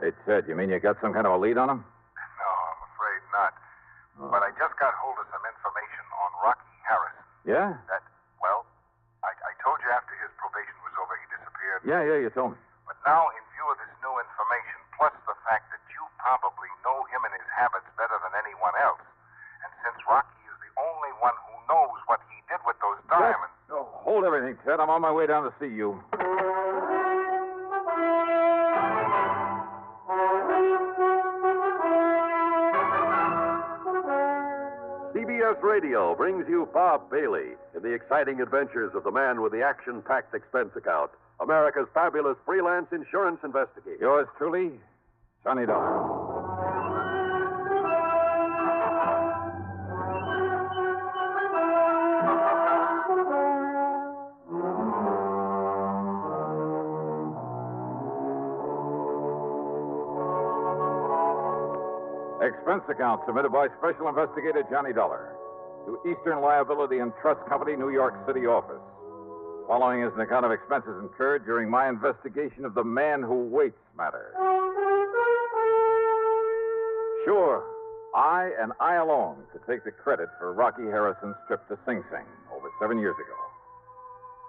Hey, Ted, you mean you got some kind of a lead on him? No, I'm afraid not. Oh. But I just got hold of some information on Rocky Harrison. Yeah? I told you after his probation was over, he disappeared. Yeah, you told me. But now, in view of this new information, plus the fact that you probably know him and his habits better than anyone else, and since Rocky is the only one who knows what he did with those diamonds... Oh, hold everything, Ted. I'm on my way down to see you. CBS Radio brings you Bob Bailey in the exciting adventures of the man with the action-packed expense account, America's fabulous freelance insurance investigator. Yours truly, Johnny Dollar. Expense account submitted by Special Investigator Johnny Dollar to Eastern Liability and Trust Company, New York City office. Following is an account of expenses incurred during my investigation of the man who waits matter. Sure, I and I alone could take the credit for Rocky Harrison's trip to Sing Sing over 7 years ago.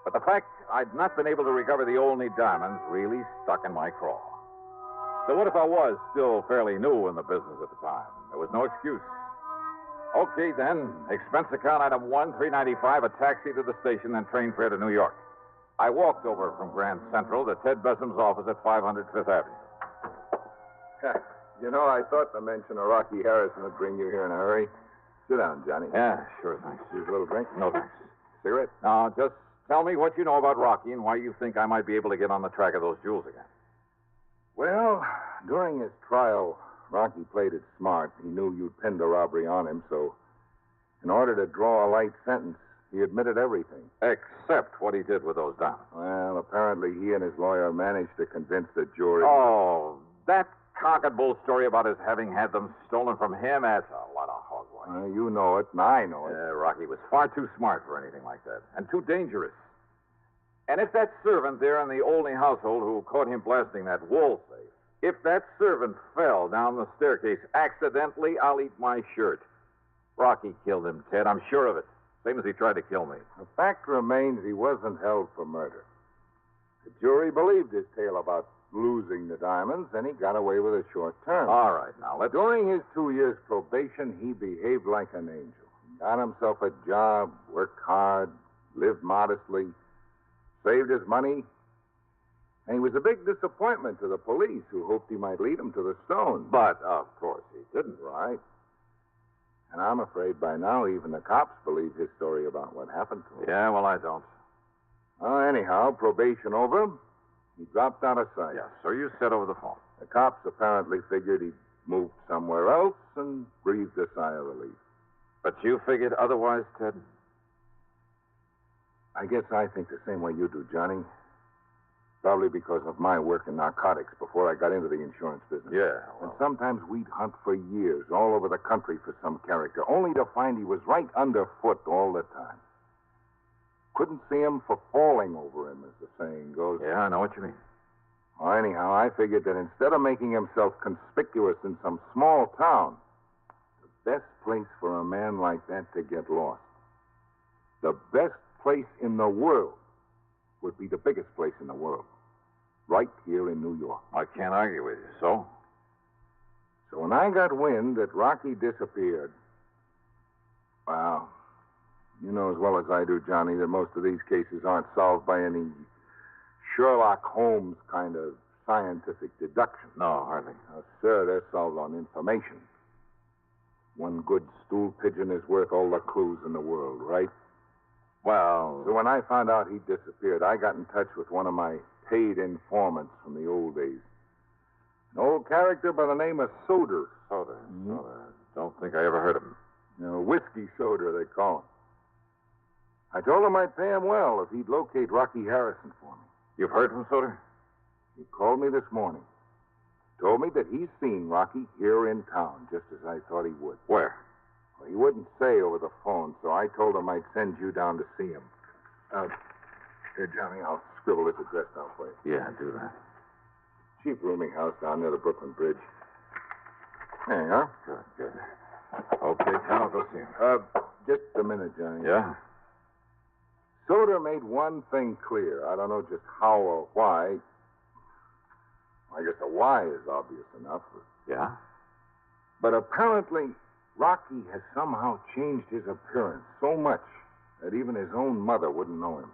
But the fact I'd not been able to recover the Olney diamonds really stuck in my craw. So what if I was still fairly new in the business at the time? There was no excuse. Okay, then. Expense account item 1, $3.95, a taxi to the station, then train fare to New York. I walked over from Grand Central to Ted Bessam's office at 500 Fifth Avenue. You know, I thought the mention of Rocky Harrison would bring you here in a hurry. Sit down, Johnny. Yeah, sure, thanks. Use a little drink? No, thanks. Cigarette? Now, just tell me what you know about Rocky and why you think I might be able to get on the track of those jewels again. Well, during his trial, Rocky played it smart. He knew you'd pinned the robbery on him, so in order to draw a light sentence, he admitted everything. Except what he did with those diamonds. Well, apparently he and his lawyer managed to convince the jury... Oh, that cock and bull story about his having had them stolen from him, that's a lot of hogwash. You know it, and I know it. Rocky was far too smart for anything like that, and too dangerous. And if that servant there in the Olney household who caught him blasting that wall safe, if that servant fell down the staircase accidentally, I'll eat my shirt. Rocky killed him, Ted. I'm sure of it. Same as he tried to kill me. The fact remains he wasn't held for murder. The jury believed his tale about losing the diamonds, and he got away with a short term. All right, now, let's... During his 2 years probation, he behaved like an angel. He got himself a job, worked hard, lived modestly, saved his money, and he was a big disappointment to the police who hoped he might lead them to the stone. But, of course, he didn't. Right. And I'm afraid by now even the cops believe his story about what happened to him. Yeah, well, I don't. Anyhow, probation over, he dropped out of sight. Yeah, so you said over the phone. The cops apparently figured he'd moved somewhere else and breathed a sigh of relief. But you figured otherwise, Ted? I guess I think the same way you do, Johnny. Probably because of my work in narcotics before I got into the insurance business. Yeah. And sometimes we'd hunt for years all over the country for some character, only to find he was right underfoot all the time. Couldn't see him for falling over him, as the saying goes. Yeah, I know what you mean. Well, anyhow, I figured that instead of making himself conspicuous in some small town, the best place for a man like that to get lost, the best place in the world, would be the biggest place in the world. Right here in New York. I can't argue with you, so? So when I got wind that Rocky disappeared, well, you know as well as I do, Johnny, that most of these cases aren't solved by any Sherlock Holmes kind of scientific deduction. No, hardly. No, sir, they're solved on information. One good stool pigeon is worth all the clues in the world, right? Well... So when I found out he disappeared, I got in touch with one of my paid informants from the old days. An old character by the name of Soder. Soder. Don't think I ever heard of him. Whiskey Soder, they call him. I told him I'd pay him well if he'd locate Rocky Harrison for me. You've heard from Soder? He called me this morning. Told me that he's seen Rocky here in town, just as I thought he would. Where? Well, he wouldn't say over the phone, so I told him I'd send you down to see him. Here, Johnny, I'll scribble his address down for you. Yeah, do that. Cheap rooming house down near the Brooklyn Bridge. There you are. Good. Okay, Tom, I'll go see him. Just a minute, Johnny. Yeah? Soda made one thing clear. I don't know just how or why. I guess the why is obvious enough. Yeah? But apparently, Rocky has somehow changed his appearance so much that even his own mother wouldn't know him.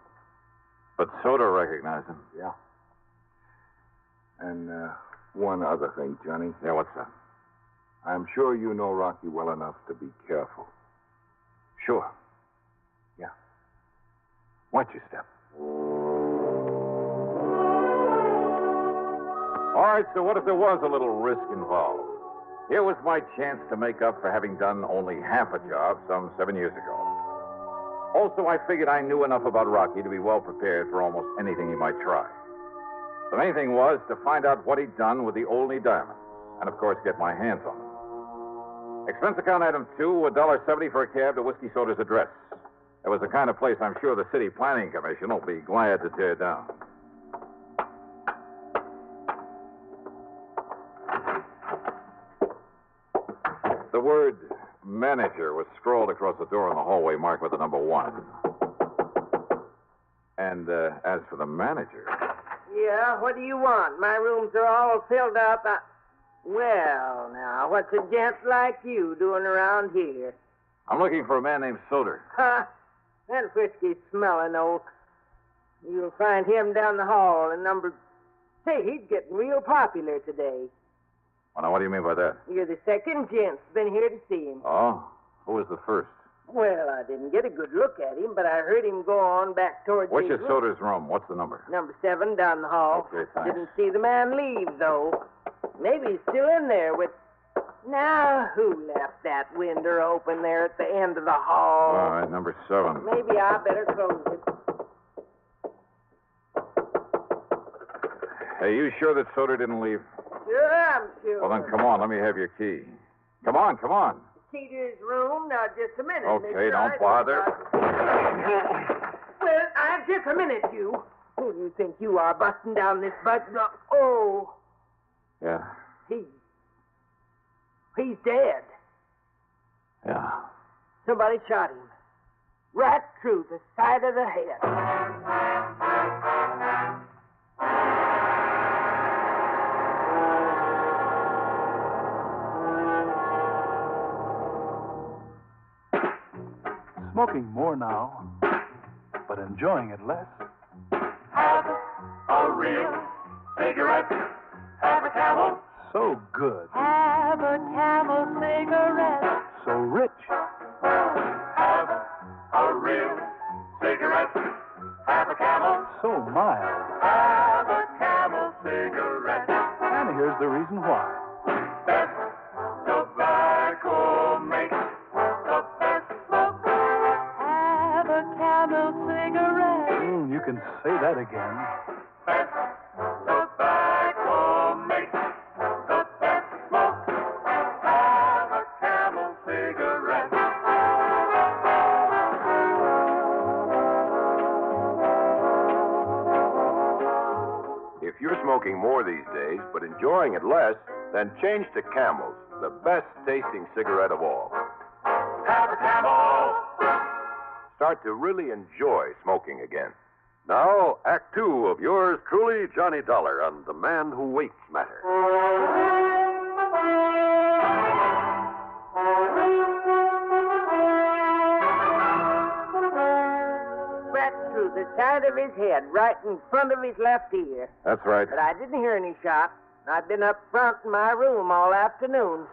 But Soda recognized him. Yeah. And one other thing, Johnny. Yeah, what's that? I'm sure you know Rocky well enough to be careful. Sure. Yeah. Watch your step. All right, so what if there was a little risk involved? Here was my chance to make up for having done only half a job some 7 years ago. Also, I figured I knew enough about Rocky to be well prepared for almost anything he might try. The main thing was to find out what he'd done with the Olney diamonds, and of course, get my hands on them. Expense account item 2, $1.70 for a cab to Whiskey Soda's address. It was the kind of place I'm sure the City Planning Commission will be glad to tear down. The word manager was scrawled across the door in the hallway marked with the number 1. And as for the manager... Yeah, what do you want? My rooms are all filled up. Well, now, what's a gent like you doing around here? I'm looking for a man named Soder. Ha! That whiskey-smelling old... You'll find him down the hall in number... Say, he's getting real popular today. Well, now, what do you mean by that? You're the second gent's been here to see him. Oh? Who was the first? Well, I didn't get a good look at him, but I heard him go on back towards Which his is Soder's room? What's the number? Number 7 down the hall. Okay, thanks. Didn't see the man leave, though. Maybe he's still in there with... Now, who left that window open there at the end of the hall? All right, number 7. Maybe I better close it. Hey, you sure that Soder didn't leave? Sure, I'm sure. Well, then come on. Let me have your key. Come on. Key to his room? Now, just a minute. Okay, mister. don't bother. Well, just a minute, you. Who do you think you are, busting down this butt? Oh. Yeah. He's dead. Yeah. Somebody shot him. Right through the side of the head. Smoking more now, but enjoying it less. Have a real cigarette. Have a Camel. So good, Have a Camel cigarette. so rich, Have a real cigarette. Have a Camel. so mild. Have a Camel cigarette. And here's the reason why. Best tobacco makes the best smoke. Have a Camel cigarette. You can say that again. Best tobacco makes the best smoke. Have a Camel cigarette. If you're smoking more these days, but enjoying it less, then change to Camels, the best tasting cigarette of all. Have a Camel. Start to really enjoy smoking again. Now, Act 2 of yours truly, Johnny Dollar, on The Man Who Waits Matter. Right through the side of his head, right in front of his left ear. That's right. But I didn't hear any shot. I've been up front in my room all afternoon.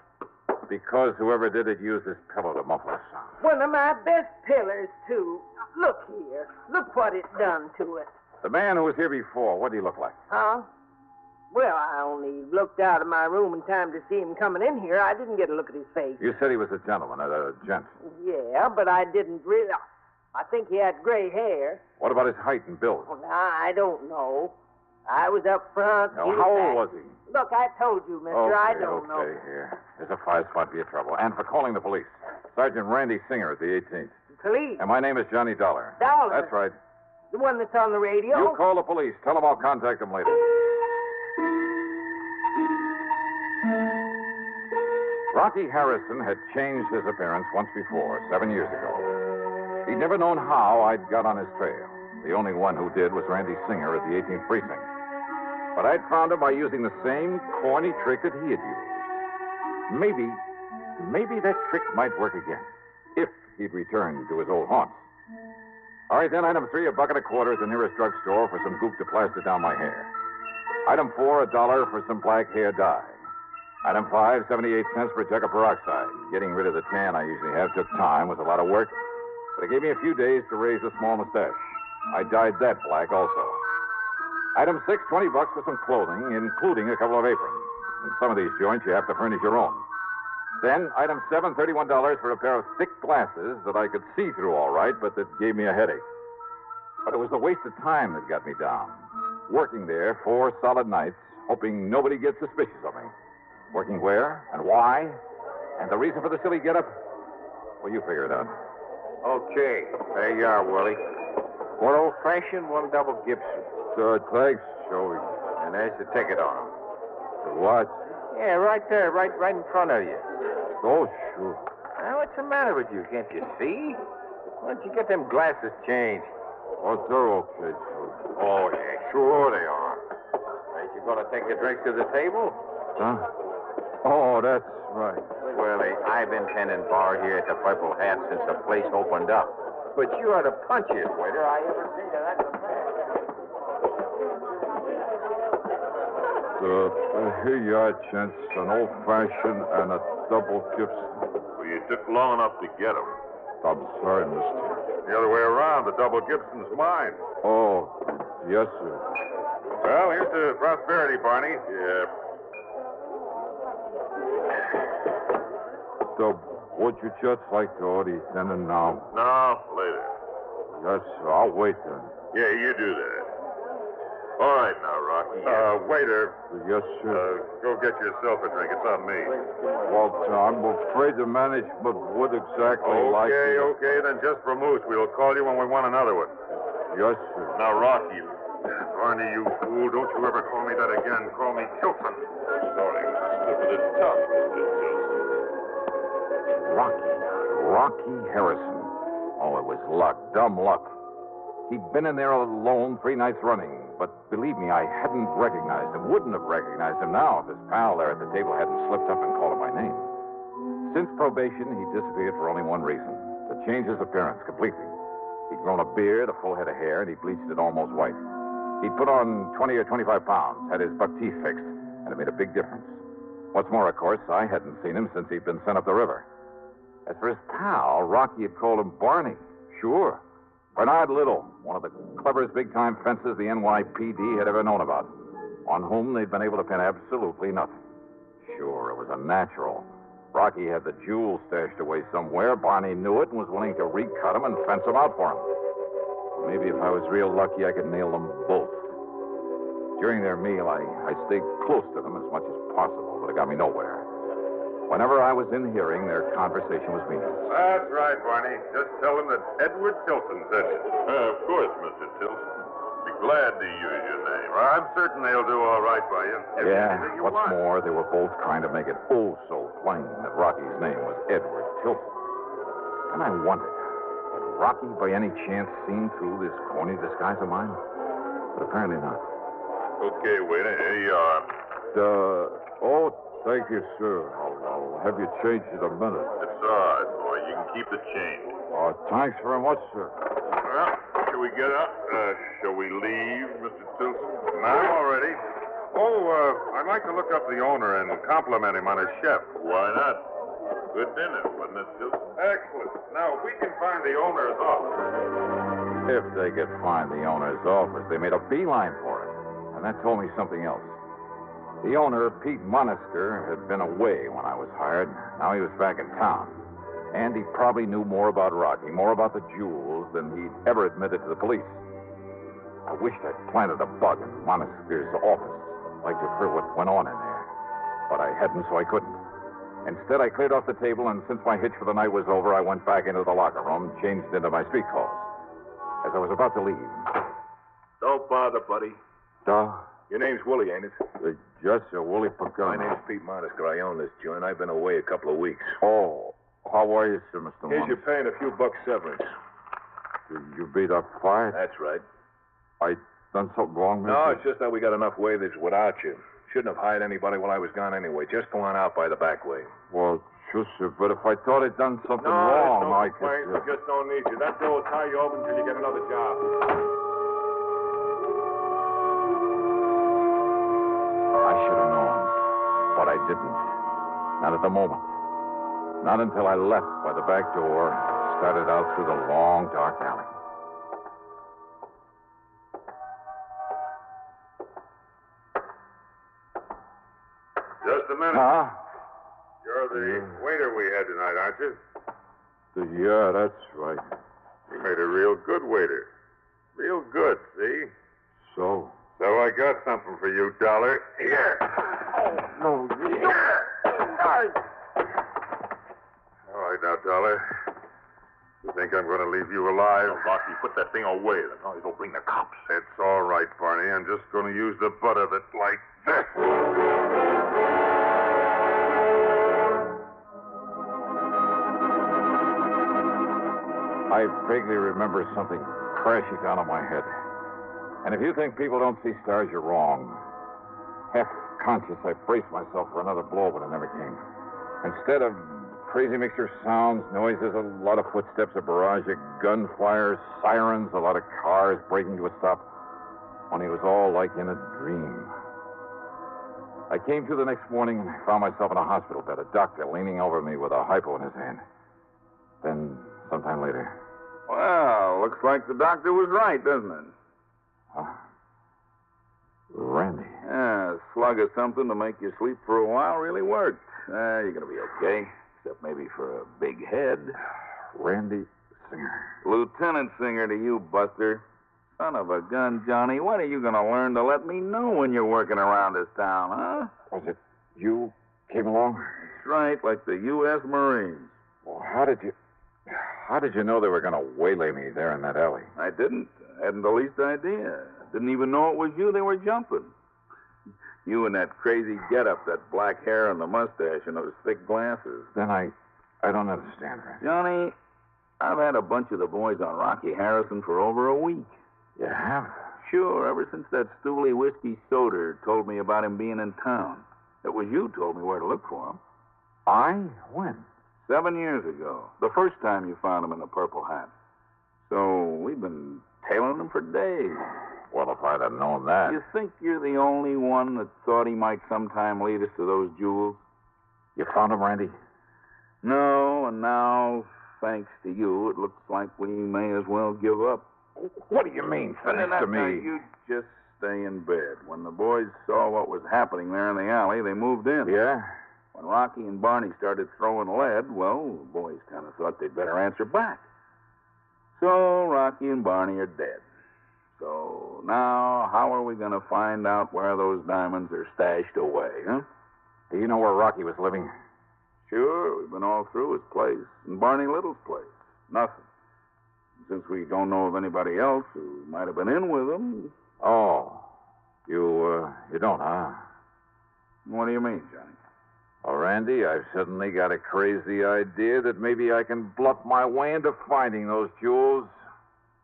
Because whoever did it used this pillow to muffle the sound. One of my best pillars, too. Look here. Look what it's done to it. The man who was here before, what did he look like? Huh? Well, I only looked out of my room in time to see him coming in here. I didn't get a look at his face. You said he was a gentleman, a gent. Yeah, but I didn't really... I think he had gray hair. What about his height and build? Well, now, I don't know. I was up front. Now, he how back. old was he? Look, I told you, mister. I don't know. Okay, here. There's a 5 spot for your trouble. And for calling the police. Sergeant Randy Singer at the 18th. Police? And my name is Johnny Dollar. Dollar? That's right. The one that's on the radio? You call the police. Tell them I'll contact them later. Rocky Harrison had changed his appearance once before, 7 years ago. He'd never known how I'd got on his trail. The only one who did was Randy Singer at the 18th Precinct. But I'd found him by using the same corny trick that he had used. Maybe that trick might work again, if he'd return to his old haunts. All right, then, item 3, a bucket of quarters at the nearest drugstore for some goop to plaster down my hair. Item 4, $1 for some black hair dye. Item 5, 78 cents for a jug of peroxide. Getting rid of the tan I usually have took time, was a lot of work, but it gave me a few days to raise a small mustache. I dyed that black also. Item 6, $20 for some clothing, including a couple of aprons. In some of these joints, you have to furnish your own. Then, item 7, $31 for a pair of thick glasses that I could see through all right, but that gave me a headache. But it was the waste of time that got me down. Working there 4 solid nights, hoping nobody gets suspicious of me. Working where and why, and the reason for the silly getup, well, you figure it out. Okay, there you are, Willie. One old-fashioned, one double Gibson. Thanks, Joey. And there's the ticket on them. What? Yeah, right there, right in front of you. Oh, sure. Now, what's the matter with you? Can't you see? Why don't you get them glasses changed? Oh, they're okay, Joey. Oh, yeah, sure they are. Ain't you going to take a drink to the table? Huh? Oh, that's right. Willie, I've been tending bar here at the Purple Hat since the place opened up. But you are the punchiest waiter I ever seen, and that's a fact. Here you are, gents. An old-fashioned and a double Gibson. Well, you took long enough to get them. I'm sorry, mister. The other way around, the double Gibson's mine. Oh, yes, sir. Well, here's to prosperity, Barney. Yeah. So, would you just like to order sending now? No, later. Yes, sir. I'll wait then. Yeah, you do that. All right now, Rocky. Waiter. Yes, sir. Go get yourself a drink. It's on me. Well, I'm afraid the management would exactly like... Okay, then just for moose. We'll call you when we want another one. Yes, sir. Now, Rocky. Barney, you fool. Don't you ever call me that again. Call me Tilson. Sorry, it was a slip of the tongue, Mr. Tilson. Rocky Harrison. Oh, it was luck. Dumb luck. He'd been in there alone 3 nights running, but believe me, I hadn't recognized him, wouldn't have recognized him now if his pal there at the table hadn't slipped up and called him by name. Since probation, he disappeared for only one reason, to change his appearance completely. He'd grown a beard, a full head of hair, and he bleached it almost white. He'd put on 20 or 25 pounds, had his buck teeth fixed, and it made a big difference. What's more, of course, I hadn't seen him since he'd been sent up the river. As for his pal, Rocky had called him Barney. Sure. Bernard Little, one of the cleverest big-time fences the NYPD had ever known about, on whom they'd been able to pin absolutely nothing. Sure, it was a natural. Rocky had the jewels stashed away somewhere. Barney knew it and was willing to recut him and fence them out for him. Maybe if I was real lucky, I could nail them both. During their meal, I stayed close to them as much as possible, but it got me nowhere. Whenever I was in hearing, their conversation was meaningless. That's right, Barney. Just tell them that Edward Tilson sent you. Of course, Mr. Tilson. Be glad to use your name. I'm certain they'll do all right by you. Give you anything you what's want. more, they were both trying to make it oh so plain that Rocky's name was Edward Tilson. And I wondered, had Rocky by any chance seen through this corny disguise of mine? But apparently not. Okay, waiter, here you are. Thank you, sir. I'll have you changed in a minute. It's all right, boy. You can keep the change. Thanks very much, sir. Well, shall we get up? Shall we leave, Mr. Tilson? Now already. I'd like to look up the owner and compliment him on his chef. Why not? Good dinner, wasn't it, Tilson? Excellent. Now, if we can find the owner's office. If they could find the owner's office, they made a beeline for it. And that told me something else. The owner, Pete Monister, had been away when I was hired. Now he was back in town. And he probably knew more about Rocky, more about the jewels than he'd ever admitted to the police. I wished I'd planted a bug in Monister's office. I'd like to have heard what went on in there. But I hadn't, so I couldn't. Instead, I cleared off the table, and since my hitch for the night was over, I went back into the locker room, changed into my street clothes. As I was about to leave... Don't bother, buddy. Your name's Willie, ain't it? Just a Willie Pagano. My name's Pete Monasker. I own this joint. I've been away a couple of weeks. Oh, how are you, sir, Mr. Here's Monasker? your pay and a few bucks severance. You beat up fight? That's right. I done something wrong, Mr.? No, it's just that we got enough waiters without you. Shouldn't have hired anybody while I was gone anyway. Just go on out by the back way. Well, sure, sir, but if I thought I'd done something No, wrong, there's no I complaints. could... We just don't need you. That door will tie you over until you get another job. I should have known, but I didn't. Not at the moment. Not until I left by the back door and started out through the long, dark alley. Just a minute. Huh? You're the waiter we had tonight, aren't you? Yeah, that's right. You made a real good waiter. Real good, see? So? So I got something for you, Dollar. Here. No, All right now, Dollar. You think I'm going to leave you alive? Rocky, put that thing away. The noise will bring the cops. It's all right, Barney. I'm just going to use the butt of it like this. I vaguely remember something crashing down on my head. And if you think people don't see stars, you're wrong. Half conscious, I braced myself for another blow, but it never came. Instead of crazy mixture of sounds, noises, a lot of footsteps, a barrage of gunfire, sirens, a lot of cars braking to a stop, only it was all like in a dream. I came to the next morning and found myself in a hospital bed, a doctor leaning over me with a hypo in his hand. Then, sometime later... Well, looks like the doctor was right, doesn't it? Huh? Randy. Yeah, a slug of something to make you sleep for a while really worked. You're going to be okay, except maybe for a big head. Randy Singer. Lieutenant Singer to you, Buster. Son of a gun, Johnny. When are you going to learn to let me know when you're working around this town, huh? Was it you came along? That's right, like the U.S. Marines. Well, how did you know they were going to waylay me there in that alley? I didn't. I hadn't the least idea. Didn't even know it was you they were jumping. You and that crazy getup, that black hair and the mustache and those thick glasses. Then I don't understand, Randy. Johnny, I've had a bunch of the boys on Rocky Harrison for over a week. You have? Sure, ever since that Stooley whiskey soda told me about him being in town. It was you told me where to look for him. I? When? 7 years ago. The first time you found him in the purple hat. So we've been tailing him for days. Well, if I'd have known that... You think you're the only one that thought he might sometime lead us to those jewels? You found him, Randy? No, and now, thanks to you, it looks like we may as well give up. What do you mean, thanks to Now, me? you just stay in bed. When the boys saw what was happening there in the alley, they moved in. Yeah? When Rocky and Barney started throwing lead, well, the boys kind of thought they'd better answer back. So Rocky and Barney are dead. So now, how are we going to find out where those diamonds are stashed away, huh? Do you know where Rocky was living? Sure, we've been all through his place and Barney Little's place. Nothing. Since we don't know of anybody else who might have been in with him. Oh. You don't, huh? What do you mean, Johnny? Well, Randy, I've suddenly got a crazy idea that maybe I can bluff my way into finding those jewels.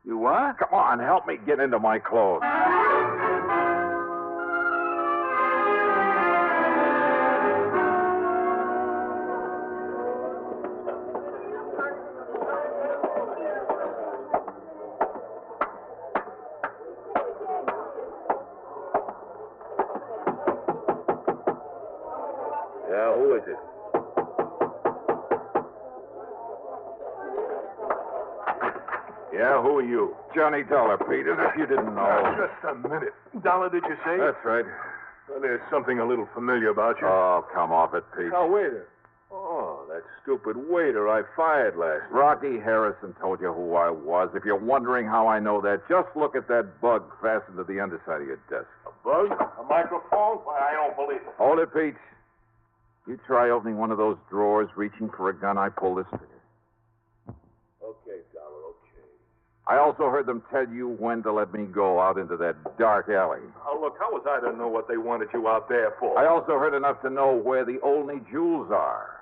You what? Come on, help me get into my clothes. Yeah, who is it? Yeah, who are you? Johnny Dollar, Pete, as if you didn't know. Just a minute. Dollar, did you say? That's right. Well, there's something a little familiar about you. Oh, come off it, Pete. Now, waiter. Oh, that stupid waiter I fired last night. Rocky Harrison told you who I was. If you're wondering how I know that, just look at that bug fastened to the underside of your desk. A bug? A microphone? Why, I don't believe it. Hold it, Pete. You try opening one of those drawers, reaching for a gun, I pull this trigger. Okay, Dollar, okay. I also heard them tell you when to let me go out into that dark alley. Oh, look, how was I to know what they wanted you out there for? I also heard enough to know where the only jewels are.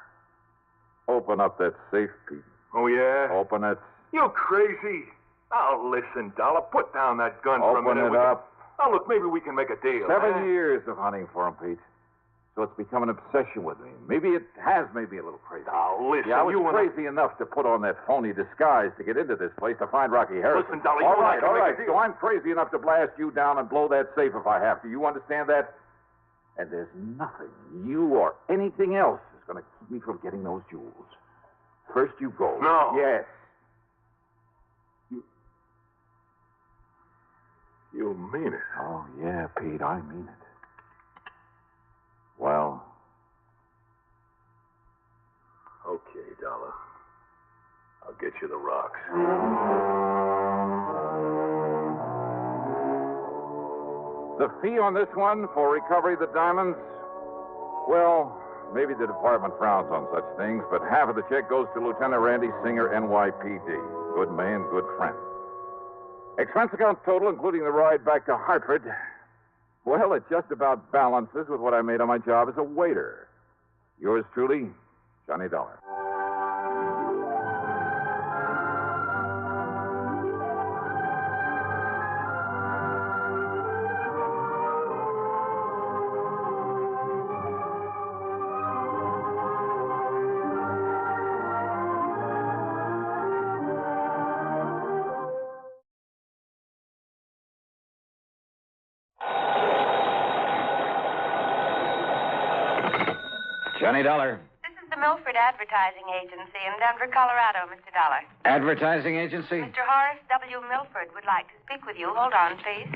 Open up that safe, Pete. Oh, yeah? Open it. You crazy? Oh, listen, Dollar, put down that gun for a minute. Open it up. Oh, look, maybe we can make a deal. 7 years of hunting for him, Pete. So it's become an obsession with me. Maybe it has made me a little crazy. Now, listen, Yeah, I was you crazy enough to put on that phony disguise to get into this place to find Rocky Harrison. Listen, Dolly, all you and I right, can all make a right. deal. So I'm crazy enough to blast you down and blow that safe if I have to. You understand that? And there's nothing, you or anything else, is going to keep me from getting those jewels. First you go. No. Yes. You mean it. Oh, yeah, Pete, I mean it. Well... Okay, Dollar. I'll get you the rocks. The fee on this one for recovery of the diamonds? Well, maybe the department frowns on such things, but half of the check goes to Lieutenant Randy Singer, NYPD. Good man, good friend. Expense account total, including the ride back to Hartford, well, it just about balances with what I made on my job as a waiter. Yours truly, Johnny Dollar. Johnny Dollar. This is the Milford Advertising Agency in Denver, Colorado, Mr. Dollar. Advertising agency? Mr. Horace W. Milford would like to speak with you. Hold on, please.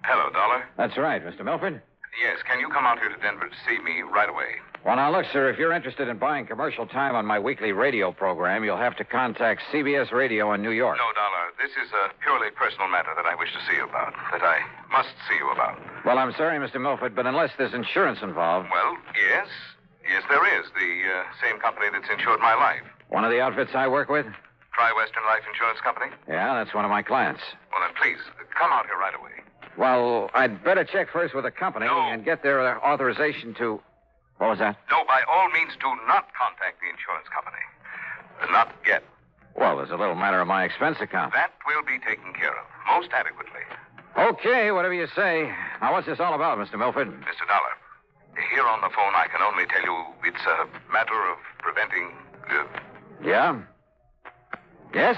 Hello, Dollar. That's right, Mr. Milford. Yes, can you come out here to Denver to see me right away? Well, now, look, sir, if you're interested in buying commercial time on my weekly radio program, you'll have to contact CBS Radio in New York. No, Dollar. This is a purely personal matter that I wish to see you about, that I must see you about. Well, I'm sorry, Mr. Milford, but unless there's insurance involved... Well, yes. Yes, there is. The same company that's insured my life. One of the outfits I work with? Tri-Western Life Insurance Company? Yeah, that's one of my clients. Well, then, please, come out here right away. Well, I'd better check first with the company and get their authorization to... What was that? No, by all means, do not contact the insurance company. Not yet. Well, there's a little matter of my expense account. That will be taken care of, most adequately. Okay, whatever you say. Now, what's this all about, Mr. Milford? Mr. Dollar, here on the phone, I can only tell you it's a matter of preventing... Yeah? Yes?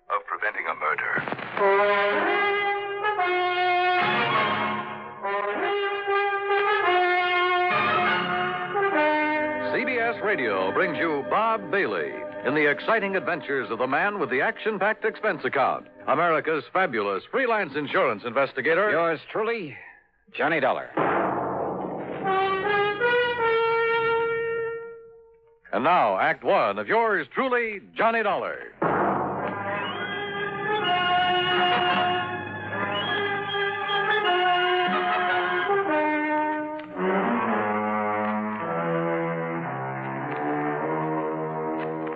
Of preventing a murder. CBS Radio brings you Bob Bailey in the exciting adventures of the man with the action-packed expense account, America's fabulous freelance insurance investigator. Yours truly, Johnny Dollar. And now, Act One of yours truly, Johnny Dollar.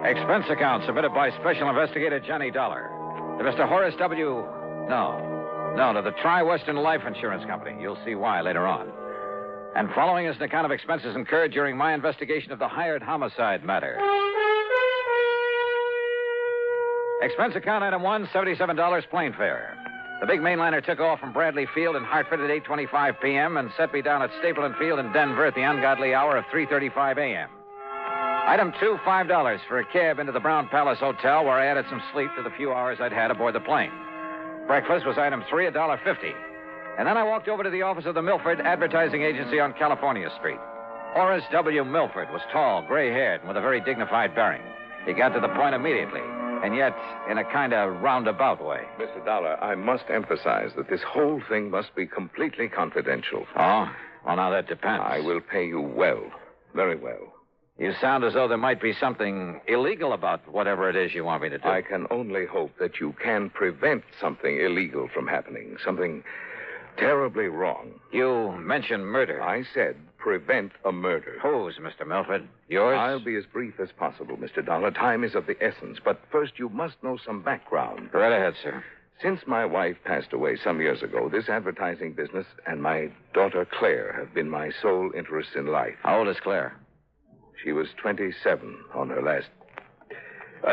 Expense account submitted by Special Investigator Johnny Dollar to Mr. Horace W. No, to the Tri-Western Life Insurance Company. You'll see why later on. And following is an account of expenses incurred during my investigation of the hired homicide matter. Expense account item 1, $77 plane fare. The big mainliner took off from Bradley Field in Hartford at 8:25 p.m. and set me down at Stapleton Field in Denver at the ungodly hour of 3:35 a.m. Item 2, $5 for a cab into the Brown Palace Hotel, where I added some sleep to the few hours I'd had aboard the plane. Breakfast was item 3, $1.50. And then I walked over to the office of the Milford Advertising Agency on California Street. Horace W. Milford was tall, gray-haired, and with a very dignified bearing. He got to the point immediately, and yet in a kind of roundabout way. Mr. Dollar, I must emphasize that this whole thing must be completely confidential. Oh? Well, now that depends. I will pay you well, very well. You sound as though there might be something illegal about whatever it is you want me to do. I can only hope that you can prevent something illegal from happening, something terribly wrong. You mentioned murder. I said prevent a murder. Whose, Mr. Milford? Yours? I'll be as brief as possible, Mr. Dollar. Time is of the essence. But first, you must know some background. Right ahead, sir. Since my wife passed away some years ago, this advertising business and my daughter Claire have been my sole interests in life. How old is Claire? She was 27 on her last...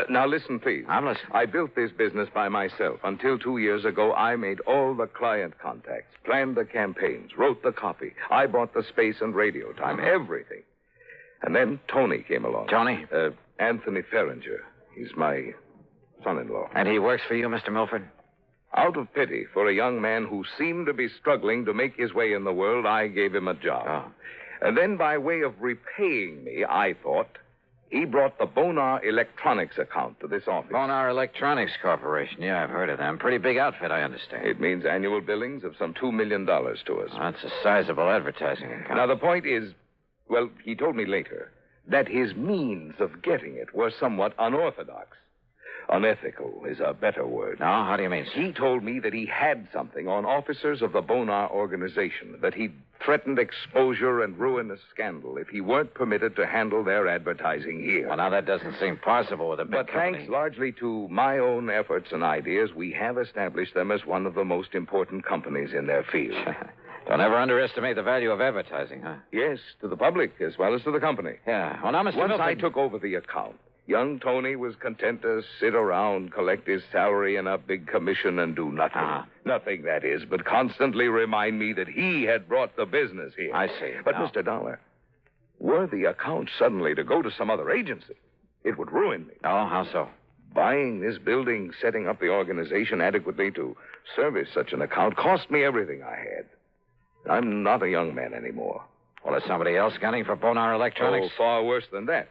now, listen, please. I'm listening. I built this business by myself. Until 2 years ago, I made all the client contacts, planned the campaigns, wrote the copy. I bought the space and radio time, everything. And then Tony came along. Tony? Anthony Ferringer. He's my son-in-law. And he works for you, Mr. Milford? Out of pity for a young man who seemed to be struggling to make his way in the world, I gave him a job. Oh. And then by way of repaying me, I thought, he brought the Bonar Electronics account to this office. Bonar Electronics Corporation. Yeah, I've heard of them. Pretty big outfit, I understand. It means annual billings of some $2 million to us. Well, that's a sizable advertising account. Now, the point is, well, he told me later, that his means of getting it were somewhat unorthodox. Unethical is a better word. No, how do you mean, sir? He told me that he had something on officers of the Bonar organization, that he'd threatened exposure and ruinous scandal if he weren't permitted to handle their advertising here. Well, now, that doesn't seem possible with a big company. Thanks largely to my own efforts and ideas, we have established them as one of the most important companies in their field. Don't ever underestimate the value of advertising, huh? Yes, to the public as well as to the company. Yeah. Well, now, Mr. Once Milford... I took over the account, young Tony was content to sit around, collect his salary and a big commission and do nothing. Nothing, that is, but constantly remind me that he had brought the business here. I see. But, Now... Mr. Dollar, were the account suddenly to go to some other agency, it would ruin me. Oh, how so? Buying this building, setting up the organization adequately to service such an account cost me everything I had. I'm not a young man anymore. Well, is somebody else gunning for Bonar Electronics? Oh, far worse than that.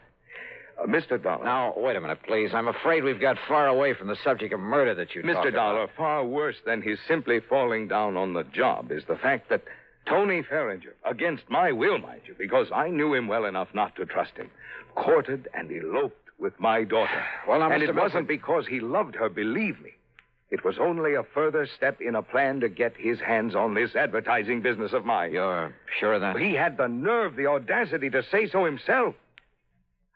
Mr. Dollar. Now, wait a minute, please. I'm afraid we've got far away from the subject of murder that you talked Mr. Dollar, about. far worse than his simply falling down on the job is the fact that Tony Ferringer, against my will, mind you, because I knew him well enough not to trust him, courted and eloped with my daughter. Well, now, and Mr. it wasn't because he loved her, believe me. It was only a further step in a plan to get his hands on this advertising business of mine. You're sure of that? He had the nerve, the audacity to say so himself.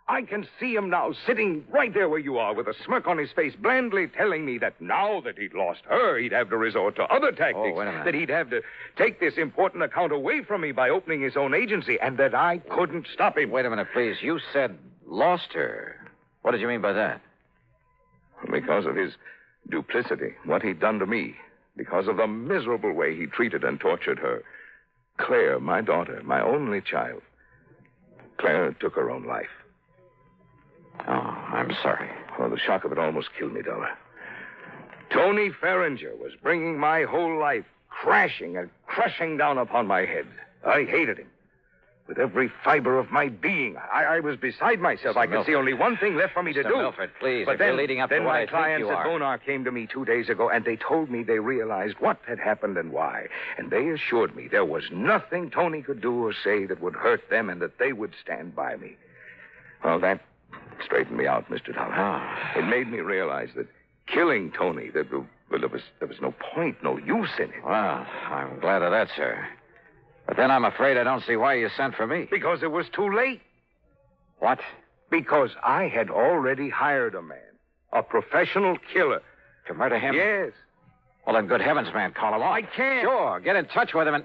I can see him now, sitting right there where you are, with a smirk on his face, blandly telling me that now that he'd lost her, he'd have to resort to other tactics. Oh, wait a minute. That he'd have to take this important account away from me by opening his own agency, and that I couldn't stop him. Wait a minute, please. You said lost her. What did you mean by that? Because of his duplicity, what he'd done to me. Because of the miserable way he treated and tortured her. Claire, my daughter, my only child. Claire took her own life. Oh, I'm sorry. Oh, the shock of it almost killed me, Dollar. Tony Ferringer was bringing my whole life crashing and crushing down upon my head. I hated him. With every fiber of my being, I was beside myself. Mr. I could see only one thing left for me to Mr. do. Milford, please, But if then, you're leading up to then what my I think clients you at are. Bonar came to me 2 days ago, and they told me they realized what had happened and why. And they assured me there was nothing Tony could do or say that would hurt them and that they would stand by me. Well, that straightened me out, Mr. Dollar. Oh. It made me realize that killing Tony, there was no point, no use in it. Well, I'm glad of that, sir. But then I'm afraid I don't see why you sent for me. Because it was too late. What? Because I had already hired a man, a professional killer. To murder him? Yes. Well, then, good heavens, man, call him off. I can't. Sure, get in touch with him and...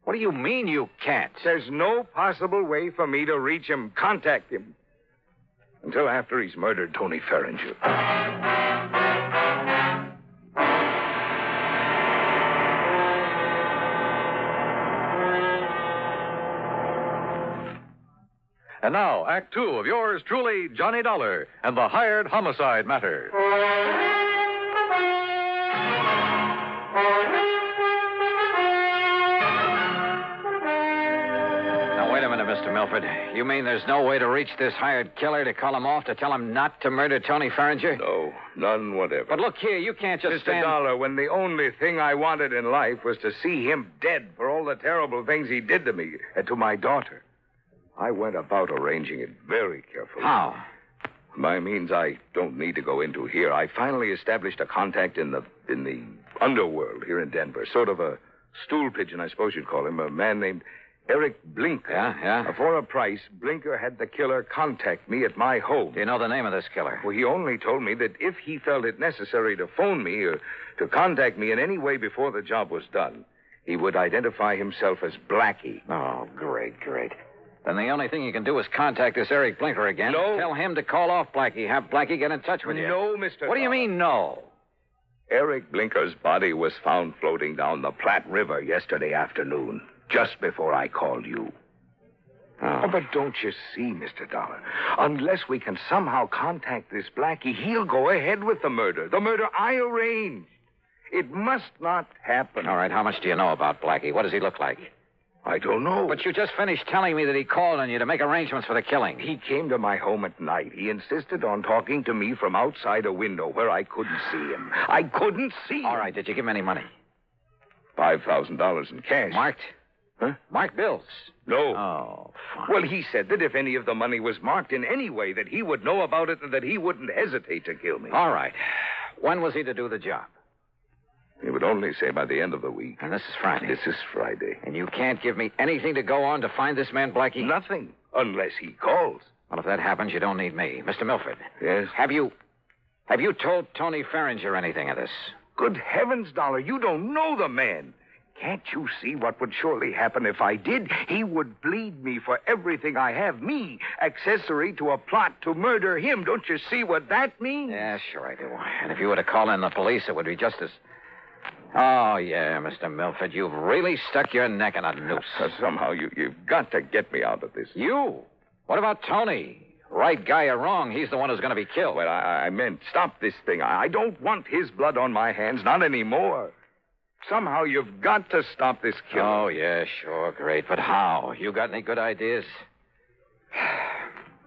What do you mean you can't? There's no possible way for me to reach him, contact him, until after he's murdered Tony Ferringer. And now, Act Two of yours truly, Johnny Dollar, and the Hired Homicide Matter. Now, wait a minute, Mr. Milford. You mean there's no way to reach this hired killer to call him off, to tell him not to murder Tony Ferringer? No, none whatever. But look here, you can't just Mr. stand... Dollar, when the only thing I wanted in life was to see him dead for all the terrible things he did to me and to my daughter, I went about arranging it very carefully. How? By means I don't need to go into here, I finally established a contact in the underworld here in Denver. Sort of a stool pigeon, I suppose you'd call him. A man named Eric Blinker. Yeah? For a price, Blinker had the killer contact me at my home. Do you know the name of this killer? Well, he only told me that if he felt it necessary to phone me or to contact me in any way before the job was done, he would identify himself as Blackie. Oh, great. Then the only thing you can do is contact this Eric Blinker again. No. Tell him to call off Blackie. Have Blackie get in touch with you. No, Mr. What do you mean, no? Eric Blinker's body was found floating down the Platte River yesterday afternoon, just before I called you. Oh, but don't you see, Mr. Dollar? Unless we can somehow contact this Blackie, he'll go ahead with the murder. The murder I arranged. It must not happen. All right, how much do you know about Blackie? What does he look like? I don't know. But you just finished telling me that he called on you to make arrangements for the killing. He came to my home at night. He insisted on talking to me from outside a window where I couldn't see him. I couldn't see him. All right, did you give him any money? $5,000 in cash. Marked? Huh? Marked bills? No. Oh, fine. Well, he said that if any of the money was marked in any way, that he would know about it and that he wouldn't hesitate to kill me. All right. When was he to do the job? He would only say by the end of the week. And this is Friday. This is Friday. And you can't give me anything to go on to find this man, Blackie? Nothing, unless he calls. Well, if that happens, you don't need me. Mr. Milford. Yes? Have you told Tony Ferringer anything of this? Good heavens, Dollar, you don't know the man. Can't you see what would surely happen if I did? He would bleed me for everything I have. Me, accessory to a plot to murder him. Don't you see what that means? Yeah, sure I do. And if you were to call in the police, it would be just as... Oh, yeah, Mr. Milford, you've really stuck your neck in a noose. Somehow you've got to get me out of this. You? What about Tony? Right guy or wrong, he's the one who's going to be killed. Well, I meant stop this thing. I don't want his blood on my hands, not anymore. Somehow you've got to stop this killing. Oh, yeah, sure, great. But how? You got any good ideas?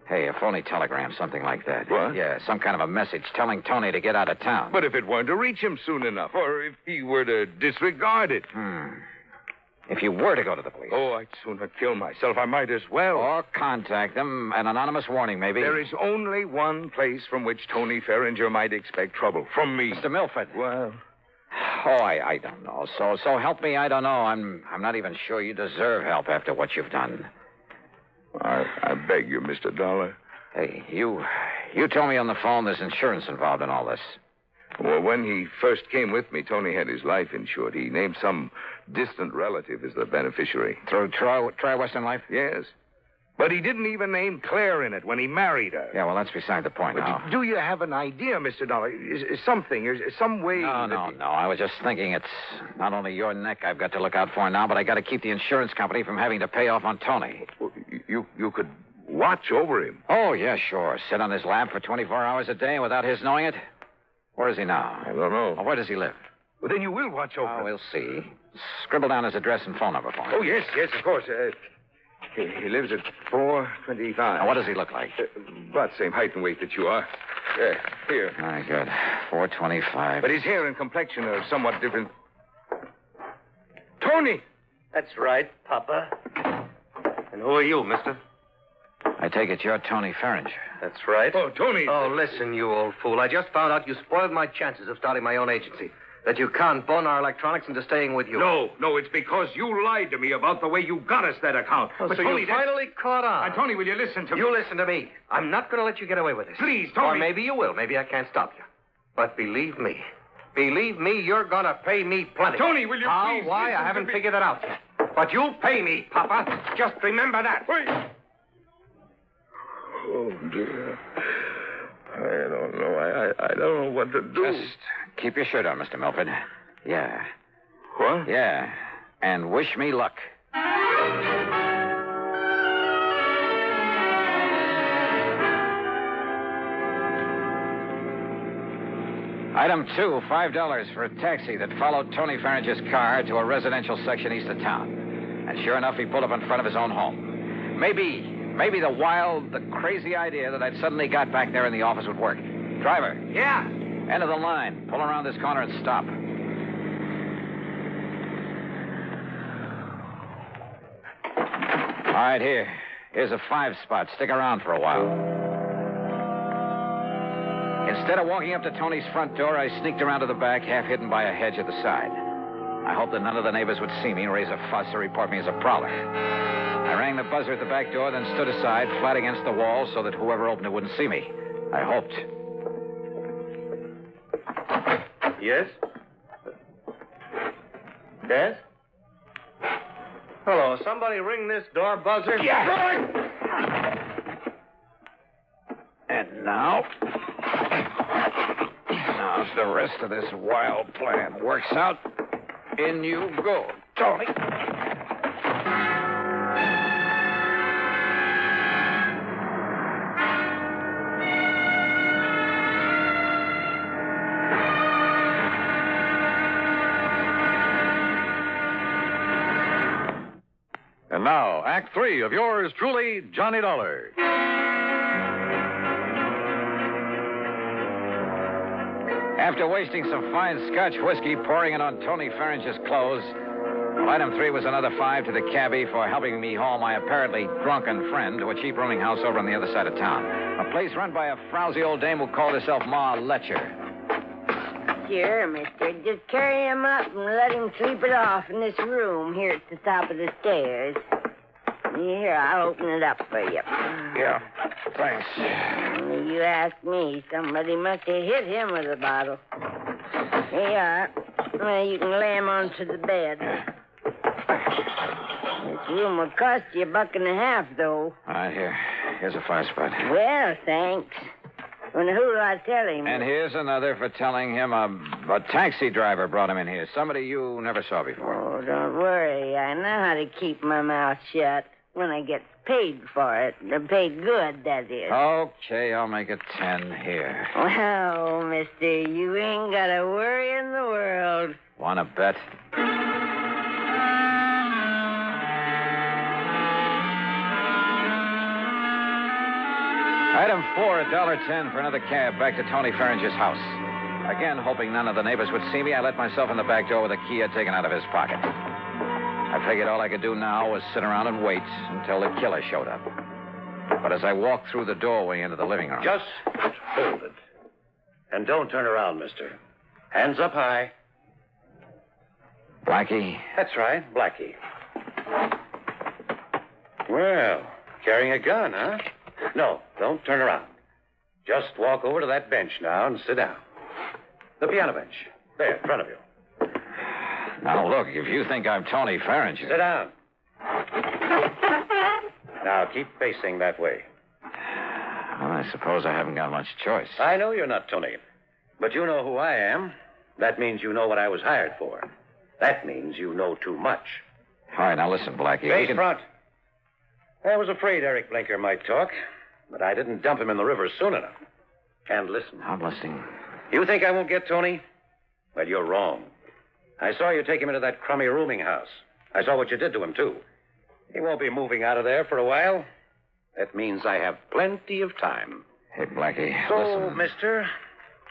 Hey, a phony telegram, something like that. What? Yeah, some kind of a message telling Tony to get out of town. But if it weren't to reach him soon enough, or if he were to disregard it. If you were to go to the police. Oh, I'd sooner kill myself. I might as well. Or contact them. An anonymous warning, maybe. There is only one place from which Tony Ferringer might expect trouble. From me. Mr. Milford. Well... Oh, I don't know. So help me, I don't know. I'm not even sure you deserve help after what you've done. I beg you, Mr. Dollar. Hey, you told me on the phone there's insurance involved in all this. Well, when he first came with me, Tony had his life insured. He named some distant relative as the beneficiary. Through Tri-Western Life? Yes. But he didn't even name Claire in it when he married her. Yeah, well, that's beside the point now. Do you have an idea, Mr. Dollar? Is some way... No. I was just thinking it's not only your neck I've got to look out for now, but I got to keep the insurance company from having to pay off on Tony. Well, you could watch over him. Oh, yeah, sure. Sit on his lap for 24 hours a day without his knowing it? Where is he now? I don't know. Well, where does he live? Well, then you will watch over him. We'll see. Scribble down his address and phone number for me. Oh, yes, of course. He lives at 425. Now, what does he look like? About the same height and weight that you are. Here. Very good. 425. But his hair and complexion are somewhat different. Tony! That's right, Papa. And who are you, mister? I take it you're Tony Ferringer. That's right. Oh, Tony. Oh, listen, you old fool. I just found out you spoiled my chances of starting my own agency. That you conned Bonar Electronics into staying with you. No, it's because you lied to me about the way you got us that account. Oh, but so Tony, you finally caught on. Tony, will you listen to me? You listen to me. I'm not going to let you get away with this. Please, Tony. Or maybe you will. Maybe I can't stop you. But believe me, you're going to pay me plenty. Tony, will you How? please Why? I haven't figured that out yet. But you'll pay me, Papa. Just remember that. Wait. Oh, dear. I don't know. I don't know what to do. Just keep your shirt on, Mr. Milford. Yeah. What? Yeah. And wish me luck. Item 2, $5 for a taxi that followed Tony Ferringer's car to a residential section east of town. And sure enough, he pulled up in front of his own home. Maybe the crazy idea that I'd suddenly got back there in the office would work. Driver. Yeah? End of the line. Pull around this corner and stop. All right, here's a 5-spot. Stick around for a while. Instead of walking up to Tony's front door, I sneaked around to the back, half hidden by a hedge at the side. I hoped that none of the neighbors would see me, raise a fuss, or report me as a prowler. I rang the buzzer at the back door, then stood aside, flat against the wall, so that whoever opened it wouldn't see me. I hoped. Yes? Yes? Hello, somebody ring this door buzzer? Yeah. And now if the rest of this wild plan works out, in you go, Tony. And now, Act 3 of yours truly, Johnny Dollar. After wasting some fine Scotch whiskey, pouring it on Tony Farringer's clothes, well, item 3 was another $5 to the cabbie for helping me haul my apparently drunken friend to a cheap rooming house over on the other side of town. A place run by a frowsy old dame who called herself Ma Letcher. Sure, mister. Just carry him up and let him sleep it off in this room here at the top of the stairs. Here, I'll open it up for you. Yeah, thanks. You ask me. Somebody must have hit him with a bottle. Here you are. Well, you can lay him onto the bed. This room will cost you $1.50, though. All right, here's a fire spot. Well, thanks. And who'll I tell him? And here's another for telling him a taxi driver brought him in here. Somebody you never saw before. Oh, don't worry. I know how to keep my mouth shut when I get paid for it. Paid good, that is. Okay, I'll make it 10 here. Well, mister, you ain't got a worry in the world. Want to bet? Item 4, $1.10 for another cab back to Tony Farringer's house. Again, hoping none of the neighbors would see me, I let myself in the back door with a key I'd taken out of his pocket. I figured all I could do now was sit around and wait until the killer showed up. But as I walked through the doorway into the living room... Just hold it. And don't turn around, mister. Hands up high. Blackie? That's right, Blackie. Well, carrying a gun, huh? No, don't turn around. Just walk over to that bench now and sit down. The piano bench. There, in front of you. Now, look, if you think I'm Tony Farringer... Sit down. Now, keep facing that way. Well, I suppose I haven't got much choice. I know you're not Tony, but you know who I am. That means you know what I was hired for. That means you know too much. All right, now listen, Blackie. Face front. I was afraid Eric Blinker might talk, but I didn't dump him in the river soon enough. And listen. I'm listening. You think I won't get Tony? Well, you're wrong. I saw you take him into that crummy rooming house. I saw what you did to him, too. He won't be moving out of there for a while. That means I have plenty of time. Hey, Blackie, so, listen. mister,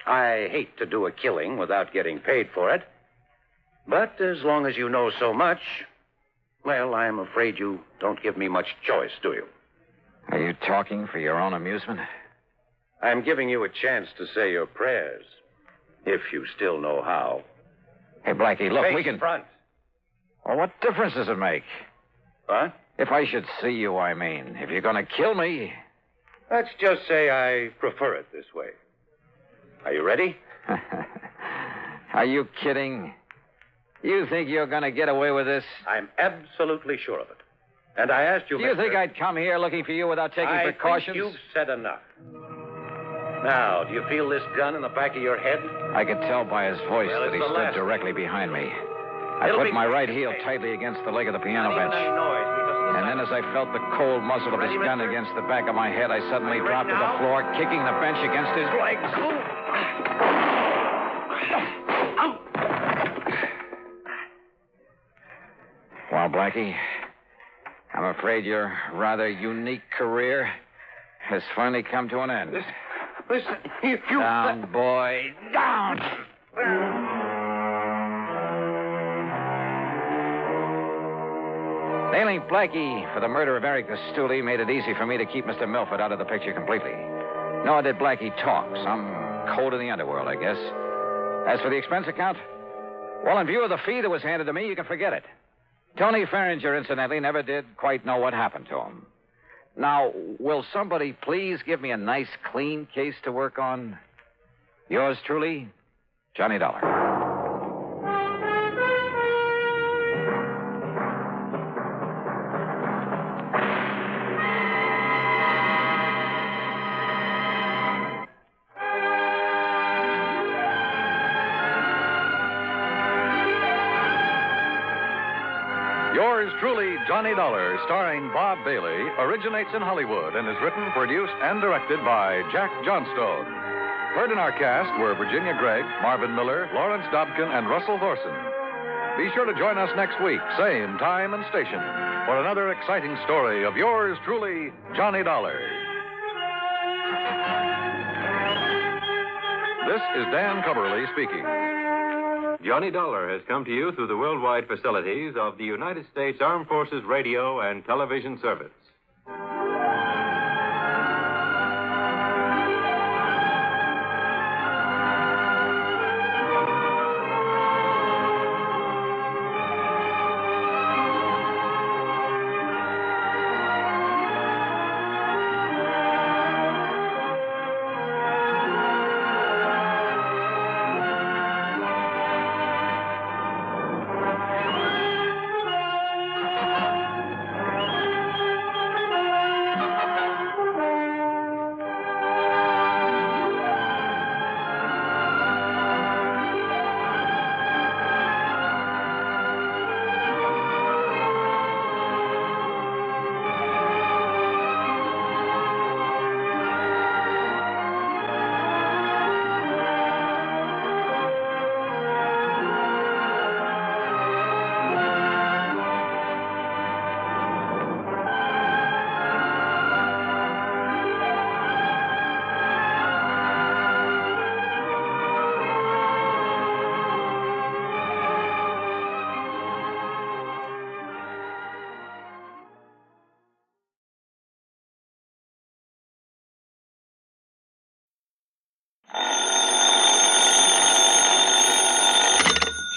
I hate to do a killing without getting paid for it. But as long as you know so much, well, I'm afraid you don't give me much choice, do you? Are you talking for your own amusement? I'm giving you a chance to say your prayers, if you still know how. Hey, Blackie, look, Face we can... front. Well, what difference does it make? What? If I should see you, I mean. If you're going to kill me... Let's just say I prefer it this way. Are you ready? Are you kidding? You think you're going to get away with this? I'm absolutely sure of it. And I asked you, Do you think I'd come here looking for you without taking precautions? I think you've said enough. Now, do you feel this gun in the back of your head? I could tell by his voice that he stood directly behind me. I put my right heel tightly against the leg of the piano bench. And then as I felt the cold muzzle of his gun against the back of my head, I suddenly dropped to the floor, kicking the bench against his legs. Well, Blackie, I'm afraid your rather unique career has finally come to an end. Listen, if you... Down, boy, down! Nailing Blackie for the murder of Eric Stuley made it easy for me to keep Mr. Milford out of the picture completely. Nor did Blackie talk. Some code in the underworld, I guess. As for the expense account, Well, in view of the fee that was handed to me, you can forget it. Tony Farringer, incidentally, never did quite know what happened to him. Now, will somebody please give me a nice, clean case to work on? Yours truly, Johnny Dollar. Yours truly, Johnny Dollar, starring Bob Bailey, originates in Hollywood and is written, produced, and directed by Jack Johnstone. Heard in our cast were Virginia Gregg, Marvin Miller, Lawrence Dobkin, and Russell Thorson. Be sure to join us next week, same time and station, for another exciting story of yours truly, Johnny Dollar. This is Dan Cumberly speaking. Johnny Dollar has come to you through the worldwide facilities of the United States Armed Forces Radio and Television Service.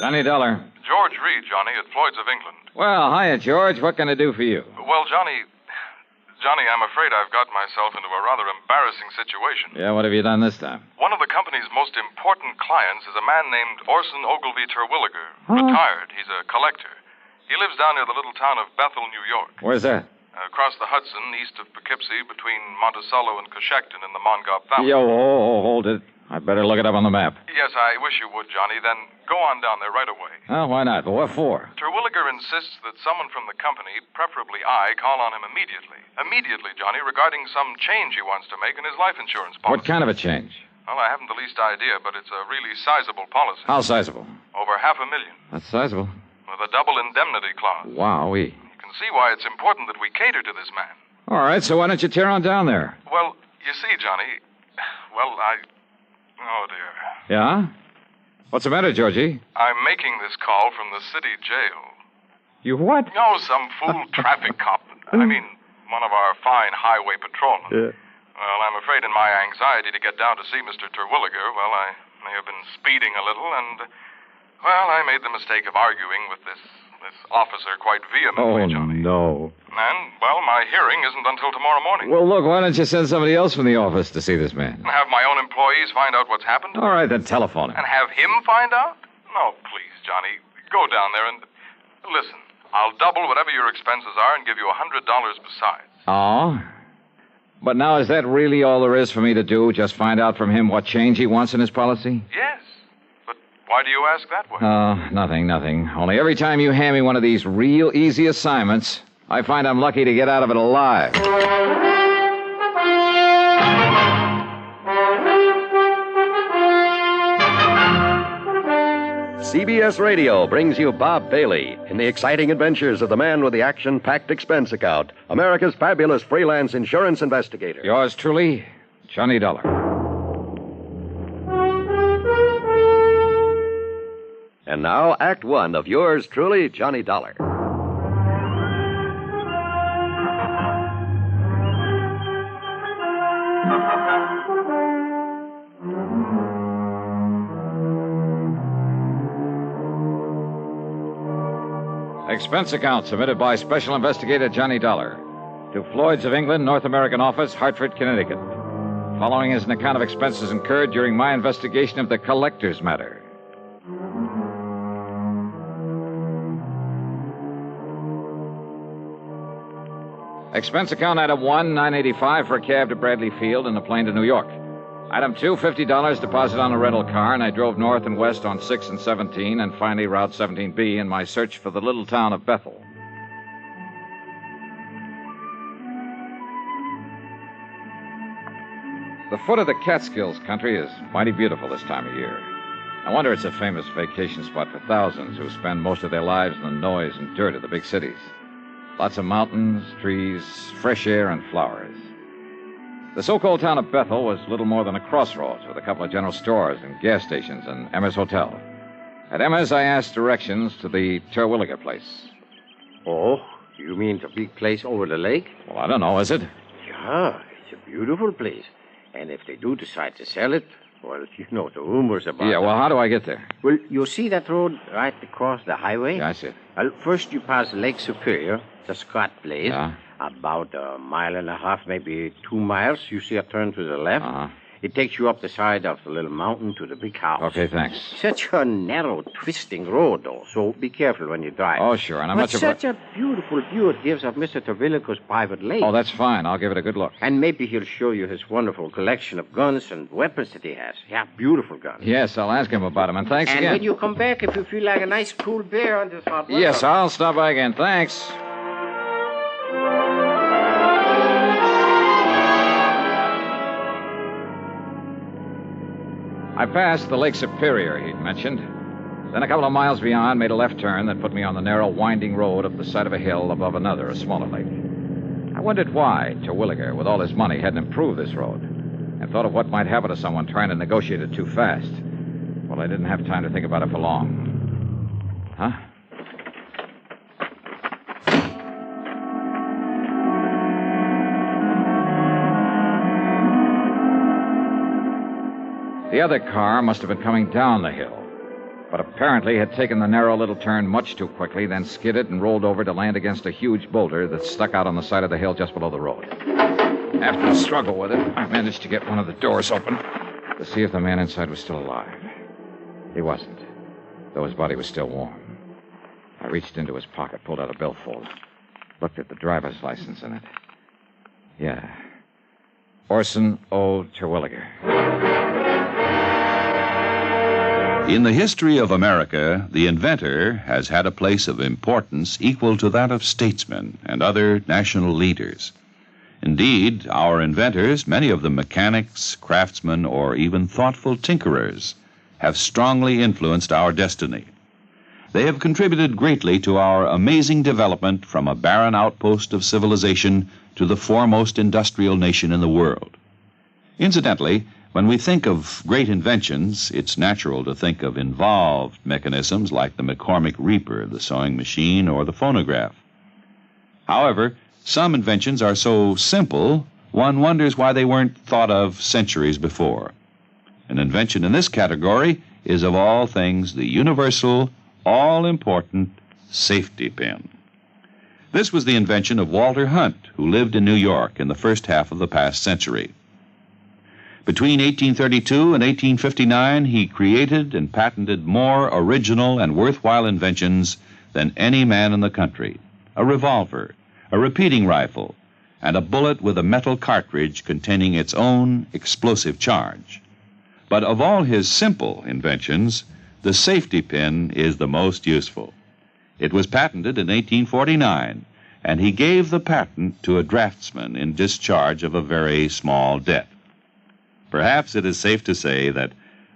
Johnny Dollar. George Reed, Johnny, at Floyd's of England. Well, hiya, George. What can I do for you? Well, Johnny, I'm afraid I've got myself into a rather embarrassing situation. Yeah, what have you done this time? One of the company's most important clients is a man named Orson Ogilvy Terwilliger. Huh? Retired. He's a collector. He lives down near the little town of Bethel, New York. Where's that? Across the Hudson, east of Poughkeepsie, between Monticello and Coshecton in the Mongauk Valley. Yo, hold it. I better look it up on the map. Yes, I wish you would, Johnny. Then go on down there right away. Oh, why not? But what for? Terwilliger insists that someone from the company, preferably I, call on him immediately. Immediately, Johnny, regarding some change he wants to make in his life insurance policy. What kind of a change? Well, I haven't the least idea, but it's a really sizable policy. How sizable? Over $500,000. That's sizable. With a double indemnity clause. Wowee. You can see why it's important that we cater to this man. All right, so why don't you tear on down there? Well, you see, Johnny, oh, dear. Yeah? What's the matter, Georgie? I'm making this call from the city jail. You what? No, some fool traffic cop. I mean, one of our fine highway patrolmen. Yeah. Well, I'm afraid in my anxiety to get down to see Mr. Terwilliger, well, I may have been speeding a little, and, well, I made the mistake of arguing with this officer quite vehemently, Johnny. No. And, well, my hearing isn't until tomorrow morning. Well, look, why don't you send somebody else from the office to see this man? And have my own employees find out what's happened? All right, then telephone him. And have him find out? No, please, Johnny. Go down there and... Listen, I'll double whatever your expenses are and give you $100 besides. Oh? But now, is that really all there is for me to do? Just find out from him what change he wants in his policy? Yes. But why do you ask that way? Nothing. Only every time you hand me one of these real easy assignments, I find I'm lucky to get out of it alive. CBS Radio brings you Bob Bailey in the exciting adventures of the man with the action-packed expense account, America's fabulous freelance insurance investigator. Yours truly, Johnny Dollar. And now, Act One of yours truly, Johnny Dollar. Expense account submitted by Special Investigator Johnny Dollar to Floyd's of England, North American Office, Hartford, Connecticut. Following is an account of expenses incurred during my investigation of the collector's matter. Expense account item 1, $9.85 for a cab to Bradley Field and a plane to New York. Item 2, $50 deposit on a rental car, and I drove north and west on 6 and 17 and finally Route 17B in my search for the little town of Bethel. The foot of the Catskills country is mighty beautiful this time of year. No wonder it's a famous vacation spot for thousands who spend most of their lives in the noise and dirt of the big cities. Lots of mountains, trees, fresh air, and flowers. The so-called town of Bethel was little more than a crossroads with a couple of general stores and gas stations and Emma's Hotel. At Emma's, I asked directions to the Terwilliger place. Oh, you mean the big place over the lake? Well, I don't know, is it? Yeah, it's a beautiful place. And if they do decide to sell it, well, you know the rumors about it. Yeah, well, how do I get there? Well, you see that road right across the highway? Yeah, I see it. Well, first you pass Lake Superior, the Scott place. Yeah. About a mile and a half, maybe 2 miles. You see a turn to the left. Uh-huh. It takes you up the side of the little mountain to the big house. Okay, thanks. Such a narrow, twisting road, though, so be careful when you drive. Oh, sure, and I'm but not sure... such a beautiful view it gives of Mr. Terwilliger's private lake. Oh, that's fine. I'll give it a good look. And maybe he'll show you his wonderful collection of guns and weapons that he has. Yeah, beautiful guns. Yes, I'll ask him about them, and thanks and again. when you come back, if you feel like a nice cool beer on this hot weather... Yes, I'll stop by again. Thanks. I passed the Lake Superior he'd mentioned. Then a couple of miles beyond, made a left turn that put me on the narrow, winding road up the side of a hill above another, a smaller lake. I wondered why Terwilliger, with all his money, hadn't improved this road, and thought of what might happen to someone trying to negotiate it too fast. Well, I didn't have time to think about it for long. Huh? The other car must have been coming down the hill, but apparently had taken the narrow little turn much too quickly, then skidded and rolled over to land against a huge boulder that stuck out on the side of the hill just below the road. After a struggle with it, I managed to get one of the doors open to see if the man inside was still alive. He wasn't, though his body was still warm. I reached into his pocket, pulled out a billfold, looked at the driver's license in it. Yeah. Orson O. Terwilliger. In the history of America, the inventor has had a place of importance equal to that of statesmen and other national leaders. Indeed, our inventors, many of them mechanics, craftsmen, or even thoughtful tinkerers, have strongly influenced our destiny. They have contributed greatly to our amazing development from a barren outpost of civilization to the foremost industrial nation in the world. Incidentally, when we think of great inventions, it's natural to think of involved mechanisms like the McCormick Reaper, the sewing machine, or the phonograph. However, some inventions are so simple, one wonders why they weren't thought of centuries before. An invention in this category is, of all things, the universal, all-important safety pin. This was the invention of Walter Hunt, who lived in New York in the first half of the past century. Between 1832 and 1859, he created and patented more original and worthwhile inventions than any man in the country. A revolver, a repeating rifle, and a bullet with a metal cartridge containing its own explosive charge. But of all his simple inventions, the safety pin is the most useful. It was patented in 1849, and he gave the patent to a draftsman in discharge of a very small debt. Perhaps it is safe to say that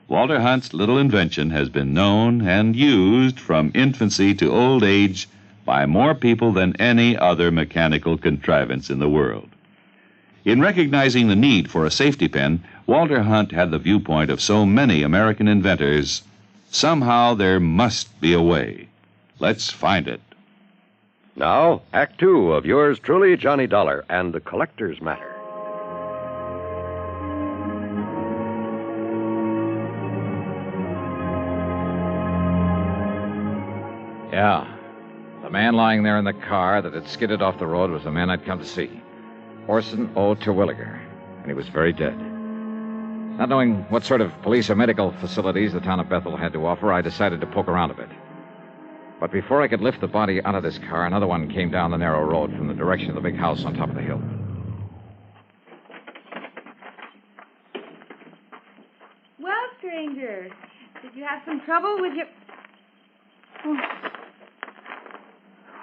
Walter Hunt's little invention has been known and used from infancy to old age by more people than any other mechanical contrivance in the world. In recognizing the need for a safety pin, Walter Hunt had the viewpoint of so many American inventors. Somehow there must be a way. Let's find it. Now, Act Two of yours truly, Johnny Dollar, and the Collector's Matter. Yeah. The The man lying there in the car that had skidded off the road was the man I'd come to see, Orson O. Terwilliger, and he was very dead. Not knowing what sort of police or medical facilities the town of Bethel had to offer, I decided to poke around a bit. But before I could lift the body out of this car, another one came down the narrow road from the direction of the big house on top of the hill. Well, stranger, did you have some trouble with your...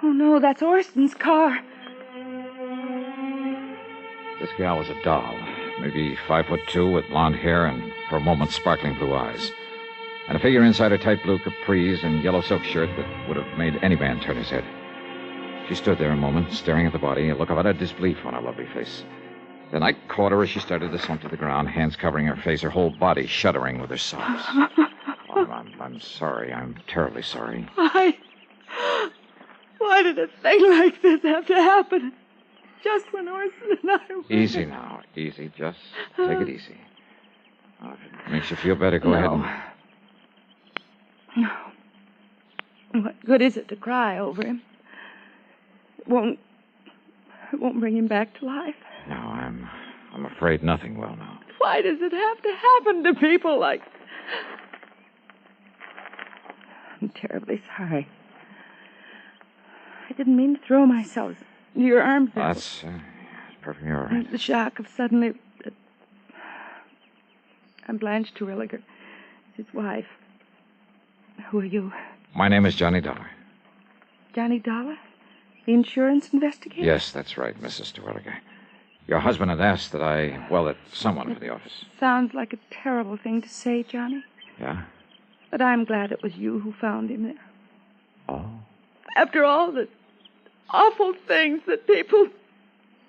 Oh, no, that's Orson's car. This gal was a doll, maybe 5'2", with blonde hair and, for a moment, sparkling blue eyes. And a figure inside her tight blue capris and yellow silk shirt that would have made any man turn his head. She stood there a moment, staring at the body, a look of utter disbelief on her lovely face. Then I caught her as she started to slump to the ground, hands covering her face, her whole body shuddering with her sobs. I'm sorry. I'm terribly sorry. Why did a thing like this have to happen? Just when Orson and I were... Easy now. Easy. Just take it easy. If it makes you feel better, go ahead and... No. What good is it to cry over him? It won't bring him back to life. No, I'm afraid nothing will now. Why does it have to happen to people like... I'm terribly sorry. I didn't mean to throw myself into your arms. That's perfectly all right. The shock of suddenly... I'm Blanche Terwilliger, his wife. Who are you? My name is Johnny Dollar. Johnny Dollar? The insurance investigator? Yes, that's right, Mrs. Terwilliger. Your husband had asked that someone for the office. Sounds like a terrible thing to say, Johnny. Yeah? But I'm glad it was you who found him there. Oh? After all the awful things that people...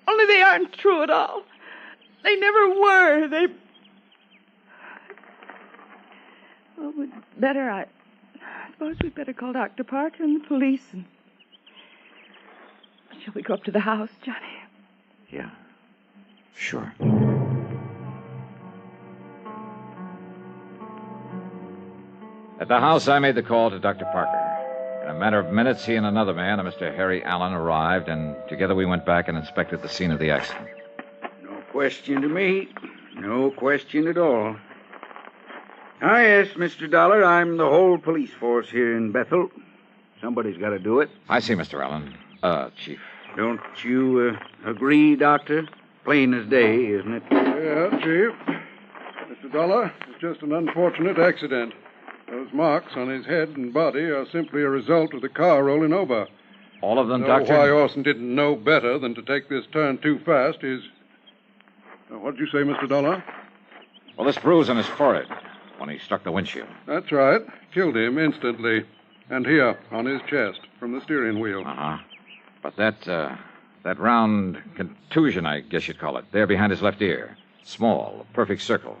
Only they aren't true at all. They never were. Well, I suppose we'd better call Dr. Parker and the police and... Shall we go up to the house, Johnny? Yeah. Sure. At the house, I made the call to Dr. Parker. In a matter of minutes, he and another man, a Mr. Harry Allen, arrived, and together we went back and inspected the scene of the accident. No question to me. No question at all. Yes, Mr. Dollar, I'm the whole police force here in Bethel. Somebody's got to do it. I see, Mr. Allen. Chief. Don't you agree, Doctor? Plain as day, isn't it? Yeah, Chief. Mr. Dollar, it's just an unfortunate accident. Those marks on his head and body are simply a result of the car rolling over. All of them, Doctor? Why Orson didn't know better than to take this turn too fast is... What did you say, Mr. Dollar? Well, this bruise on his forehead when he struck the windshield. That's right. Killed him instantly. And here, on his chest, from the steering wheel. Uh-huh. But that round contusion, I guess you'd call it, there behind his left ear. Small, a perfect circle.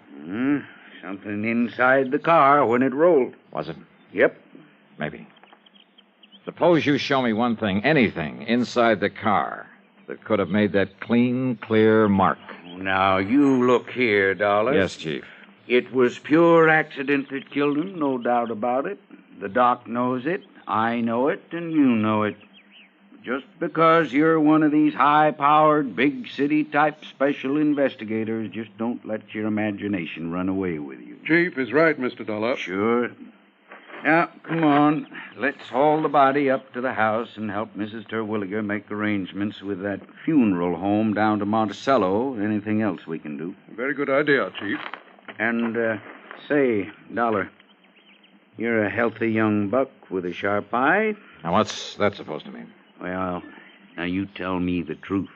Something inside the car when it rolled. Was it? Yep. Maybe. Suppose you show me one thing, anything, inside the car that could have made that clean, clear mark. Now, you look here, Dollar. Yes, Chief. It was pure accident that killed him, no doubt about it. The doc knows it, I know it, and you know it. Just because you're one of these high-powered, big-city-type special investigators, just don't let your imagination run away with you. Chief is right, Mr. Dollar. Sure. Now, come on. Let's haul the body up to the house and help Mrs. Terwilliger make arrangements with that funeral home down to Monticello. Anything else we can do. Very good idea, Chief. And, say, Dollar, you're a healthy young buck with a sharp eye. Now, what's that supposed to mean? Well, now you tell me the truth.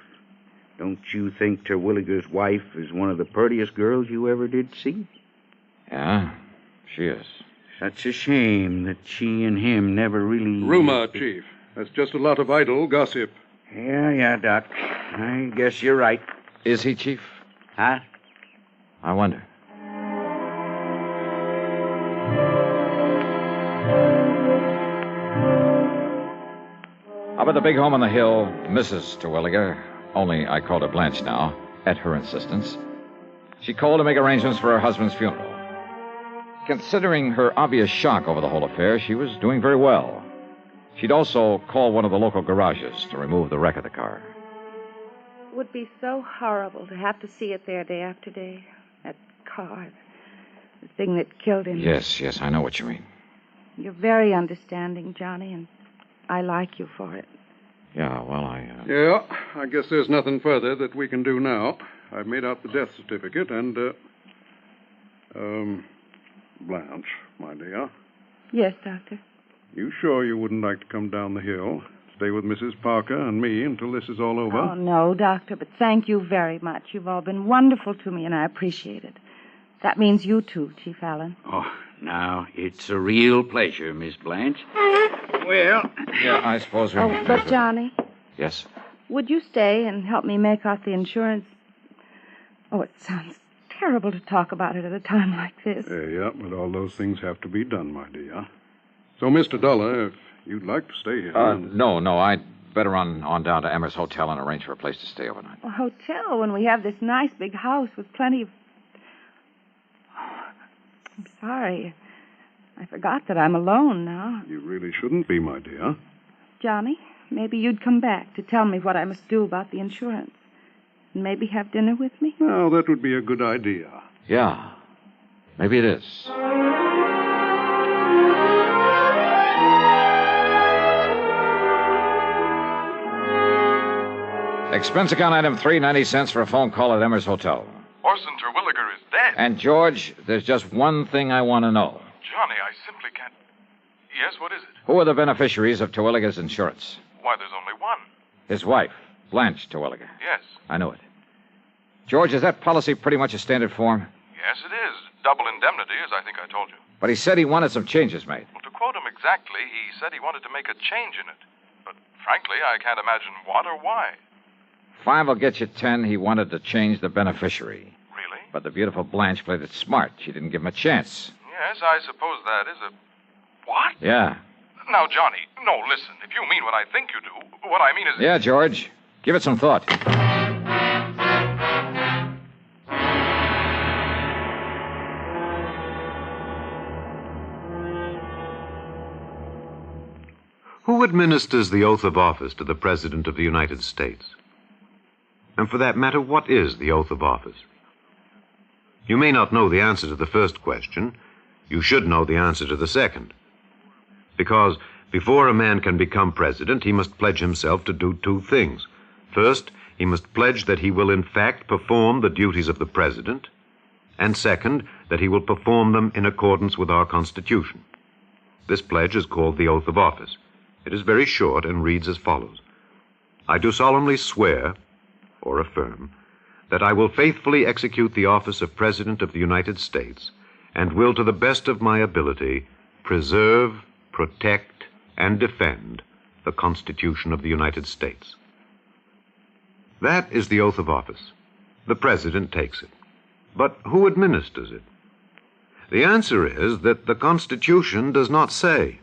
Don't you think Terwilliger's wife is one of the prettiest girls you ever did see? Yeah, she is. Such a shame that she and him never really... Rumor, Chief. That's just a lot of idle gossip. Yeah, Doc. I guess you're right. Is he, Chief? Huh? I wonder. Up at the big home on the hill, Mrs. Terwilliger, only I called her Blanche now, at her insistence, she called to make arrangements for her husband's funeral. Considering her obvious shock over the whole affair, she was doing very well. She'd also call one of the local garages to remove the wreck of the car. It would be so horrible to have to see it there day after day. That car, the thing that killed him. Yes, I know what you mean. You're very understanding, Johnny, and I like you for it. Yeah, well, Yeah, I guess there's nothing further that we can do now. I've made out the death certificate and, Blanche, my dear. Yes, Doctor. You sure you wouldn't like to come down the hill, stay with Mrs. Parker and me until this is all over? Oh, no, Doctor, but thank you very much. You've all been wonderful to me, and I appreciate it. That means you too, Chief Allen. Oh, now, it's a real pleasure, Miss Blanche. Well... Yeah, I suppose we... Oh, but Johnny, Yes? would you stay and help me make out the insurance? Oh, it sounds terrible to talk about it at a time like this. Yeah, but all those things have to be done, my dear. So, Mr. Dollar, if you'd like to stay here... No, I'd better run on down to Emmer's Hotel and arrange for a place to stay overnight. A hotel when we have this nice big house with plenty of... I'm sorry. I forgot that I'm alone now. You really shouldn't be, my dear. Johnny, maybe you'd come back to tell me what I must do about the insurance. And maybe have dinner with me? Well, that would be a good idea. Yeah, maybe it is. Expense account item 3, 90 cents for a phone call at Emmer's Hotel. Orson Terwilliger is dead. And, George, there's just one thing I want to know. Johnny, I simply can't... Yes, what is it? Who are the beneficiaries of Terwilliger's insurance? Why, there's only one. His wife, Blanche Terwilliger. Yes. I knew it. George, is that policy pretty much a standard form? Yes, it is. Double indemnity, as I think I told you. But he said he wanted some changes made. Well, to quote him exactly, he said he wanted to make a change in it. But frankly, I can't imagine what or why. 5 will get you 10. He wanted to change the beneficiary. Really? But the beautiful Blanche played it smart. She didn't give him a chance. Yes, I suppose that is a... What? Yeah. Now, Johnny, no, listen. If you mean what I think you do, what I mean is... Yeah, George. Give it some thought. Who administers the oath of office to the President of the United States? And for that matter, what is the oath of office? You may not know the answer to the first question. You should know the answer to the second. Because before a man can become president, he must pledge himself to do 2 things. First, he must pledge that he will in fact perform the duties of the president. And second, that he will perform them in accordance with our Constitution. This pledge is called the oath of office. It is very short and reads as follows. I do solemnly swear, or affirm, that I will faithfully execute the office of President of the United States and will, to the best of my ability, preserve, protect, and defend the Constitution of the United States. That is the oath of office. The President takes it. But who administers it? The answer is that the Constitution does not say.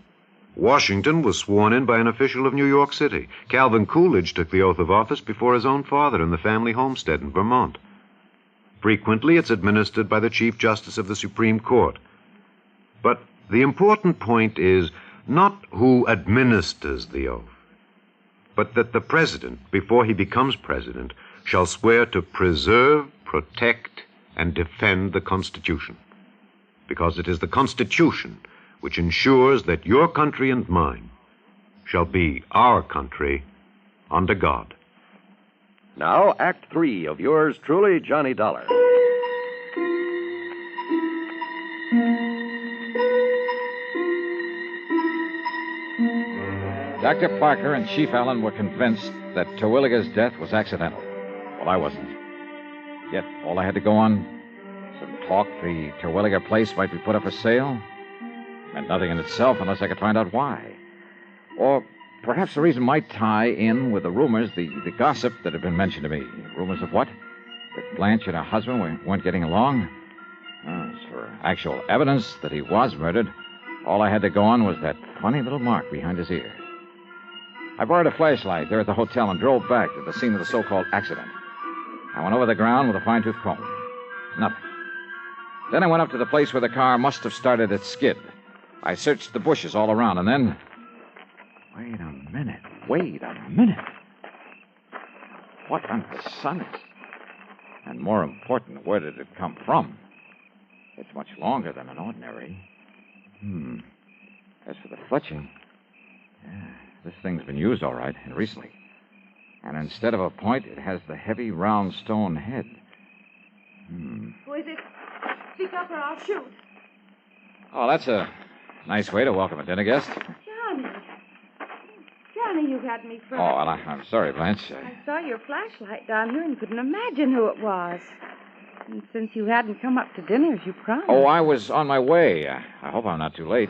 Washington was sworn in by an official of New York City. Calvin Coolidge took the oath of office before his own father in the family homestead in Vermont. Frequently, it's administered by the Chief Justice of the Supreme Court. But the important point is not who administers the oath, but that the President, before he becomes President, shall swear to preserve, protect, and defend the Constitution. Because it is the Constitution which ensures that your country and mine shall be our country under God. Now, Act 3 of yours truly, Johnny Dollar. Dr. Parker and Chief Allen were convinced that Terwilliger's death was accidental. Well, I wasn't. Yet, all I had to go on, some talk the Terwilliger place might be put up for sale, meant nothing in itself unless I could find out why. Or perhaps the reason might tie in with the rumors, the gossip that had been mentioned to me. Rumors of what? That Blanche and her husband weren't getting along? As for actual evidence that he was murdered, all I had to go on was that funny little mark behind his ear. I borrowed a flashlight there at the hotel and drove back to the scene of the so-called accident. I went over the ground with a fine-tooth comb. Nothing. Then I went up to the place where the car must have started its skid. I searched the bushes all around, and then... Wait a minute. What under the sun is... And more important, where did it come from? It's much longer than an ordinary. As for the fletching... Yeah, this thing's been used all right, and recently. And instead of a point, it has the heavy, round stone head. Who is it? Speak up or I'll shoot. Oh, that's a nice way to welcome a dinner guest. Johnny, you had me frightened. Oh, well, I'm sorry, Blanche. I saw your flashlight down here and couldn't imagine who it was. And since you hadn't come up to dinner as you promised... Oh, I was on my way. I hope I'm not too late.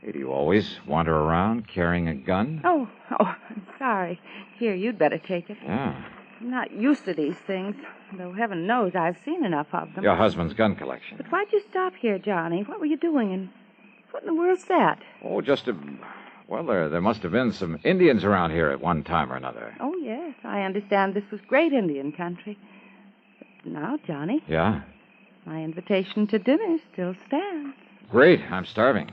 Hey, do you always wander around carrying a gun? Oh, I'm sorry. Here, you'd better take it. Yeah. I'm not used to these things, though heaven knows I've seen enough of them. Your husband's gun collection. But why'd you stop here, Johnny? What were you doing, and what in the world's that? Oh, just a... Well, there must have been some Indians around here at one time or another. Oh, yes. I understand this was great Indian country. But now, Johnny... Yeah? My invitation to dinner still stands. Great. I'm starving.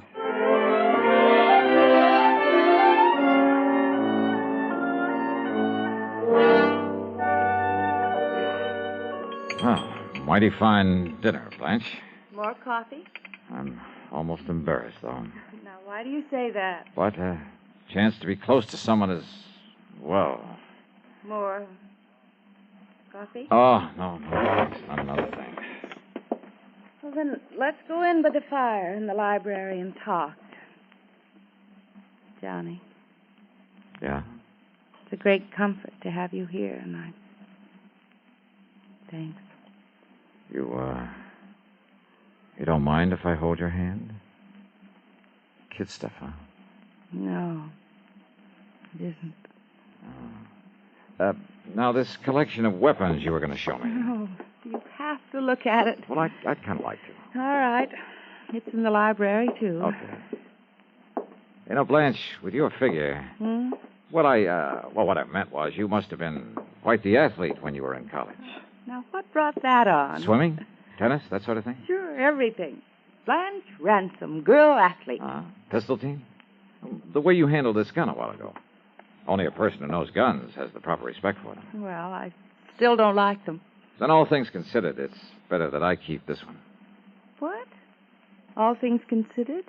Oh, mighty fine dinner, Blanche. More coffee? I'm almost embarrassed, though. Now, why do you say that? But a chance to be close to someone is, well... More coffee? Oh, no, thanks. Not another thing. Well, then, let's go in by the fire in the library and talk. Johnny. Yeah? It's a great comfort to have you here, and Thanks. You don't mind if I hold your hand? Kid stuff, huh? No, it isn't. Now, this collection of weapons you were going to show me. No, you have to look at it. Well, I'd kind of like to. All right. It's in the library, too. Okay. You know, Blanche, with your figure... What I meant was you must have been quite the athlete when you were in college. Now, what brought that on? Swimming? Tennis? That sort of thing? Sure, everything. Blanche Ransom, girl athlete. Pistol team? The way you handled this gun a while ago. Only a person who knows guns has the proper respect for them. Well, I still don't like them. Then all things considered, it's better that I keep this one. What? All things considered?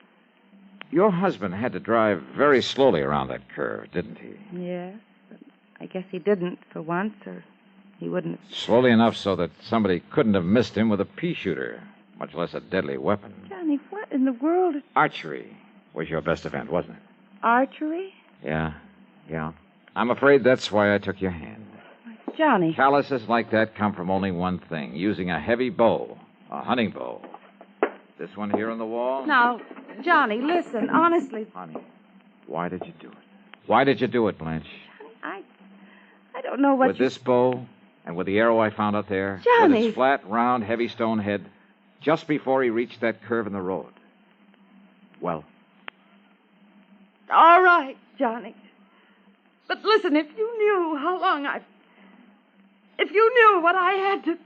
Your husband had to drive very slowly around that curve, didn't he? Yes, but I guess he didn't for once, or he wouldn't have... Slowly enough so that somebody couldn't have missed him with a pea shooter, much less a deadly weapon. Johnny, what in the world... Archery was your best event, wasn't it? Archery? Yeah. I'm afraid that's why I took your hand. Johnny. Calluses like that come from only one thing, using a heavy bow, a hunting bow. This one here on the wall? Now, Johnny, listen, honestly. Honey, why did you do it? Why did you do it, Blanche? I don't know what With this bow and with the arrow I found out there. Johnny. With its flat, round, heavy stone head, just before he reached that curve in the road. Well? All right, Johnny. But listen, if you knew how long If you knew what I had to...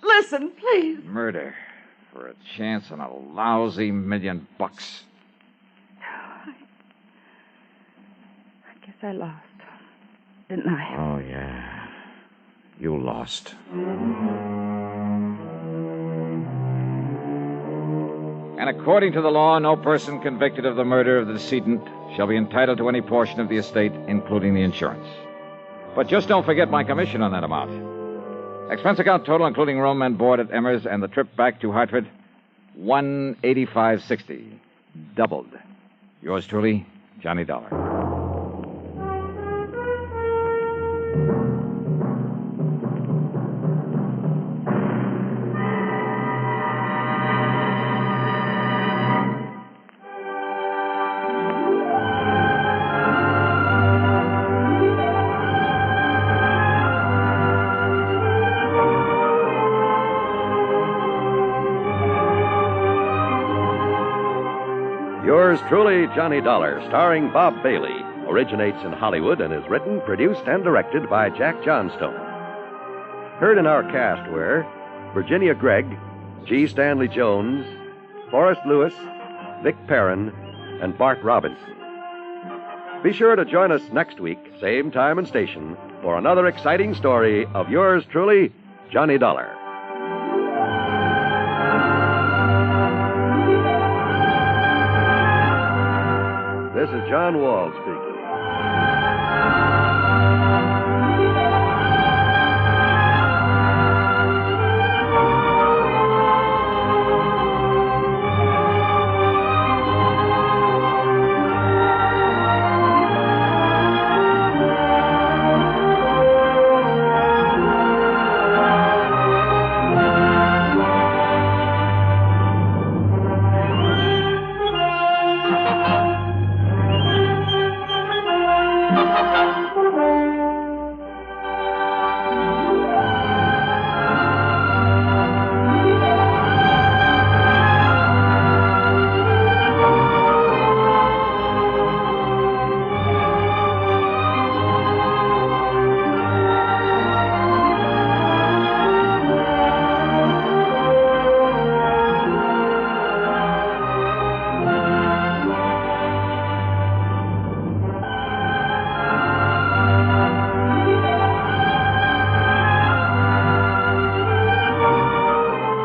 Listen, please. Murder. For a chance on a lousy $1,000,000. I guess I lost, didn't I? Oh, yeah. You lost. And according to the law, no person convicted of the murder of the decedent shall be entitled to any portion of the estate, including the insurance. But just don't forget my commission on that amount. Expense account total, including room and board at Emmer's and the trip back to Hartford, $185.60. Doubled. Yours truly, Johnny Dollar. Yours truly, Johnny Dollar, starring Bob Bailey, originates in Hollywood and is written, produced, and directed by Jack Johnstone. Heard in our cast were Virginia Gregg, G. Stanley Jones, Forrest Lewis, Vic Perrin, and Bart Robinson. Be sure to join us next week, same time and station, for another exciting story of yours truly, Johnny Dollar. This is John Wall speaking.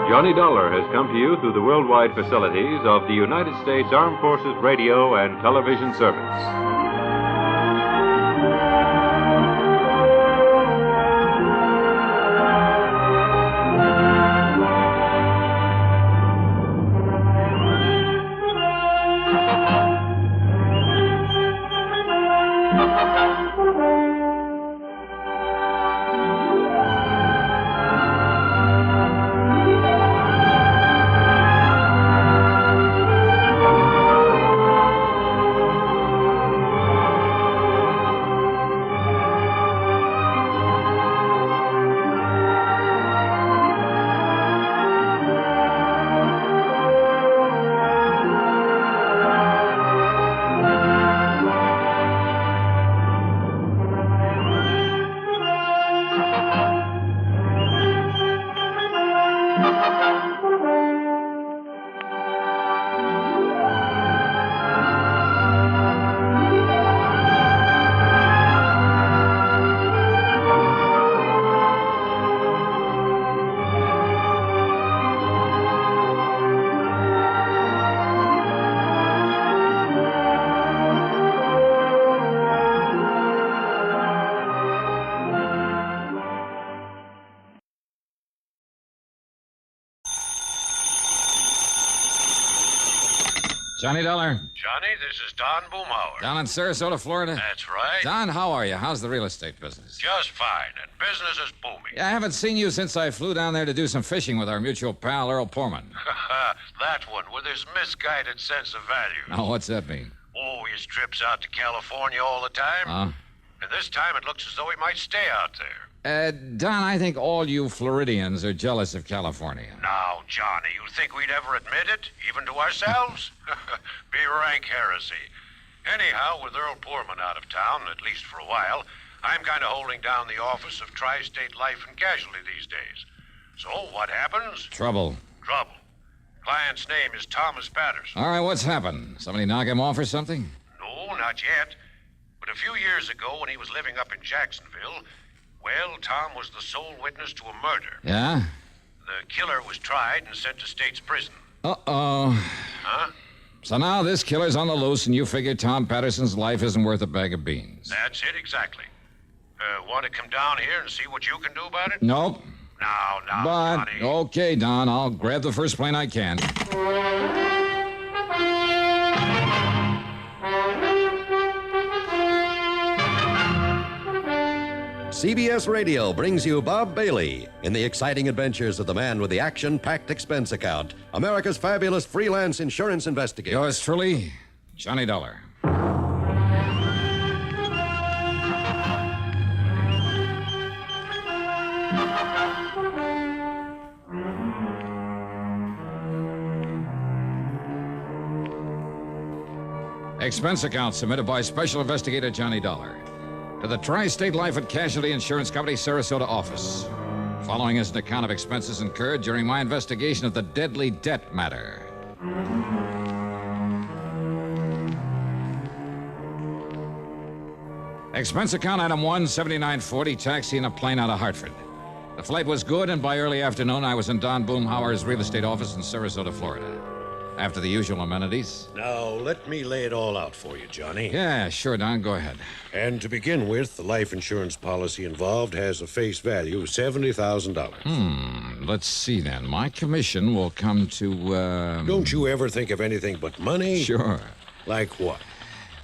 Johnny Dollar has come to you through the worldwide facilities of the United States Armed Forces Radio and Television Service. Johnny Dollar. Johnny, this is Don Boomhauer. Down in Sarasota, Florida? That's right. Don, how are you? How's the real estate business? Just fine, and business is booming. Yeah, I haven't seen you since I flew down there to do some fishing with our mutual pal, Earl Poorman. That one with his misguided sense of value. Now, what's that mean? Oh, he trips out to California all the time. And this time it looks as though he might stay out there. Don, I think all you Floridians are jealous of California. Now, Johnny, you think we'd ever admit it, even to ourselves? Be rank heresy. Anyhow, with Earl Poorman out of town, at least for a while, I'm kind of holding down the office of Tri-State Life and Casualty these days. So, what happens? Trouble. Client's name is Thomas Patterson. All right, what's happened? Somebody knock him off or something? No, not yet. But a few years ago, when he was living up in Jacksonville, well, Tom was the sole witness to a murder. Yeah? The killer was tried and sent to state's prison. Uh-oh. Huh? So now this killer's on the loose, and you figure Tom Patterson's life isn't worth a bag of beans. That's it, exactly. Want to come down here and see what you can do about it? Nope. Now, But, Johnny. okay, Don, I'll grab the first plane I can. CBS Radio brings you Bob Bailey in the exciting adventures of the man with the action-packed expense account, America's fabulous freelance insurance investigator. Yours truly, Johnny Dollar. Expense account submitted by Special Investigator Johnny Dollar to the Tri-State Life and Casualty Insurance Company, Sarasota office. Following is an account of expenses incurred during my investigation of the deadly debt matter. Expense account item 1, 7940, taxi in a plane out of Hartford. The flight was good, and by early afternoon, I was in Don Boomhauer's real estate office in Sarasota, Florida. After the usual amenities. Now, let me lay it all out for you, Johnny. Yeah, sure, Don. Go ahead. And to begin with, the life insurance policy involved has a face value of $70,000. Let's see, then. My commission will come to, Don't you ever think of anything but money? Sure. Like what?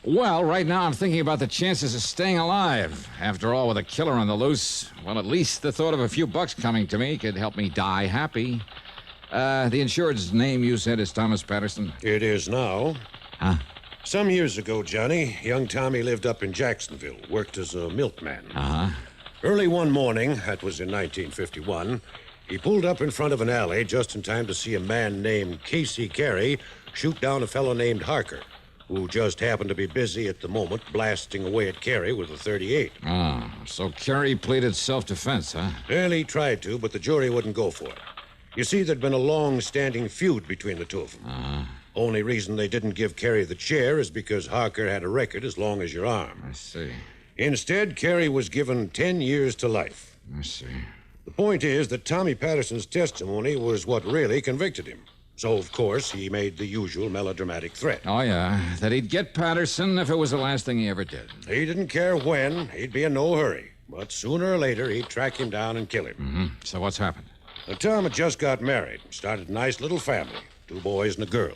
Well, right now I'm thinking about the chances of staying alive. After all, with a killer on the loose, well, at least the thought of a few bucks coming to me could help me die happy. The insured's name you said is Thomas Patterson? It is now. Huh? Some years ago, Johnny, young Tommy lived up in Jacksonville, worked as a milkman. Uh-huh. Early one morning, that was in 1951, he pulled up in front of an alley just in time to see a man named Casey Carey shoot down a fellow named Harker, who just happened to be busy at the moment blasting away at Carey with a .38. Oh, so Carey pleaded self-defense, huh? Well, he tried to, but the jury wouldn't go for it. You see, there'd been a long-standing feud between the two of them. Uh-huh. Only reason they didn't give Carey the chair is because Harker had a record as long as your arm. I see. Instead, Carey was given 10 years to life. I see. The point is that Tommy Patterson's testimony was what really convicted him. So, of course, he made the usual melodramatic threat. Oh, yeah, that he'd get Patterson if it was the last thing he ever did. He didn't care when. He'd be in no hurry. But sooner or later, he'd track him down and kill him. Mm-hmm. So what's happened? Tom had just got married, started a nice little family, 2 boys and a girl.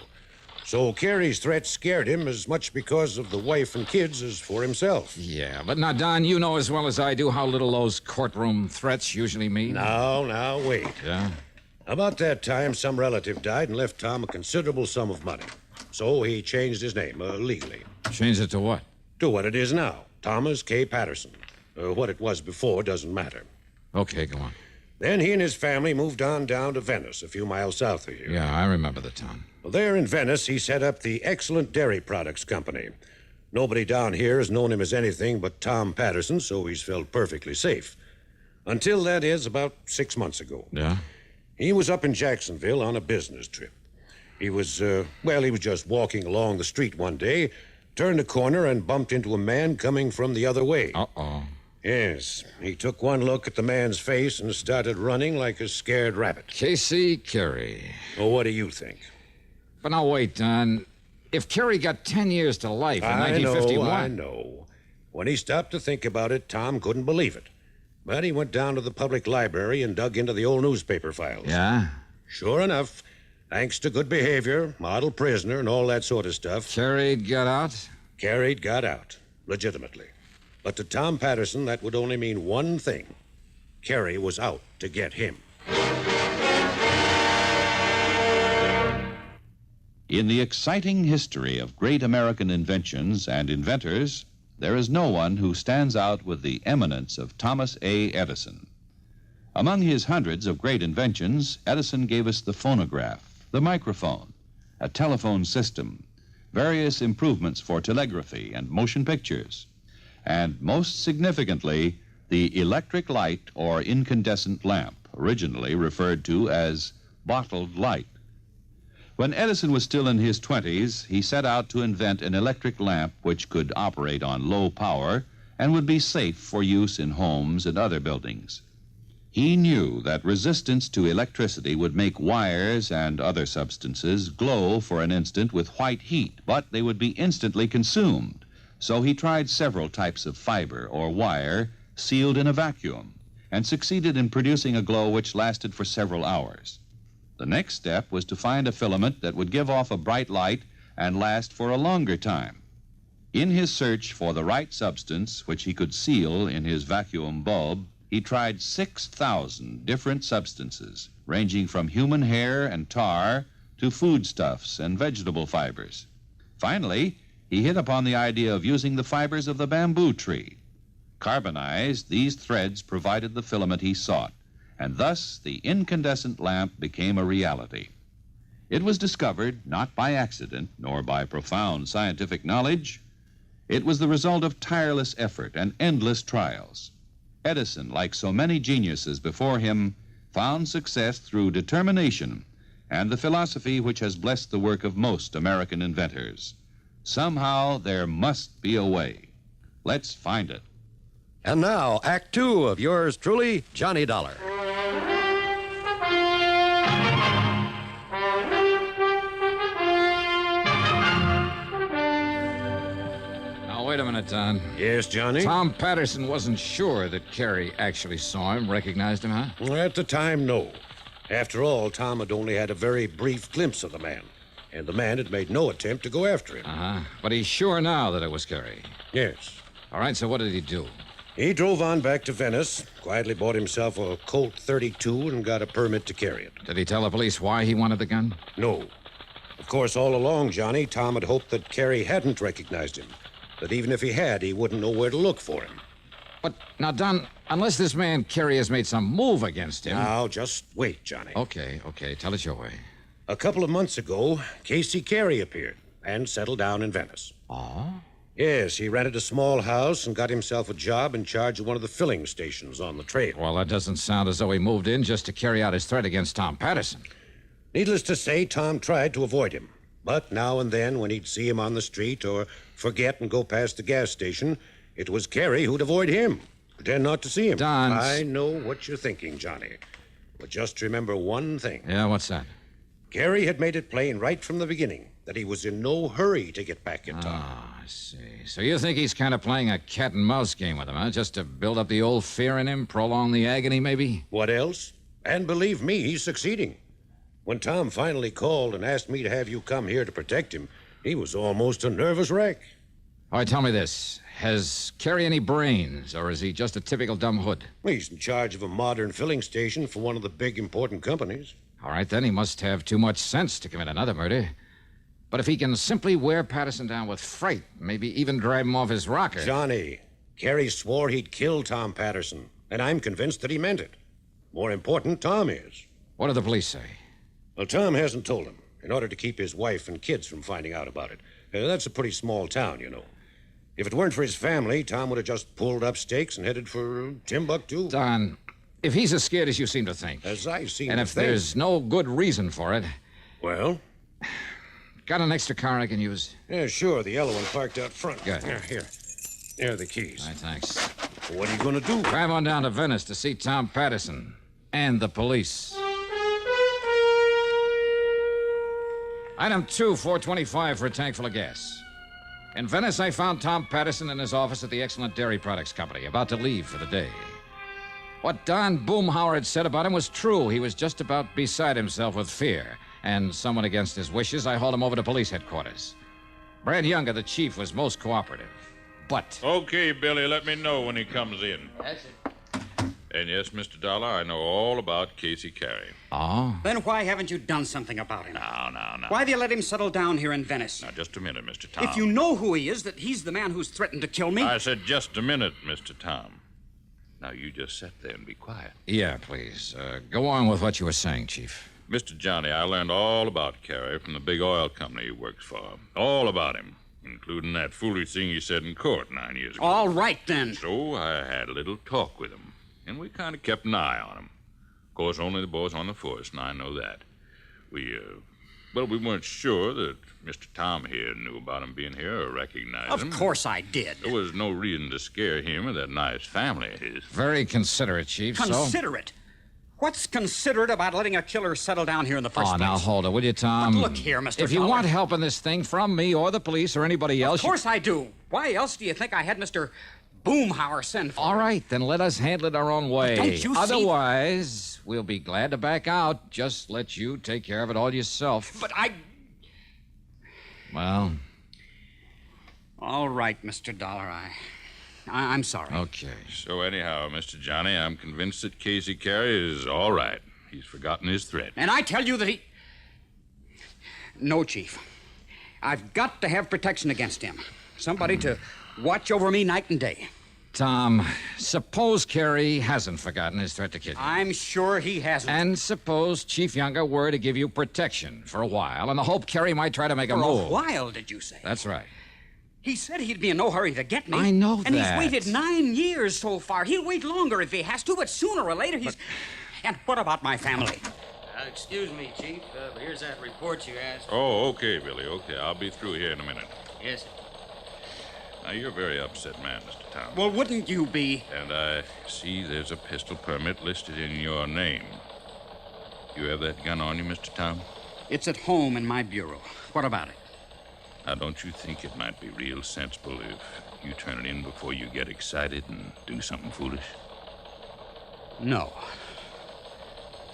So Carey's threat scared him as much because of the wife and kids as for himself. Yeah, but now, Don, you know as well as I do how little those courtroom threats usually mean. Now, wait. Yeah? About that time, some relative died and left Tom a considerable sum of money. So he changed his name, legally. Changed it to what? To what it is now, Thomas K. Patterson. What it was before doesn't matter. Okay, go on. Then he and his family moved on down to Venice, a few miles south of here. Yeah, I remember the town. Well, there in Venice, he set up the Excellent Dairy Products Company. Nobody down here has known him as anything but Tom Patterson, so he's felt perfectly safe. Until, that is, about 6 months ago. Yeah? He was up in Jacksonville on a business trip. He was just walking along the street one day, turned a corner and bumped into a man coming from the other way. Uh-oh. Yes, he took one look at the man's face and started running like a scared rabbit. Casey Carey. Well, what do you think? But now, wait, Don. If Carey got 10 years to life in 1951... I know. When he stopped to think about it, Tom couldn't believe it. But he went down to the public library and dug into the old newspaper files. Yeah? Sure enough, thanks to good behavior, model prisoner, and all that sort of stuff... Carey got out? Carey got out, legitimately. But to Tom Patterson, that would only mean one thing. Carey was out to get him. In the exciting history of great American inventions and inventors, there is no one who stands out with the eminence of Thomas A. Edison. Among his hundreds of great inventions, Edison gave us the phonograph, the microphone, a telephone system, various improvements for telegraphy and motion pictures, and most significantly, the electric light or incandescent lamp, originally referred to as bottled light. When Edison was still in his 20s, he set out to invent an electric lamp which could operate on low power and would be safe for use in homes and other buildings. He knew that resistance to electricity would make wires and other substances glow for an instant with white heat, but they would be instantly consumed. So he tried several types of fiber or wire sealed in a vacuum and succeeded in producing a glow which lasted for several hours. The next step was to find a filament that would give off a bright light and last for a longer time. In his search for the right substance which he could seal in his vacuum bulb, he tried 6,000 different substances, ranging from human hair and tar to foodstuffs and vegetable fibers. Finally, he hit upon the idea of using the fibers of the bamboo tree. Carbonized, these threads provided the filament he sought, and thus the incandescent lamp became a reality. It was discovered not by accident nor by profound scientific knowledge. It was the result of tireless effort and endless trials. Edison, like so many geniuses before him, found success through determination and the philosophy which has blessed the work of most American inventors. Somehow there must be a way. Let's find it. And now, Act Two of yours truly, Johnny Dollar. Now, wait a minute, Don. Yes, Johnny? Tom Patterson wasn't sure that Carey actually saw him, recognized him, huh? Well, at the time, no. After all, Tom had only had a very brief glimpse of the man, and the man had made no attempt to go after him. Uh-huh. But he's sure now that it was Carey. Yes. All right, so what did he do? He drove on back to Venice, quietly bought himself a Colt 32 and got a permit to carry it. Did he tell the police why he wanted the gun? No. Of course, all along, Johnny, Tom had hoped that Carey hadn't recognized him. That even if he had, he wouldn't know where to look for him. But, now, Don, unless this man Carey has made some move against him... Now, just wait, Johnny. Okay. Tell it your way. A couple of months ago, Casey Carey appeared and settled down in Venice. Oh? Yes, he rented a small house and got himself a job in charge of one of the filling stations on the trail. Well, that doesn't sound as though he moved in just to carry out his threat against Tom Patterson. Needless to say, Tom tried to avoid him. But now and then, when he'd see him on the street or forget and go past the gas station, it was Carey who'd avoid him. Pretend not to see him. Don... I know what you're thinking, Johnny. But just remember one thing. Yeah, what's that? Carey had made it plain right from the beginning that he was in no hurry to get back in Tom. I see. So you think he's kind of playing a cat-and-mouse game with him, huh? Just to build up the old fear in him, prolong the agony, maybe? What else? And believe me, he's succeeding. When Tom finally called and asked me to have you come here to protect him, he was almost a nervous wreck. All right, tell me this. Has Carey any brains, or is he just a typical dumb hood? He's in charge of a modern filling station for one of the big important companies. All right, then he must have too much sense to commit another murder. But if he can simply wear Patterson down with fright, maybe even drive him off his rocker... Johnny, Carey swore he'd kill Tom Patterson, and I'm convinced that he meant it. More important, Tom is. What do the police say? Well, Tom hasn't told him, in order to keep his wife and kids from finding out about it. That's a pretty small town, you know. If it weren't for his family, Tom would have just pulled up stakes and headed for Timbuktu. Don, if he's as scared as you seem to think... As I seem and to if think... there's no good reason for it... Well? Got an extra car I can use? Yeah, sure. The yellow one parked out front. Good. Here. There are the keys. All right, thanks. What are you going to do? Drive on down to Venice to see Tom Patterson and the police. Item 2, $4.25 for a tank full of gas. In Venice, I found Tom Patterson in his office at the Excellent Dairy Products Company, about to leave for the day. What Don Boomhauer had said about him was true. He was just about beside himself with fear. And somewhat against his wishes, I hauled him over to police headquarters. Brad Younger, the chief, was most cooperative. But... Okay, Billy, let me know when he comes in. That's it. And yes, Mr. Dollar, I know all about Casey Carey. Oh? Then why haven't you done something about him? Now. Why have you let him settle down here in Venice? Now, just a minute, Mr. Tom. If you know who he is, that he's the man who's threatened to kill me... I said just a minute, Mr. Tom. Now, you just sit there and be quiet. Yeah, please. Go on with what you were saying, Chief. Mr. Johnny, I learned all about Carey from the big oil company he works for. All about him, including that foolish thing he said in court 9 years ago. All right, then. So I had a little talk with him, and we kind of kept an eye on him. Of course, only the boys on the force, and I know that. We weren't sure that Mr. Tom here knew about him being here or recognized him. Of course I did. There was no reason to scare him or that nice family of his. Very considerate, Chief. Considerate? What's considerate about letting a killer settle down here in the first place? Now, hold it, will you, Tom? But look here, Mr. If you Dollar. want help in this thing from me or the police or anybody else... Of course I do. Why else do you think I had Mr. Boomhauer send for All me? right, then let us handle it our own way. But don't you see... Otherwise, we'll be glad to back out. Just let you take care of it all yourself. But I... Well... All right, Mr. Dollar, I'm sorry. Okay. So anyhow, Mr. Johnny, I'm convinced that Casey Carey is all right. He's forgotten his threat. And I tell you that he... No, Chief. I've got to have protection against him. Somebody to watch over me night and day. Tom, suppose Carey hasn't forgotten his threat to kill you. I'm sure he hasn't. And suppose Chief Younger were to give you protection for a while in the hope Carey might try to make a move. For a while, did you say? That's right. He said he'd be in no hurry to get me. I know and that. And he's waited 9 years so far. He'll wait longer if he has to, but sooner or later he's... And what about my family? Excuse me, Chief, but here's that report you asked. Oh, okay, Billy, okay. I'll be through here in a minute. Yes, sir. Now, you're a very upset man, Mr. Tom. Well, wouldn't you be? And I see there's a pistol permit listed in your name. You have that gun on you, Mr. Tom? It's at home in my bureau. What about it? Now, don't you think it might be real sensible if you turn it in before you get excited and do something foolish? No.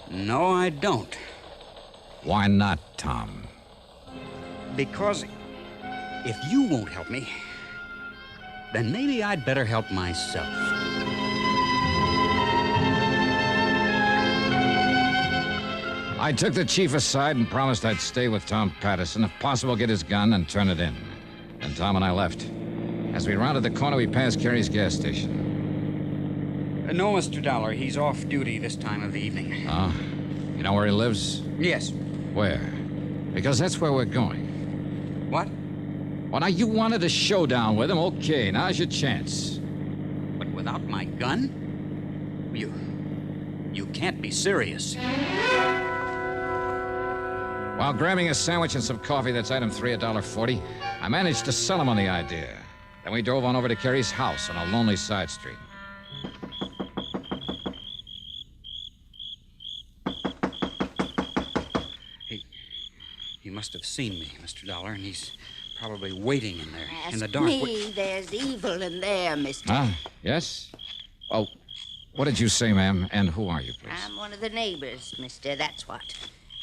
No, I don't. Why not, Tom? Because if you won't help me, then maybe I'd better help myself. I took the chief aside and promised I'd stay with Tom Patterson, if possible get his gun and turn it in. Then Tom and I left. As we rounded the corner, we passed Carey's gas station. No, Mr. Dollar. He's off duty this time of the evening. Oh? You know where he lives? Yes. Where? Because that's where we're going. What? Well, now, you wanted a showdown with him. Okay, now's your chance. But without my gun? You can't be serious. While grabbing a sandwich and some coffee, that's item 3, $1.40, I managed to sell him on the idea. Then we drove on over to Carey's house on a lonely side street. He must have seen me, Mr. Dollar, and he's probably waiting in there in the Ask dark. me. There's evil in there, mister. Ah, yes? Oh, what did you say, ma'am? And who are you, please? I'm one of the neighbors, mister, that's what.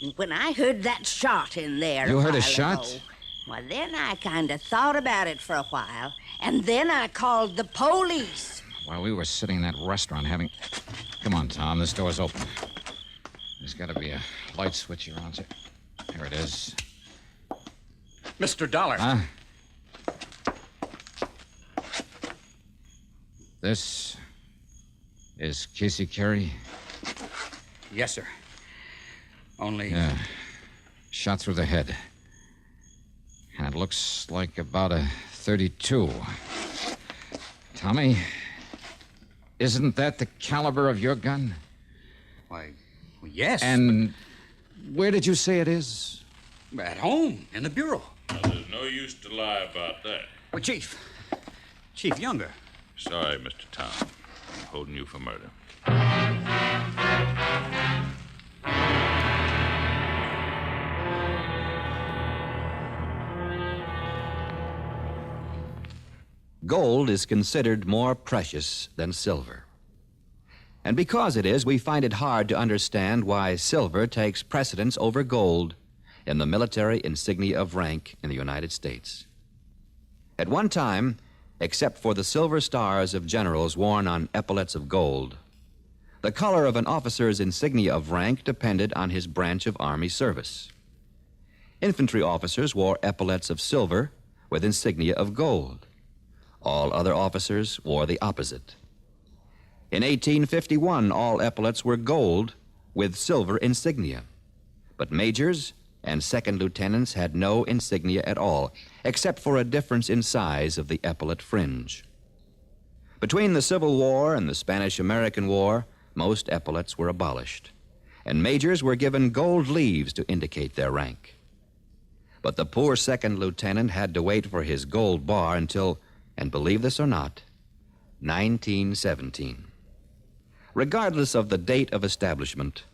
And when I heard that shot in there You heard a while shot? ago, well, then I kind of thought about it for a while, and then I called the police. While we were sitting in that restaurant having... Come on, Tom, this door's open. There's got to be a light switch here on it. Here it is. Mr. Dollar. Huh? This is Casey Carey? Yes, sir. Only... Yeah. Shot through the head. And it looks like about a 32. Tommy, isn't that the caliber of your gun? Why, yes. And where did you say it is? At home, in the bureau. Now, there's no use to lie about that. Well, Chief Younger. Sorry, Mr. Tom. I'm holding you for murder. Gold is considered more precious than silver. And because it is, we find it hard to understand why silver takes precedence over gold in the military insignia of rank in the United States. At one time, except for the silver stars of generals worn on epaulets of gold, the color of an officer's insignia of rank depended on his branch of Army service. Infantry officers wore epaulets of silver with insignia of gold. All other officers wore the opposite. In 1851, all epaulets were gold with silver insignia. But majors and second lieutenants had no insignia at all, except for a difference in size of the epaulet fringe. Between the Civil War and the Spanish-American War, most epaulets were abolished, and majors were given gold leaves to indicate their rank. But the poor second lieutenant had to wait for his gold bar until, and believe this or not, 1917. Regardless of the date of establishment,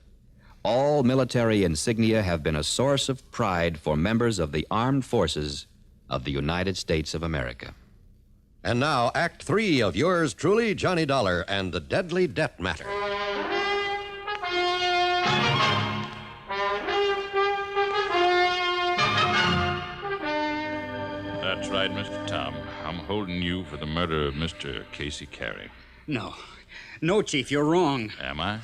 all military insignia have been a source of pride for members of the armed forces of the United States of America. And now, Act 3 of yours truly, Johnny Dollar and the Deadly Debt Matter. That's right, Mr. Tom. I'm holding you for the murder of Mr. Casey Carey. No, Chief, you're wrong. Am I?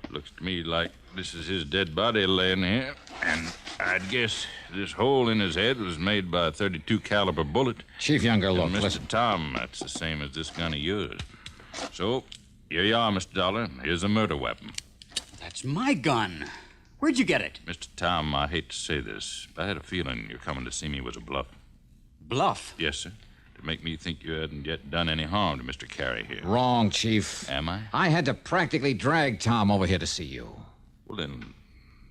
Looks to me like this is his dead body laying here, and I'd guess this hole in his head was made by a .32 caliber bullet. Chief Younger, look, And Mr. listen. Tom, that's the same as this gun of yours. So, here you are, Mr. Dollar. Here's a murder weapon. That's my gun. Where'd you get it? Mr. Tom, I hate to say this, but I had a feeling your coming to see me was a bluff. Bluff? Yes, sir. To make me think you hadn't yet done any harm to Mr. Carey here. Wrong, Chief. Am I? I had to practically drag Tom over here to see you. Well, then,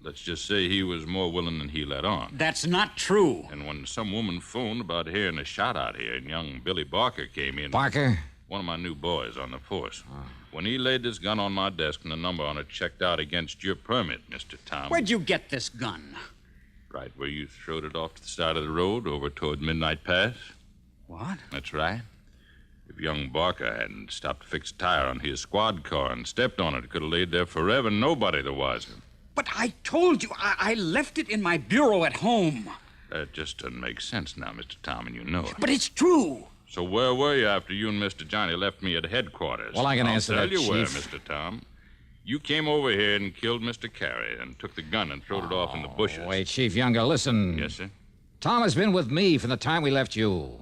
Let's just say he was more willing than he let on. That's not true. And when some woman phoned about hearing a shot out here, and young Billy Barker came in... Barker? One of my new boys on the force. When he laid this gun on my desk and the number on it checked out against your permit, Mr. Tom... Where'd you get this gun? Right where you throwed it off to the side of the road over toward Midnight Pass. What? That's right. If young Barker hadn't stopped to fix a tire on his squad car and stepped on it, it could have laid there forever, nobody the wiser. But I told you, I left it in my bureau at home. That just doesn't make sense now, Mr. Tom, and you know it. But it's true. So where were you after you and Mr. Johnny left me at headquarters? Well, I can answer that, I'll tell you where, Chief. Mr. Tom. You came over here and killed Mr. Carey and took the gun and throwed it off in the bushes. Wait, Chief Younger, listen. Yes, sir? Tom has been with me from the time we left you.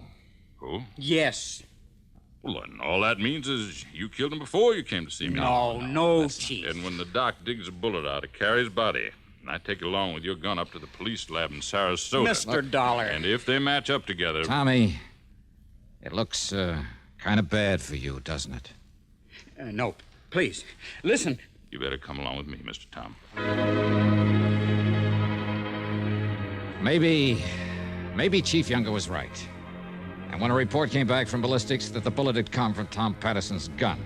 Who? Yes. Well, then all that means is you killed him before you came to see me. No, Chief. And when the doc digs a bullet out of Carey's body, and I take it along with your gun up to the police lab in Sarasota... Mr. Dollar. And if they match up together... Tommy, it looks kind of bad for you, doesn't it? No, please. Listen. You better come along with me, Mr. Tom. Maybe Chief Younger was right. And when a report came back from ballistics that the bullet had come from Tom Patterson's gun,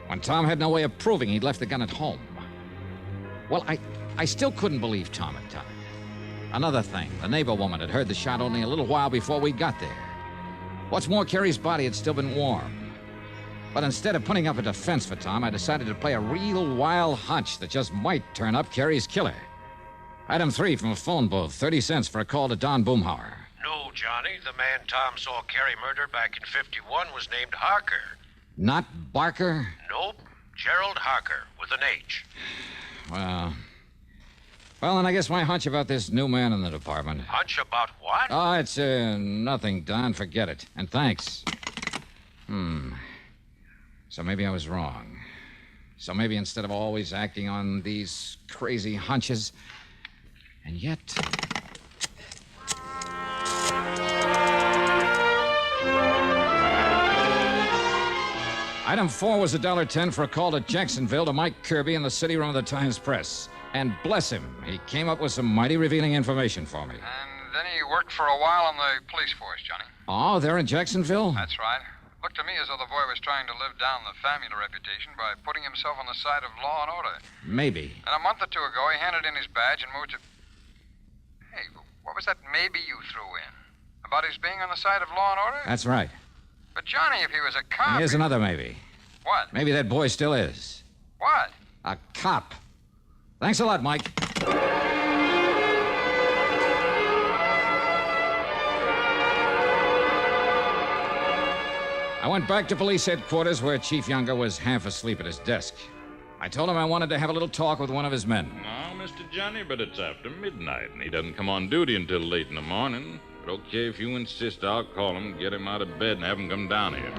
when Tom had no way of proving he'd left the gun at home, well, I still couldn't believe Tom had done it. Another thing, the neighbor woman had heard the shot only a little while before we got there. What's more, Carey's body had still been warm. But instead of putting up a defense for Tom, I decided to play a real wild hunch that just might turn up Carey's killer. Item 3 from a phone booth, 30 cents for a call to Don Boomhauer. No, Johnny. The man Tom saw Carey murdered back in 51 was named Harker. Not Barker? Nope. Gerald Harker, with an H. Well, then I guess my hunch about this new man in the department. Hunch about what? Oh, it's nothing, Don. Forget it. And thanks. So maybe I was wrong. So maybe instead of always acting on these crazy hunches, and yet... Item 4 was $1.10 for a call to Jacksonville to Mike Kirby in the city room of the Times-Press. And bless him, he came up with some mighty revealing information for me. And then he worked for a while on the police force, Johnny. Oh, they're in Jacksonville? That's right. Looked to me as though the boy was trying to live down the family reputation by putting himself on the side of law and order. Maybe. And a month or two ago, he handed in his badge and moved to... Hey, what was that maybe you threw in? About his being on the side of law and order? That's right. But, Johnny, if he was a cop... And here's another maybe. What? Maybe that boy still is. What? A cop. Thanks a lot, Mike. I went back to police headquarters where Chief Younger was half asleep at his desk. I told him I wanted to have a little talk with one of his men. No, Mr. Johnny, but it's after midnight, and he doesn't come on duty until late in the morning. But okay, if you insist, I'll call him, get him out of bed, and have him come down here.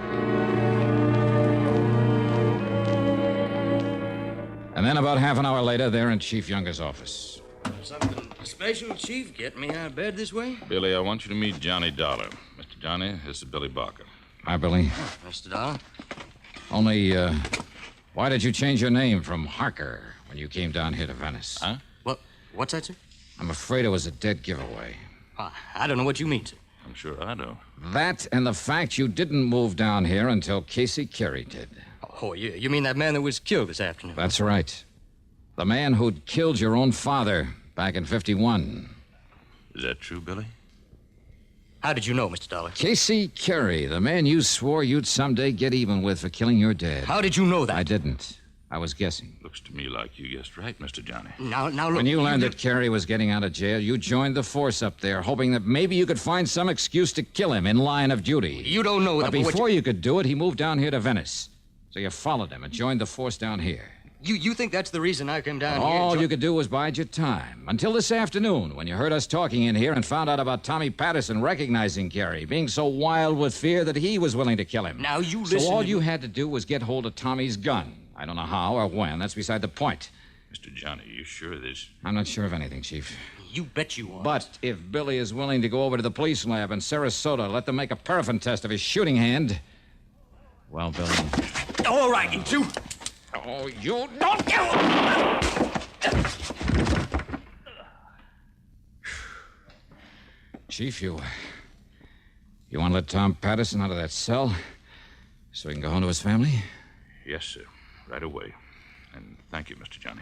And then about half an hour later, they're in Chief Younger's office. Something special, Chief? Get me out of bed this way? Billy, I want you to meet Johnny Dollar. Mr. Johnny, this is Billy Barker. Hi, Billy. Mr. Dollar? Only, why did you change your name from Harker when you came down here to Venice? Huh? What's that, sir? I'm afraid it was a dead giveaway. I don't know what you mean, sir. I'm sure I do. That and the fact you didn't move down here until Casey Carey did. Oh, yeah. You mean that man that was killed this afternoon? That's right. The man who'd killed your own father back in 51. Is that true, Billy? How did you know, Mr. Dollar? Casey Carey, the man you swore you'd someday get even with for killing your dad. How did you know that? I didn't. I was guessing. Looks to me like you guessed right, Mr. Johnny. Now look. When you learned that Carey was getting out of jail, you joined the force up there, hoping that maybe you could find some excuse to kill him in line of duty. You don't know but that. Before you could do it, he moved down here to Venice. So you followed him and joined the force down here. You think that's the reason I came down here? All you could do was bide your time. Until this afternoon, when you heard us talking in here and found out about Tommy Patterson recognizing Carey, being so wild with fear that he was willing to kill him. Now you listen. So all you had to do was get hold of Tommy's gun. I don't know how or when. That's beside the point. Mr. Johnny, you sure of this? I'm not sure of anything, Chief. You bet you are. But if Billy is willing to go over to the police lab in Sarasota, let them make a paraffin test of his shooting hand. Well, Billy. All right, you two. Oh, you don't kill him! Chief, you want to let Tom Patterson out of that cell so he can go home to his family? Yes, sir. Right away. And thank you, Mr. Johnny.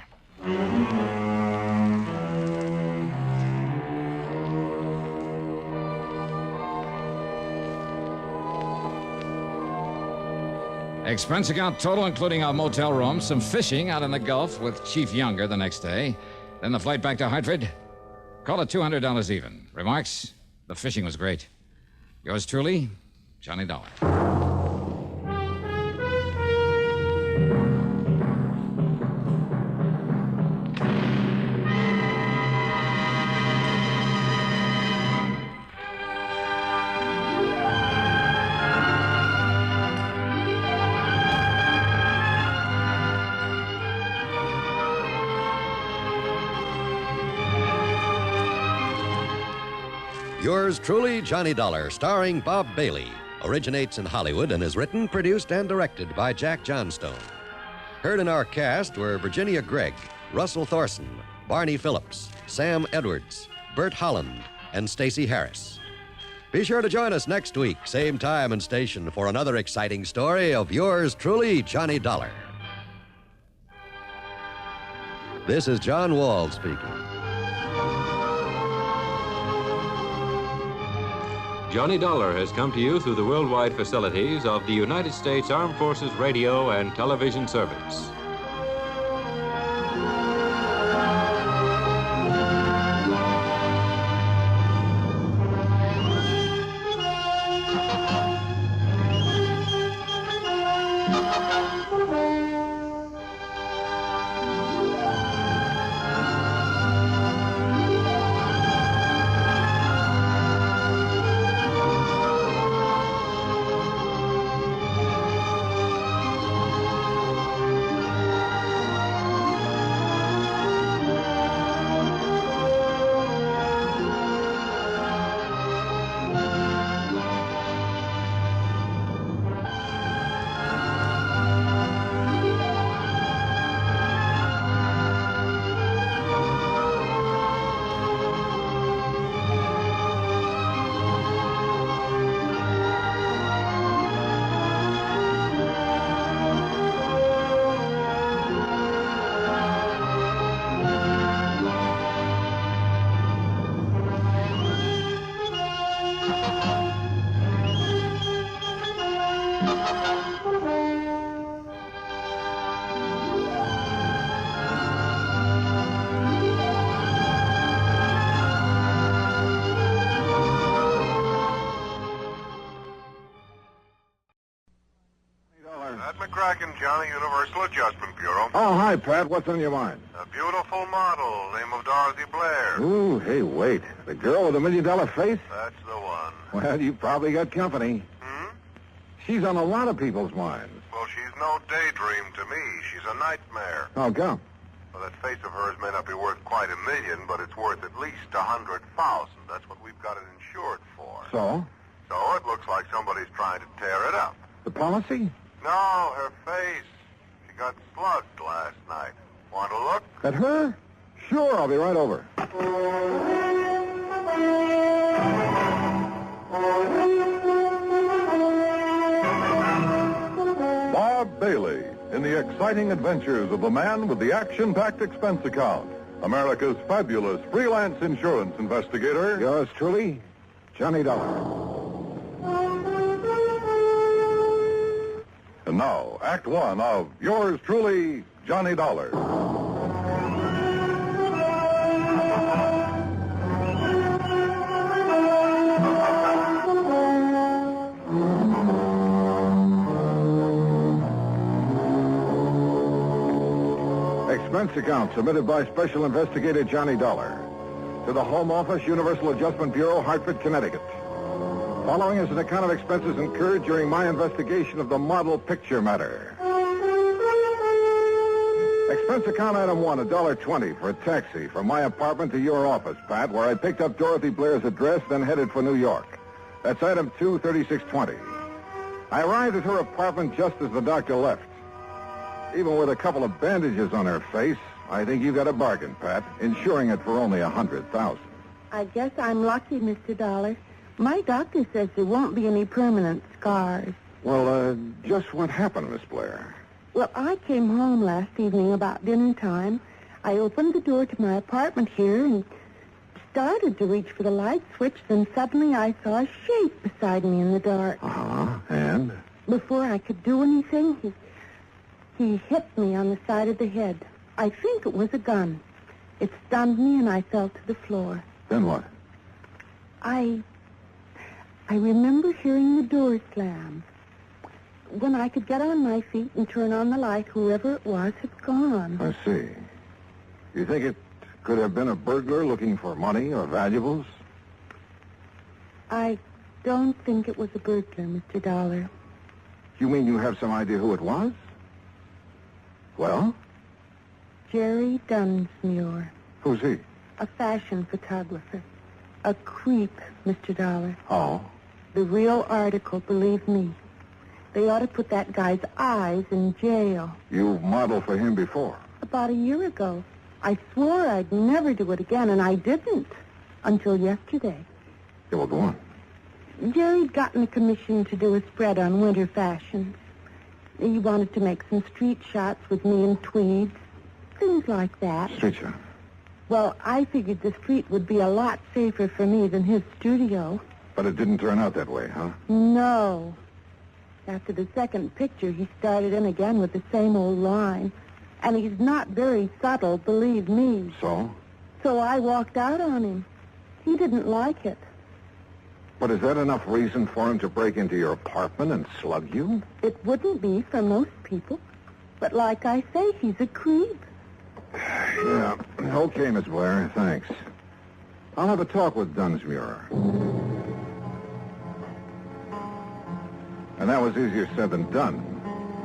Expense account total, including our motel room, some fishing out in the Gulf with Chief Younger the next day, then the flight back to Hartford. Call it $200 even. Remarks? The fishing was great. Yours truly, Johnny Dollar. Yours truly, Johnny Dollar, starring Bob Bailey, originates in Hollywood and is written, produced, and directed by Jack Johnstone. Heard in our cast were Virginia Gregg, Russell Thorson, Barney Phillips, Sam Edwards, Bert Holland, and Stacey Harris. Be sure to join us next week, same time and station, for another exciting story of yours truly, Johnny Dollar. This is John Wall speaking. Johnny Dollar has come to you through the worldwide facilities of the United States Armed Forces Radio and Television Service. Johnny, Universal Adjustment Bureau. Oh, hi, Pat. What's on your mind? A beautiful model, name of Dorothy Blair. Ooh, hey, wait. The girl with the $1 million face? That's the one. Well, you probably got company. She's on a lot of people's minds. Well, she's no daydream to me. She's a nightmare. How come? Well, that face of hers may not be worth quite $1 million, but it's worth at least $100,000. That's what we've got it insured for. So? So it looks like somebody's trying to tear it up. The policy? No, her face. She got slugged last night. Want to look? At her? Sure, I'll be right over. Bob Bailey in the exciting adventures of the man with the action-packed expense account, America's fabulous freelance insurance investigator. Yours truly, Johnny Dollar. And now, Act One of yours truly, Johnny Dollar. Expense account submitted by Special Investigator Johnny Dollar to the Home Office, Universal Adjustment Bureau, Hartford, Connecticut. Following is an account of expenses incurred during my investigation of the model picture matter. Expense account item 1, $1.20 for a taxi from my apartment to your office, Pat, where I picked up Dorothy Blair's address, then headed for New York. That's item 2, $36.20. I arrived at her apartment just as the doctor left. Even with a couple of bandages on her face, I think you got a bargain, Pat, insuring it for only $100,000. I guess I'm lucky, Mr. Dollar. My doctor says there won't be any permanent scars. Well, just what happened, Miss Blair? Well, I came home last evening about dinner time. I opened the door to my apartment here and started to reach for the light switch. Then suddenly I saw a shape beside me in the dark. Uh-huh. And? Before I could do anything, he hit me on the side of the head. I think it was a gun. It stunned me and I fell to the floor. Then what? I remember hearing the door slam. When I could get on my feet and turn on the light, whoever it was had gone. I see. You think it could have been a burglar looking for money or valuables? I don't think it was a burglar, Mr. Dollar. You mean you have some idea who it was? Well? Jerry Dunsmuir. Who's he? A fashion photographer. A creep, Mr. Dollar. Oh? The real article, believe me. They ought to put that guy's eyes in jail. You modeled for him before? About a year ago. I swore I'd never do it again, and I didn't. Until yesterday. Yeah, well, go on. Jerry'd gotten a commission to do a spread on winter fashions. He wanted to make some street shots with me in tweeds. Things like that. Street shot? Well, I figured the street would be a lot safer for me than his studio. But it didn't turn out that way, huh? No. After the second picture, he started in again with the same old line. And he's not very subtle, believe me. So? So I walked out on him. He didn't like it. But is that enough reason for him to break into your apartment and slug you? It wouldn't be for most people. But like I say, he's a creep. Yeah. Okay, Miss Blair. Thanks. I'll have a talk with Dunsmuir. And that was easier said than done.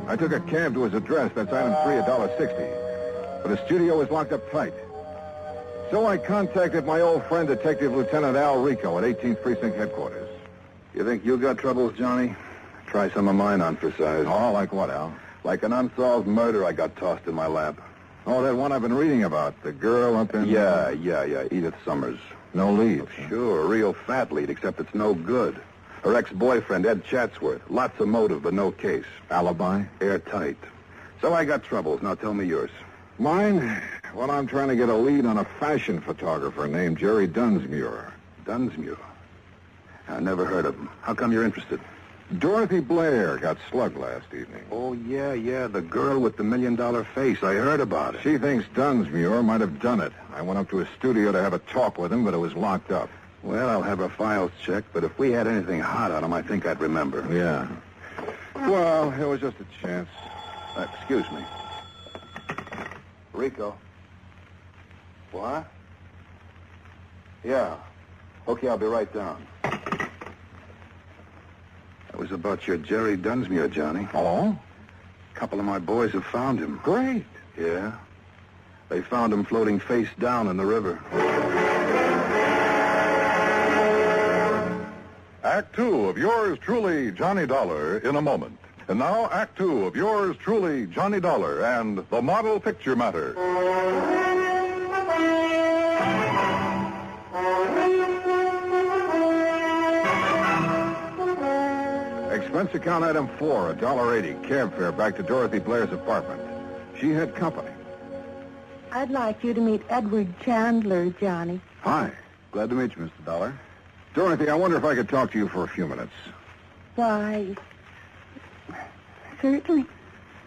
I took a cab to his address. That's item 3, $1.60. But his studio was locked up tight. So I contacted my old friend, Detective Lieutenant Al Rico at 18th Precinct Headquarters. You think you got troubles, Johnny? Try some of mine on for size. Oh, like what, Al? Like an unsolved murder I got tossed in my lap. Oh, that one I've been reading about. The girl up in... Yeah. Edith Summers. No lead. Oh, sure, a real fat lead, except it's no good. Her ex-boyfriend, Ed Chatsworth. Lots of motive, but no case. Alibi? Airtight. So I got troubles. Now tell me yours. Mine? Well, I'm trying to get a lead on a fashion photographer named Jerry Dunsmuir. Dunsmuir? I never heard of him. How come you're interested? Dorothy Blair got slugged last evening. Oh, yeah, the girl with the $1 million face. I heard about it. She thinks Dunsmuir might have done it. I went up to his studio to have a talk with him, but it was locked up. Well, I'll have her files checked, but if we had anything hot on him, I think I'd remember. Yeah. Well, it was just a chance. Excuse me. Rico. What? Yeah. Okay, I'll be right down. That was about your Jerry Dunsmuir, Johnny. Oh? A couple of my boys have found him. Great. Yeah. They found him floating face down in the river. Act 2 of yours truly, Johnny Dollar, in a moment. And now, Act 2 of yours truly, Johnny Dollar, and the Model Picture Matter. Expense account item 4, $1.80, cab fare back to Dorothy Blair's apartment. She had company. I'd like you to meet Edward Chandler, Johnny. Hi. Glad to meet you, Mr. Dollar. Dorothy, I wonder if I could talk to you for a few minutes. Why, certainly.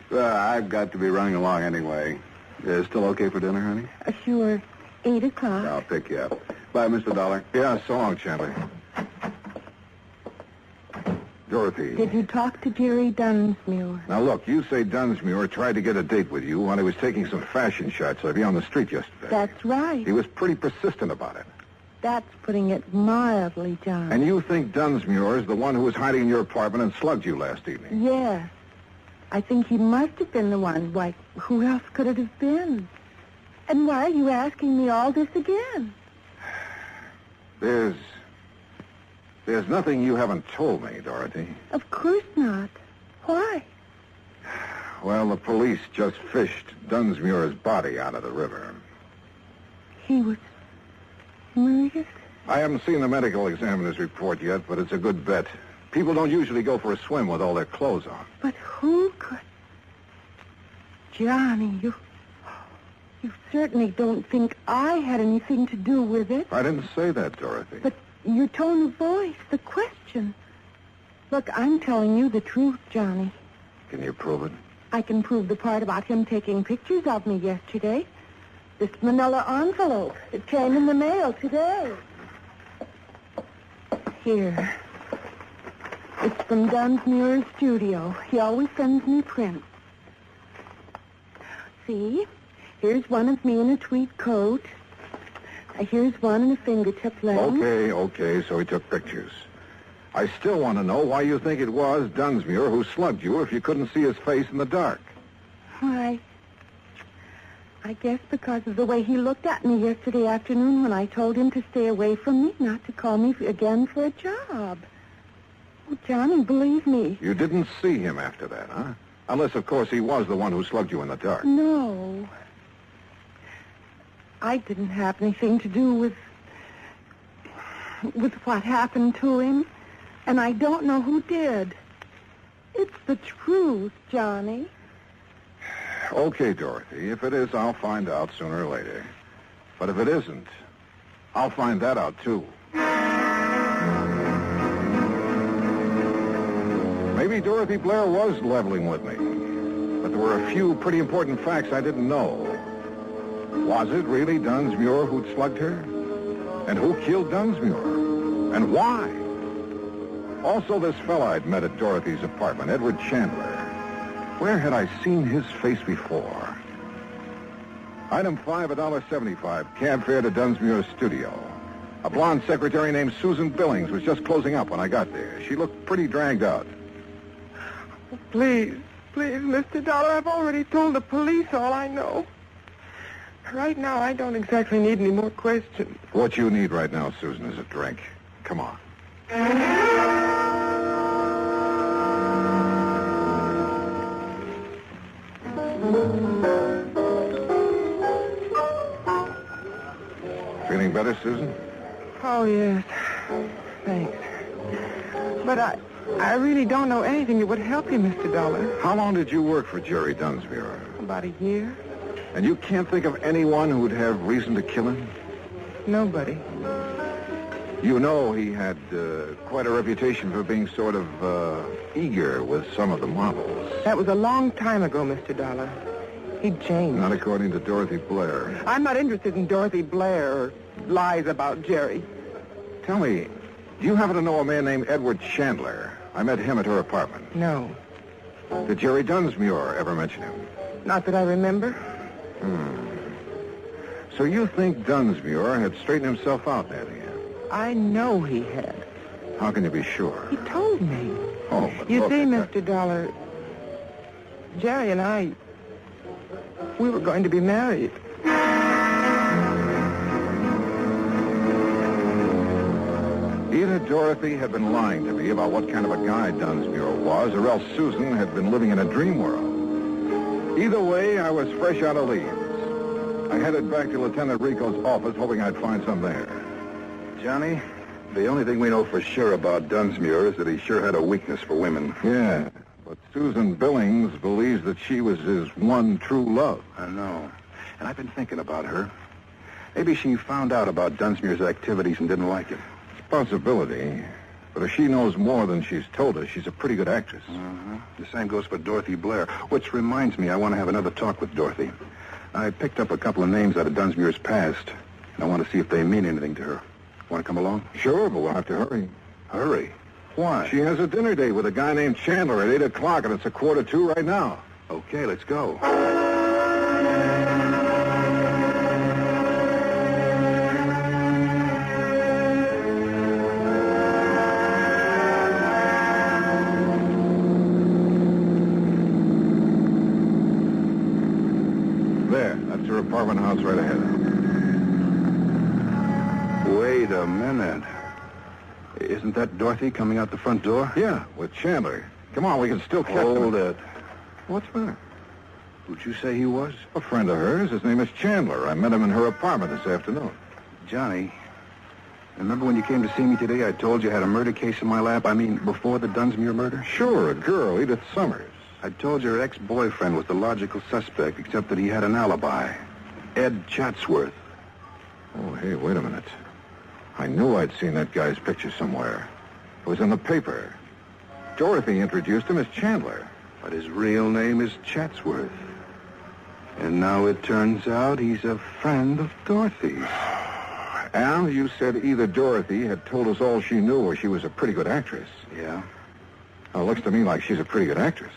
I've got to be running along anyway. Still okay for dinner, honey? Sure. 8 o'clock. I'll pick you up. Bye, Mr. Dollar. Yeah, so long, Chandler. Dorothy. Did you talk to Jerry Dunsmuir? Now, look, you say Dunsmuir tried to get a date with you while he was taking some fashion shots of you on the street yesterday. That's right. He was pretty persistent about it. That's putting it mildly, John. And you think Dunsmuir is the one who was hiding in your apartment and slugged you last evening? Yes. I think he must have been the one. Why, who else could it have been? And why are you asking me all this again? There's nothing you haven't told me, Dorothy. Of course not. Why? Well, the police just fished Dunsmuir's body out of the river. He was murdered? I haven't seen the medical examiner's report yet, but it's a good bet. People don't usually go for a swim with all their clothes on. But who could... Johnny, you certainly don't think I had anything to do with it. I didn't say that, Dorothy. But your tone of voice, the question. Look, I'm telling you the truth, Johnny. Can you prove it? I can prove the part about him taking pictures of me yesterday. This manila envelope. It came in the mail today. Here. It's from Dunsmuir's studio. He always sends me prints. See? Here's one of me in a tweed coat. Here's one in a fingertip length. Okay, so he took pictures. I still want to know why you think it was Dunsmuir who slugged you if you couldn't see his face in the dark. Why, I guess because of the way he looked at me yesterday afternoon when I told him to stay away from me, not to call me again for a job. Oh, Johnny, believe me. You didn't see him after that, huh? Unless, of course, he was the one who slugged you in the dark. No. I didn't have anything to do with what happened to him, and I don't know who did. It's the truth, Johnny. Okay, Dorothy. If it is, I'll find out sooner or later. But if it isn't, I'll find that out, too. Maybe Dorothy Blair was leveling with me. But there were a few pretty important facts I didn't know. Was it really Dunsmuir who'd slugged her? And who killed Dunsmuir? And why? Also, this fella I'd met at Dorothy's apartment, Edward Chandler. Where had I seen his face before? Item 5, $1.75, cab fare to Dunsmuir's studio. A blonde secretary named Susan Billings was just closing up when I got there. She looked pretty dragged out. Please, Mr. Dollar, I've already told the police all I know. Right now, I don't exactly need any more questions. What you need right now, Susan, is a drink. Come on. Feeling better, Susan? Oh, yes. Thanks. But I really don't know anything that would help you, Mr. Dollar. How long did you work for Jerry Dunsmuir? About a year. And you can't think of anyone who would have reason to kill him? Nobody. You know he had quite a reputation for being sort of eager with some of the models. That was a long time ago, Mr. Dollar. He changed. Not according to Dorothy Blair. I'm not interested in Dorothy Blair or lies about Jerry. Tell me, do you happen to know a man named Edward Chandler? I met him at her apartment. No. Did Jerry Dunsmuir ever mention him? Not that I remember. So you think Dunsmuir had straightened himself out, had he? I know he had. How can you be sure? He told me. Oh, but You look, see, Mr. Dollar, Jerry and I, we were going to be married. Either Dorothy had been lying to me about what kind of a guy Dunsmuir was, or else Susan had been living in a dream world. Either way, I was fresh out of leaves. I headed back to Lieutenant Rico's office, hoping I'd find some there. Johnny, the only thing we know for sure about Dunsmuir is that he sure had a weakness for women. Yeah, but Susan Billings believes that she was his one true love. I know. And I've been thinking about her. Maybe she found out about Dunsmuir's activities and didn't like it. It's a possibility. But if she knows more than she's told us, she's a pretty good actress. The same goes for Dorothy Blair, which reminds me I want to have another talk with Dorothy. I picked up a couple of names out of Dunsmuir's past, and I want to see if they mean anything to her. Want to come along? Sure, but we'll have to hurry. Hurry? Why? She has a dinner date with a guy named Chandler at 8 o'clock, and it's 1:45 right now. Okay, let's go. That's her apartment house right ahead. Wait a minute. Isn't that Dorothy coming out the front door? Yeah, with Chandler. Come on, we can still catch them. Hold it. What's the matter? Who'd you say he was? A friend of hers. His name is Chandler. I met him in her apartment this afternoon. Johnny, Remember when you came to see me today, I told you I had a murder case in my lap? I mean, before the Dunsmuir murder? Sure, a girl, Edith Summers. I told you her ex-boyfriend was the logical suspect, except that he had an alibi. Ed Chatsworth. Oh, hey, wait a minute. I knew I'd seen that guy's picture somewhere. It was in the paper. Dorothy introduced him as Chandler. But his real name is Chatsworth. And now it turns out he's a friend of Dorothy's. Al, you said either Dorothy had told us all she knew or she was a pretty good actress. Yeah? Well, it looks to me like she's a pretty good actress.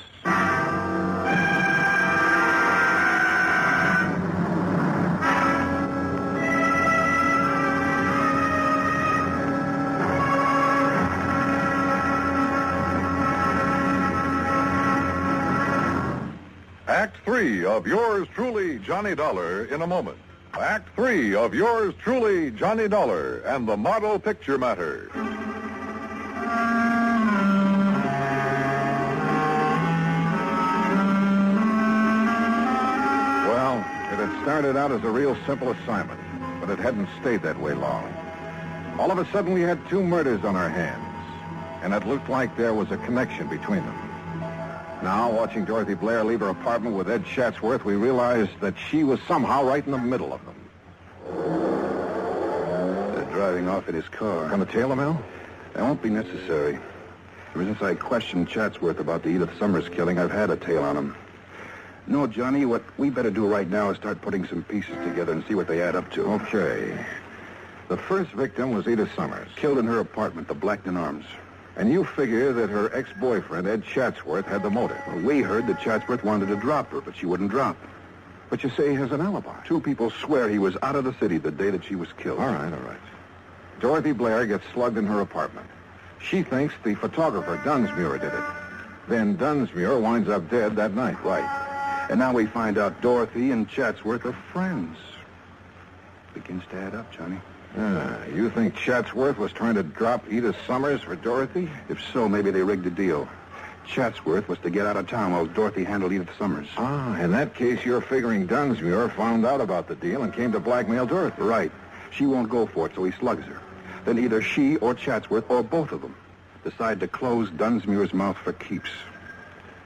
Act 3 of yours truly, Johnny Dollar, in a moment. Act 3 of yours truly, Johnny Dollar, and the Model Picture Matter. Well, it had started out as a real simple assignment, but it hadn't stayed that way long. All of a sudden, we had 2 murders on our hands, and it looked like there was a connection between them. Now, watching Dorothy Blair leave her apartment with Ed Chatsworth, we realized that she was somehow right in the middle of them. They're driving off in his car. Gonna tail him, Al? That won't be necessary. Ever since I questioned Chatsworth about the Edith Summers killing, I've had a tail on him. No, Johnny, what we better do right now is start putting some pieces together and see what they add up to. Okay. The first victim was Edith Summers. Killed in her apartment, the Blackton Arms. And you figure that her ex-boyfriend, Ed Chatsworth, had the motive. Well, we heard that Chatsworth wanted to drop her, but she wouldn't drop. But you say he has an alibi. 2 people swear he was out of the city the day that she was killed. All right. Dorothy Blair gets slugged in her apartment. She thinks the photographer, Dunsmuir, did it. Then Dunsmuir winds up dead that night. Right. And now we find out Dorothy and Chatsworth are friends. Begins to add up, Johnny. You think Chatsworth was trying to drop Edith Summers for Dorothy? If so, maybe they rigged a deal. Chatsworth was to get out of town while Dorothy handled Edith Summers. In that case, you're figuring Dunsmuir found out about the deal and came to blackmail Dorothy. Right. She won't go for it, so he slugs her. Then either she or Chatsworth, or both of them, decide to close Dunsmuir's mouth for keeps.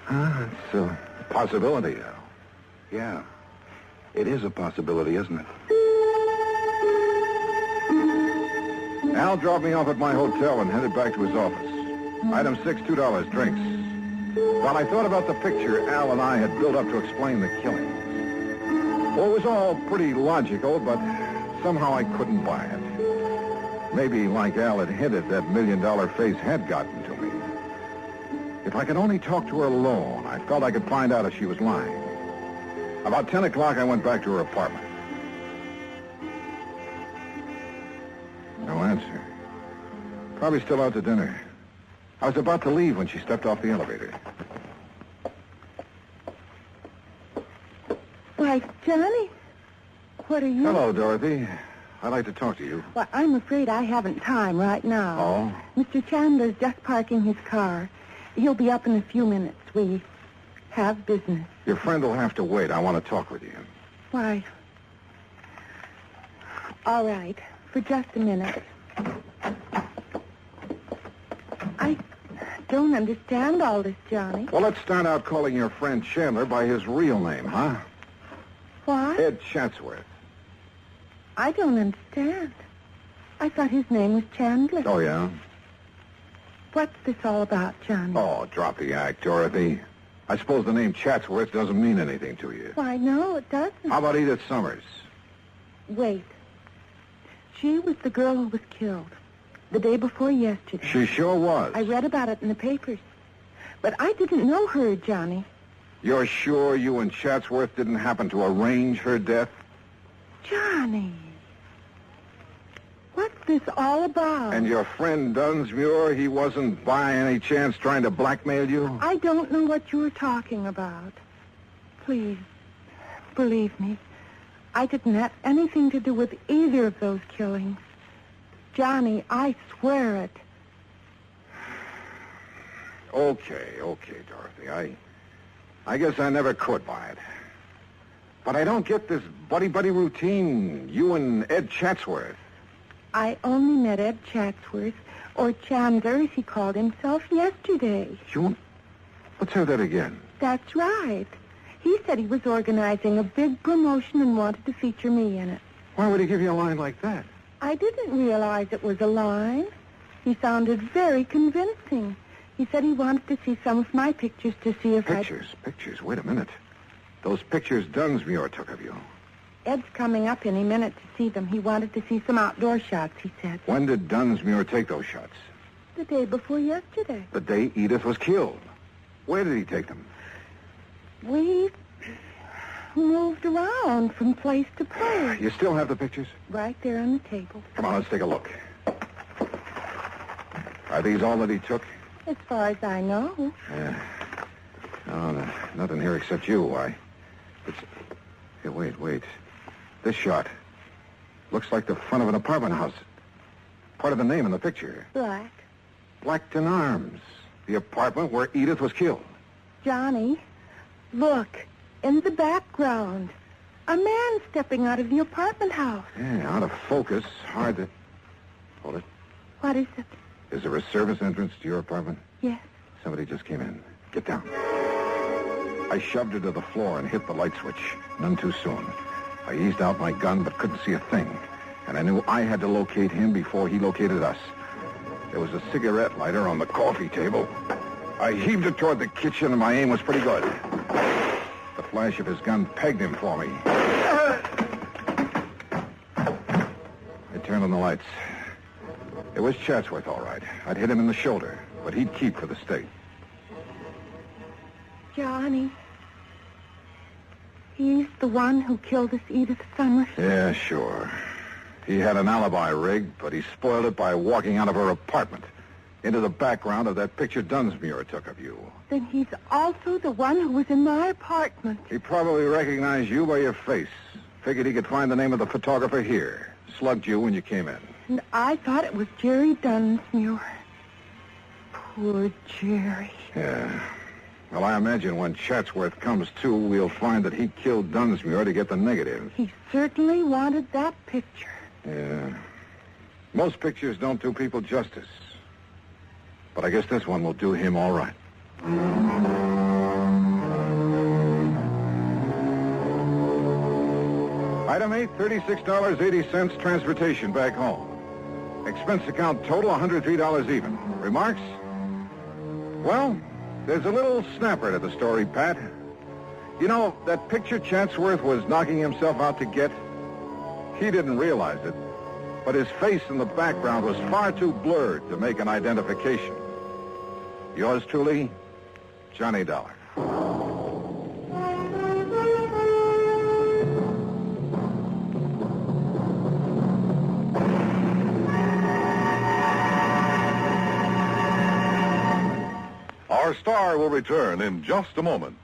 It's a possibility, Al. Yeah. It is a possibility, isn't it? Al dropped me off at my hotel and headed back to his office. Item 6, $2, drinks. While I thought about the picture Al and I had built up to explain the killing. Well, it was all pretty logical, but somehow I couldn't buy it. Maybe, like Al had hinted, that $1 million face had gotten to me. If I could only talk to her alone, I felt I could find out if she was lying. About 10 o'clock, I went back to her apartment. No answer. Probably still out to dinner. I was about to leave when she stepped off the elevator. Why, Johnny, what are you... Hello, Dorothy. I'd like to talk to you. Well, I'm afraid I haven't time right now. Oh? Mr. Chandler's just parking his car. He'll be up in a few minutes. We have business. Your friend will have to wait. I want to talk with you. Why? All right. For just a minute. I don't understand all this, Johnny. Well, let's start out calling your friend Chandler by his real name, huh? What? Ed Chatsworth. I don't understand. I thought his name was Chandler. Oh, yeah? What's this all about, Johnny? Oh, drop the act, Dorothy. I suppose the name Chatsworth doesn't mean anything to you. Why, no, it doesn't. How about Edith Summers? Wait. She was the girl who was killed the day before yesterday. She sure was. I read about it in the papers. But I didn't know her, Johnny. You're sure you and Chatsworth didn't happen to arrange her death? Johnny. What's this all about? And your friend Dunsmuir, he wasn't by any chance trying to blackmail you? I don't know what you're talking about. Please, believe me. I didn't have anything to do with either of those killings. Johnny, I swear it. Okay, Dorothy. I guess I never could buy it. But I don't get this buddy-buddy routine, you and Ed Chatsworth. I only met Ed Chatsworth, or Chandler, as he called himself, yesterday. Let's have that again. That's right. He said he was organizing a big promotion and wanted to feature me in it. Why would he give you a line like that? I didn't realize it was a line. He sounded very convincing. He said he wanted to see some of my pictures to see if Pictures? Wait a minute. Those pictures Dunsmuir took of you. Ed's coming up any minute to see them. He wanted to see some outdoor shots, he said. When did Dunsmuir take those shots? The day before yesterday. The day Edith was killed. Where did he take them? We moved around from place to place. You still have the pictures? Right there on the table. Come on, let's take a look. Are these all that he took? As far as I know. Yeah. No, nothing here except you. Here, wait. This shot looks like the front of an apartment house. Part of the name in the picture. Black. Blackton Arms. The apartment where Edith was killed. Johnny, look. In the background. A man stepping out of the apartment house. Yeah, out of focus. Hard to... Hold it. What is it? Is there a service entrance to your apartment? Yes. Somebody just came in. Get down. I shoved her to the floor and hit the light switch. None too soon. I eased out my gun but couldn't see a thing. And I knew I had to locate him before he located us. There was a cigarette lighter on the coffee table. I heaved it toward the kitchen and my aim was pretty good. The flash of his gun pegged him for me. I turned on the lights. It was Chatsworth, all right. I'd hit him in the shoulder, but he'd keep for the state. Johnny. He's the one who killed this Edith Summers. Yeah, sure. He had an alibi rigged, but he spoiled it by walking out of her apartment into the background of that picture Dunsmuir took of you. Then he's also the one who was in my apartment. He probably recognized you by your face. Figured he could find the name of the photographer here. Slugged you when you came in. And I thought it was Jerry Dunsmuir. Poor Jerry. Yeah. Well, I imagine when Chatsworth comes to, we'll find that he killed Dunsmuir to get the negative. He certainly wanted that picture. Yeah. Most pictures don't do people justice. But I guess this one will do him all right. Item 8, $36.80 transportation back home. Expense account total, $103 even. Remarks? Well, there's a little snapper to the story, Pat. You know, that picture Chatsworth was knocking himself out to get, he didn't realize it, but his face in the background was far too blurred to make an identification. Yours truly, Johnny Dollar. Our star will return in just a moment.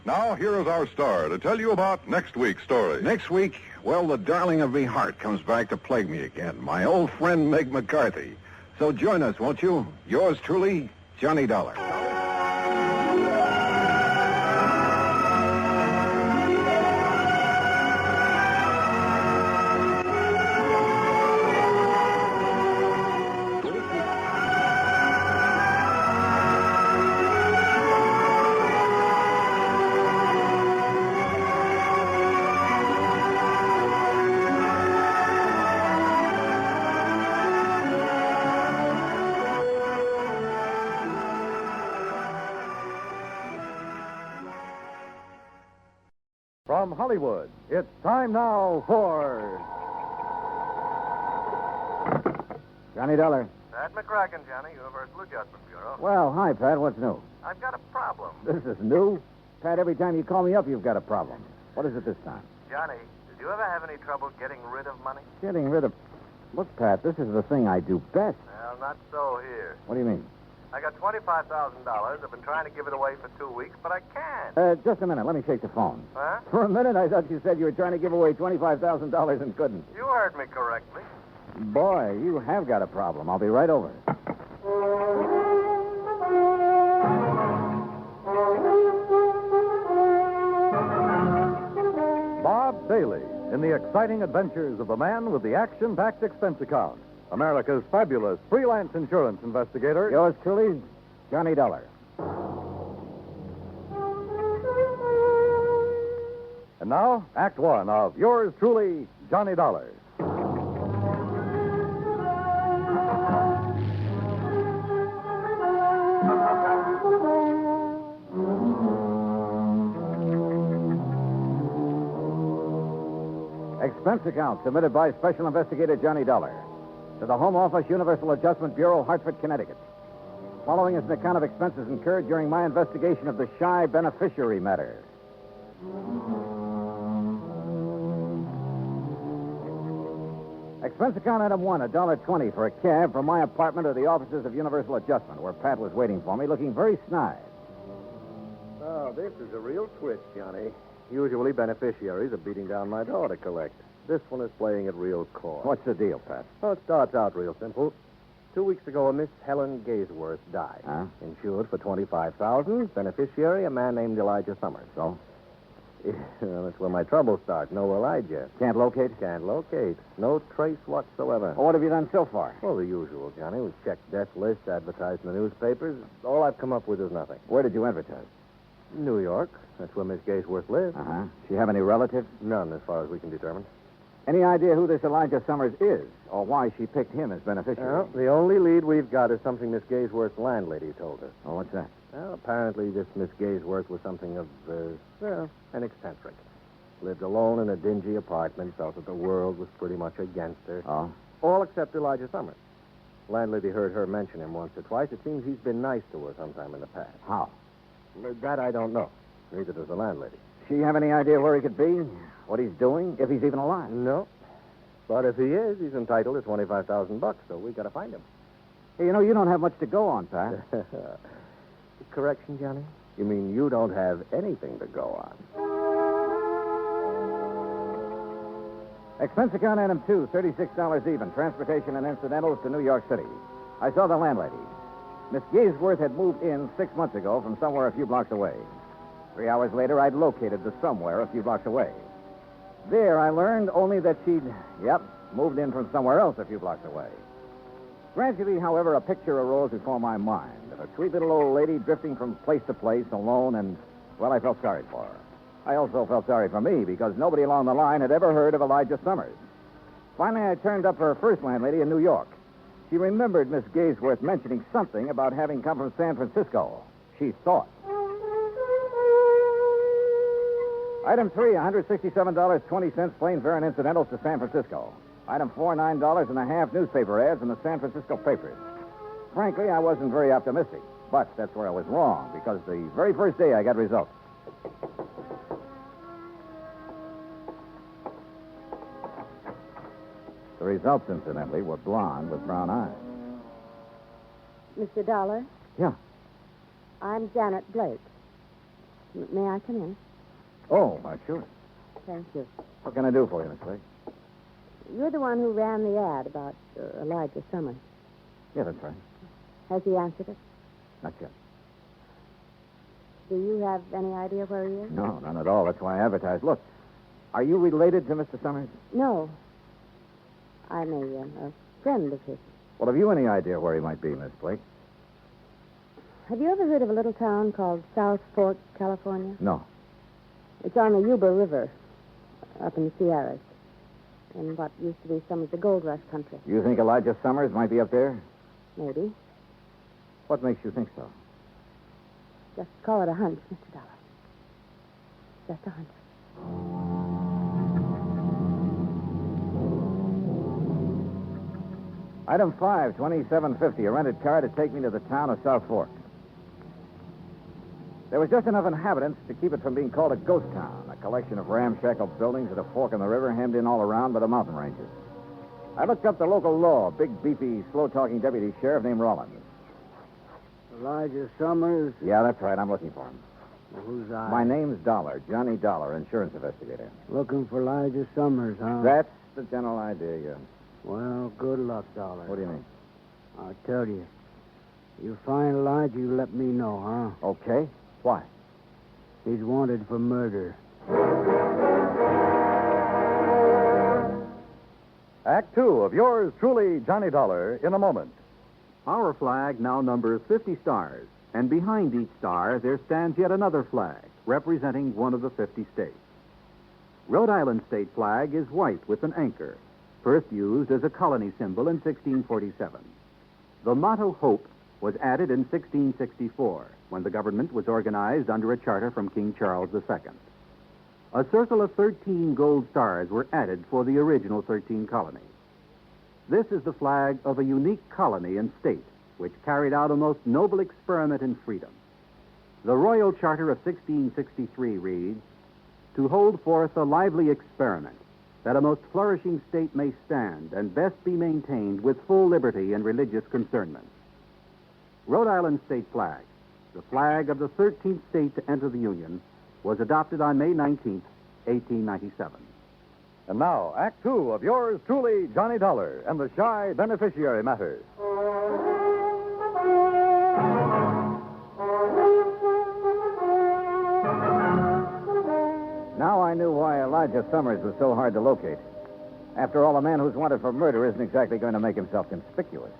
Now, here is our star to tell you about next week's story. Next week, well, the darling of me heart comes back to plague me again. My old friend Meg McCarthy. So join us, won't you? Yours truly, Johnny Dollar. From Hollywood, it's time now for... Johnny Dollar. Pat McCracken, Johnny, Universal Adjustment Bureau. Well, hi, Pat. What's new? I've got a problem. This is new? Pat, every time you call me up, you've got a problem. What is it this time? Johnny, did you ever have any trouble getting rid of money? Getting rid of... Look, Pat, this is the thing I do best. Well, not so here. What do you mean? I got $25,000. I've been trying to give it away for 2 weeks, but I can't. Just a minute. Let me shake the phone. Huh? For a minute, I thought you said you were trying to give away $25,000 and couldn't. You heard me correctly. Boy, you have got a problem. I'll be right over. Bob Bailey in the exciting adventures of the man with the action-packed expense account, America's fabulous freelance insurance investigator. Yours truly, Johnny Dollar. And now, Act One of yours truly, Johnny Dollar. Expense account submitted by Special Investigator Johnny Dollar to the Home Office, Universal Adjustment Bureau, Hartford, Connecticut. Following is an account of expenses incurred during my investigation of the Shy Beneficiary Matter. Expense account item one, $1.20 for a cab from my apartment to the offices of Universal Adjustment, where Pat was waiting for me, looking very snide. Oh, this is a real twist, Johnny. Usually beneficiaries are beating down my door to collect. This one is playing it real coy. What's the deal, Pat? Well, it starts out real simple. 2 weeks ago, a Miss Helen Gaysworth died. Huh? Insured for $25,000. Beneficiary, a man named Elijah Summers. So? Well, that's where my troubles start. No Elijah. Can't locate? Can't locate. No trace whatsoever. Well, what have you done so far? Well, the usual, Johnny. We've checked death lists, advertised in the newspapers. All I've come up with is nothing. Where did you advertise? New York. That's where Miss Gaysworth lives. Uh-huh. She have any relatives? None, as far as we can determine. Any idea who this Elijah Summers is, or why she picked him as beneficiary? Well, the only lead we've got is something Miss Gaysworth's landlady told us. Oh, what's that? Well, apparently this Miss Gaysworth was something of, an eccentric. Lived alone in a dingy apartment, felt that the world was pretty much against her. Oh? All except Elijah Summers. Landlady heard her mention him once or twice. It seems he's been nice to her sometime in the past. How? That I don't know. Neither does the landlady. She have any idea where he could be? What he's doing? If he's even alive? No. But if he is, he's entitled to $25,000, so we got to find him. Hey, you know, you don't have much to go on, Pat. Correction, Johnny? You mean you don't have anything to go on? Expense account item two, $36 even. Transportation and incidentals to New York City. I saw the landlady. Miss Gaysworth had moved in 6 months ago from somewhere a few blocks away. 3 hours later, I'd located the somewhere a few blocks away. There, I learned only that she'd, moved in from somewhere else a few blocks away. Gradually, however, a picture arose before my mind of a sweet little old lady drifting from place to place alone, and, well, I felt sorry for her. I also felt sorry for me because nobody along the line had ever heard of Elijah Summers. Finally, I turned up her first landlady in New York. She remembered Miss Gaysworth mentioning something about having come from San Francisco. She thought. Item 3, $167.20 plane fare and incidentals to San Francisco. Item 4, $9.50 newspaper ads in the San Francisco papers. Frankly, I wasn't very optimistic, but that's where I was wrong, because the very first day I got results. The results, incidentally, were blonde with brown eyes. Mr. Dollar, Yeah. I'm Janet Blake. May I come in? Oh, sure. Thank you. What can I do for you, Miss Blake? You're the one who ran the ad about Elijah Summers. Yeah, that's right. Has he answered it? Not yet. Do you have any idea where he is? No, none at all. That's why I advertised. Look, are you related to Mr. Summers? No. I'm a friend of his. Well, have you any idea where he might be, Miss Blake? Have you ever heard of a little town called South Fork, California? No. It's on the Yuba River, up in the Sierras, in what used to be some of the gold rush country. You think Elijah Summers might be up there? Maybe. What makes you think so? Just call it a hunch, Mr. Dollar. Just a hunch. Item 5, $27.50, a rented car to take me to the town of South Fork. There was just enough inhabitants to keep it from being called a ghost town, a collection of ramshackle buildings at a fork in the river hemmed in all around by the mountain ranges. I looked up the local law, a big, beefy, slow-talking deputy sheriff named Rollins. Elijah Summers? Yeah, that's right. I'm looking for him. Well, who's I? My name's Dollar, Johnny Dollar, insurance investigator. Looking for Elijah Summers, huh? That's the general idea, yeah. Well, good luck, Dollar. What do you mean? I'll tell you. You find Elijah, you let me know, huh? Okay. Why? He's wanted for murder. Act Two of yours truly, Johnny Dollar, in a moment. Our flag now numbers 50 stars, and behind each star there stands yet another flag, representing one of the 50 states. Rhode Island's state flag is white with an anchor, first used as a colony symbol in 1647. The motto Hope was added in 1664, when the government was organized under a charter from King Charles II. A circle of 13 gold stars were added for the original 13 colonies. This is the flag of a unique colony and state which carried out a most noble experiment in freedom. The Royal Charter of 1663 reads, "To hold forth a lively experiment, that a most flourishing state may stand and best be maintained with full liberty and religious concernment." Rhode Island's state flag, the flag of the 13th state to enter the Union, was adopted on May 19th, 1897. And now, Act Two of yours truly, Johnny Dollar, and the Shy Beneficiary Matter. Now I knew why Elijah Summers was so hard to locate. After all, a man who's wanted for murder isn't exactly going to make himself conspicuous.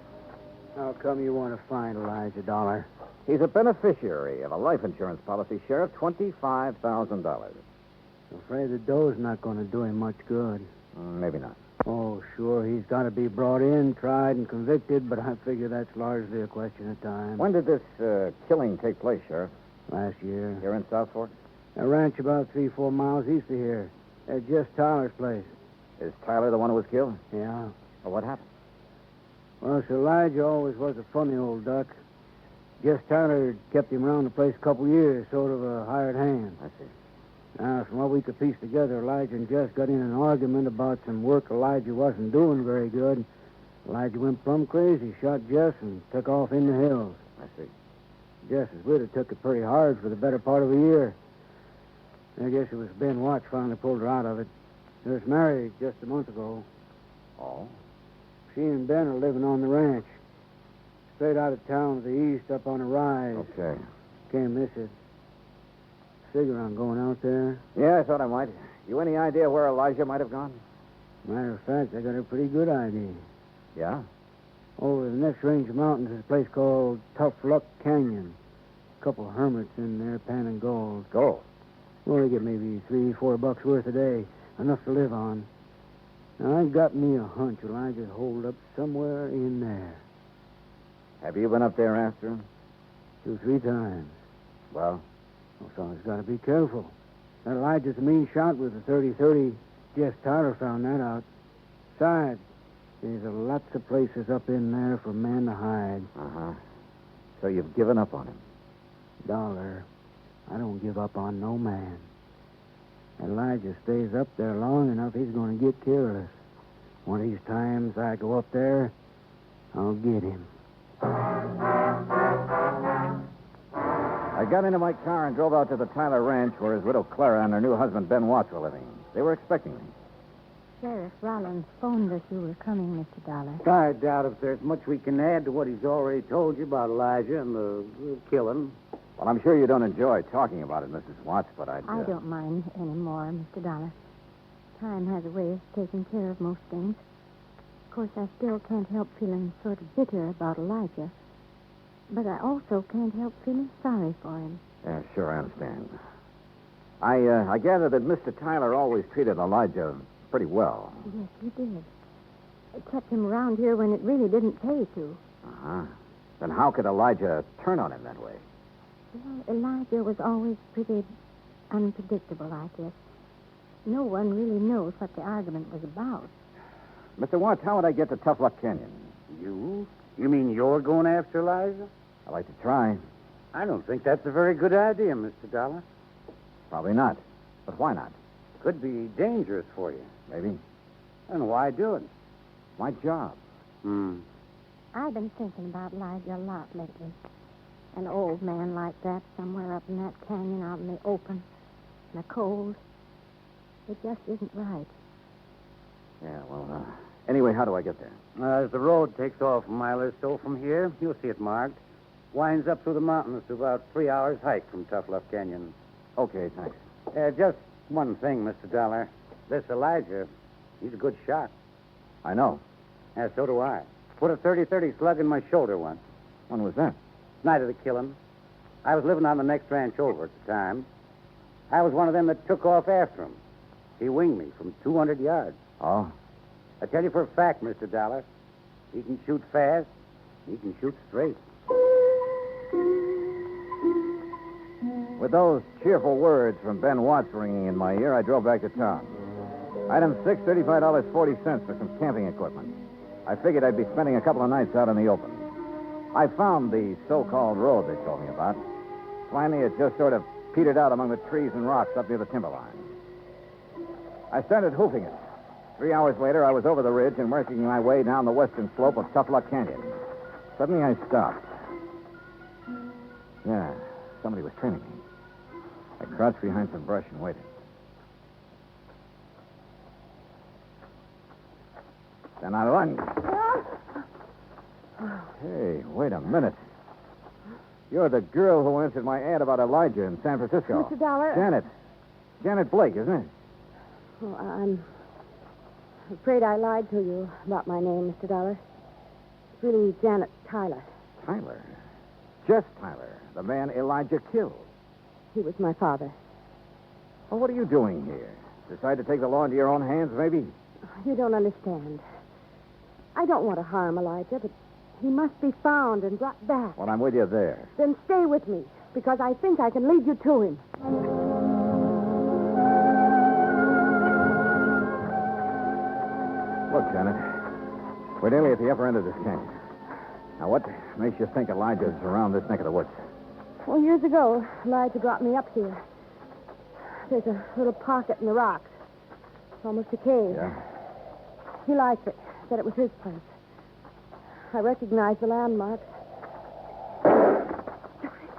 How come you want to find Elijah Dollar? He's a beneficiary of a life insurance policy, Sheriff, $25,000. I'm afraid the dough's not going to do him much good. Maybe not. Oh, sure, he's got to be brought in, tried, and convicted, but I figure that's largely a question of time. When did this killing take place, Sheriff? Last year. Here in South Fork? A ranch about 3-4 miles east of here. At Jess Tyler's place. Is Tyler the one who was killed? Yeah. Well, what happened? Well, Sir Elijah always was a funny old duck. Jess Tyler kept him around the place a couple years, sort of a hired hand. I see. Now, from what we could piece together, Elijah and Jess got in an argument about some work Elijah wasn't doing very good. Elijah went plumb crazy, shot Jess, and took off in the hills. I see. Jess's widow took it pretty hard for the better part of a year. I guess it was Ben Watts finally pulled her out of it. They was married just a month ago. Oh? She and Ben are living on the ranch. Straight out of town to the east, up on a rise. Okay. Can't miss it. Figure on going out there. Yeah, I thought I might. You any idea where Elijah might have gone? Matter of fact, I got a pretty good idea. Yeah? Over the next range of mountains is a place called Tough Luck Canyon. A couple of hermits in there panning gold. Gold? Well, they get maybe $3-4 worth a day. Enough to live on. Now, I got me a hunch Elijah's holed up somewhere in there. Have you been up there after him? 2-3 times. Well? Well, someone's got to be careful. That Elijah's a mean shot with a 30-30. Jess Tyler found that out. Besides, there's lots of places up in there for men to hide. Uh-huh. So you've given up on him? Dollar, I don't give up on no man. Elijah stays up there long enough, he's going to get careless. One of these times I go up there, I'll get him. I got into my car and drove out to the Tyler Ranch where his widow Clara and her new husband Ben Watts were living. They were expecting me. Sheriff Rollins phoned us you were coming, Mr. Dollar. I doubt if there's much we can add to what he's already told you about Elijah and the killing. Well, I'm sure you don't enjoy talking about it, Mrs. Watts, but I don't mind any more, Mr. Dollar. Time has a way of taking care of most things. Of course, I still can't help feeling sort of bitter about Elijah. But I also can't help feeling sorry for him. Yeah, sure, I understand. I gather that Mr. Tyler always treated Elijah pretty well. Yes, he did. It kept him around here when it really didn't pay to. Uh-huh. Then how could Elijah turn on him that way? Well, Elijah was always pretty unpredictable, I guess. No one really knows what the argument was about. Mr. Watts, how would I get to Tough Luck Canyon? You? You mean you're going after Elijah? I'd like to try. I don't think that's a very good idea, Mr. Dollar. Probably not. But why not? Could be dangerous for you. Maybe. And why do it? My job. I've been thinking about Elijah a lot lately. An old man like that somewhere up in that canyon out in the open, in the cold. It just isn't right. Yeah, well, anyway, how do I get there? As the road takes off a mile or so from here, you'll see it marked. Winds up through the mountains to about 3 hours' hike from Tough Luck Canyon. Okay, thanks. Just one thing, Mr. Dollar. This Elijah, he's a good shot. I know. Yeah, so do I. Put a 30-30 slug in my shoulder once. When was that? Night of the killing. I was living on the next ranch over at the time. I was one of them that took off after him. He winged me from 200 yards. Oh? I tell you for a fact, Mr. Dollar, he can shoot fast, he can shoot straight. With those cheerful words from Ben Watts ringing in my ear, I drove back to town. Item 6, $35.40 for some camping equipment. I figured I'd be spending a couple of nights out in the open. I found the so-called road they told me about. Finally, it just sort of petered out among the trees and rocks up near the timberline. I started hoofing it. 3 hours later, I was over the ridge and working my way down the western slope of Tough Luck Canyon. Suddenly, I stopped. Yeah, somebody was trailing me. I crouched behind some brush and waited. Then I lunged. Hey, wait a minute. You're the girl who answered my ad about Elijah in San Francisco. Mr. Dollar. Janet. Janet Blake, isn't it? Oh, I'm afraid I lied to you about my name, Mr. Dollar. It's really Janet Tyler. Tyler. Just Tyler, the man Elijah killed. He was my father. Well, what are you doing here? Decide to take the law into your own hands, maybe? You don't understand. I don't want to harm Elijah, but he must be found and brought back. Well, I'm with you there. Then stay with me, because I think I can lead you to him. Look, Janet, we're nearly at the upper end of this canyon. Now, what makes you think Elijah's around this neck of the woods? Well, years ago, Elijah brought me up here. There's a little pocket in the rocks. It's almost a cave. Yeah? He liked it. Said it was his place. I recognized the landmarks.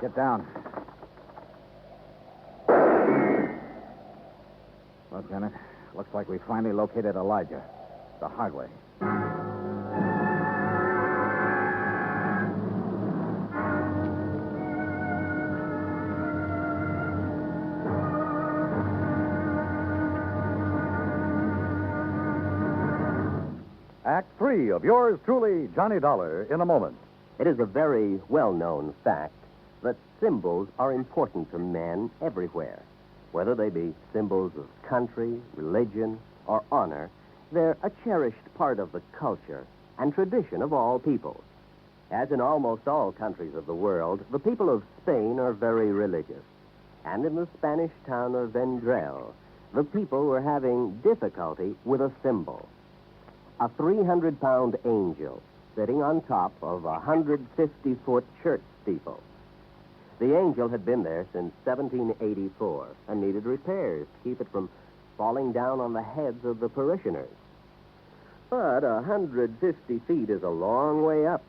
Get down. Well, Janet, looks like we finally located Elijah. The hard way. Act 3 of yours truly, Johnny Dollar, in a moment. It is a very well-known fact that symbols are important to men everywhere. Whether they be symbols of country, religion, or honor, they're a cherished part of the culture and tradition of all peoples. As in almost all countries of the world, the people of Spain are very religious. And in the Spanish town of Vendrell, the people were having difficulty with a symbol. A 300-pound angel sitting on top of a 150-foot church steeple. The angel had been there since 1784 and needed repairs to keep it from falling down on the heads of the parishioners. But 150 feet is a long way up,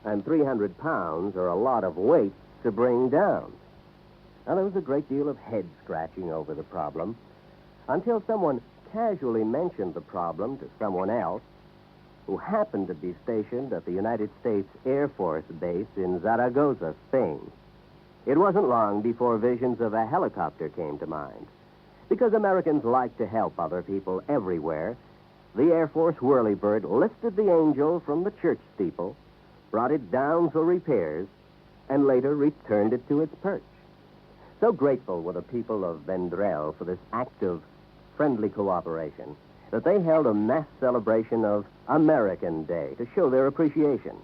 and 300 pounds are a lot of weight to bring down. Now, there was a great deal of head-scratching over the problem until someone casually mentioned the problem to someone else who happened to be stationed at the United States Air Force Base in Zaragoza, Spain. It wasn't long before visions of a helicopter came to mind. Because Americans like to help other people everywhere, the Air Force whirlybird lifted the angel from the church steeple, brought it down for repairs, and later returned it to its perch. So grateful were the people of Vendrell for this act of friendly cooperation that they held a mass celebration of American Day to show their appreciation.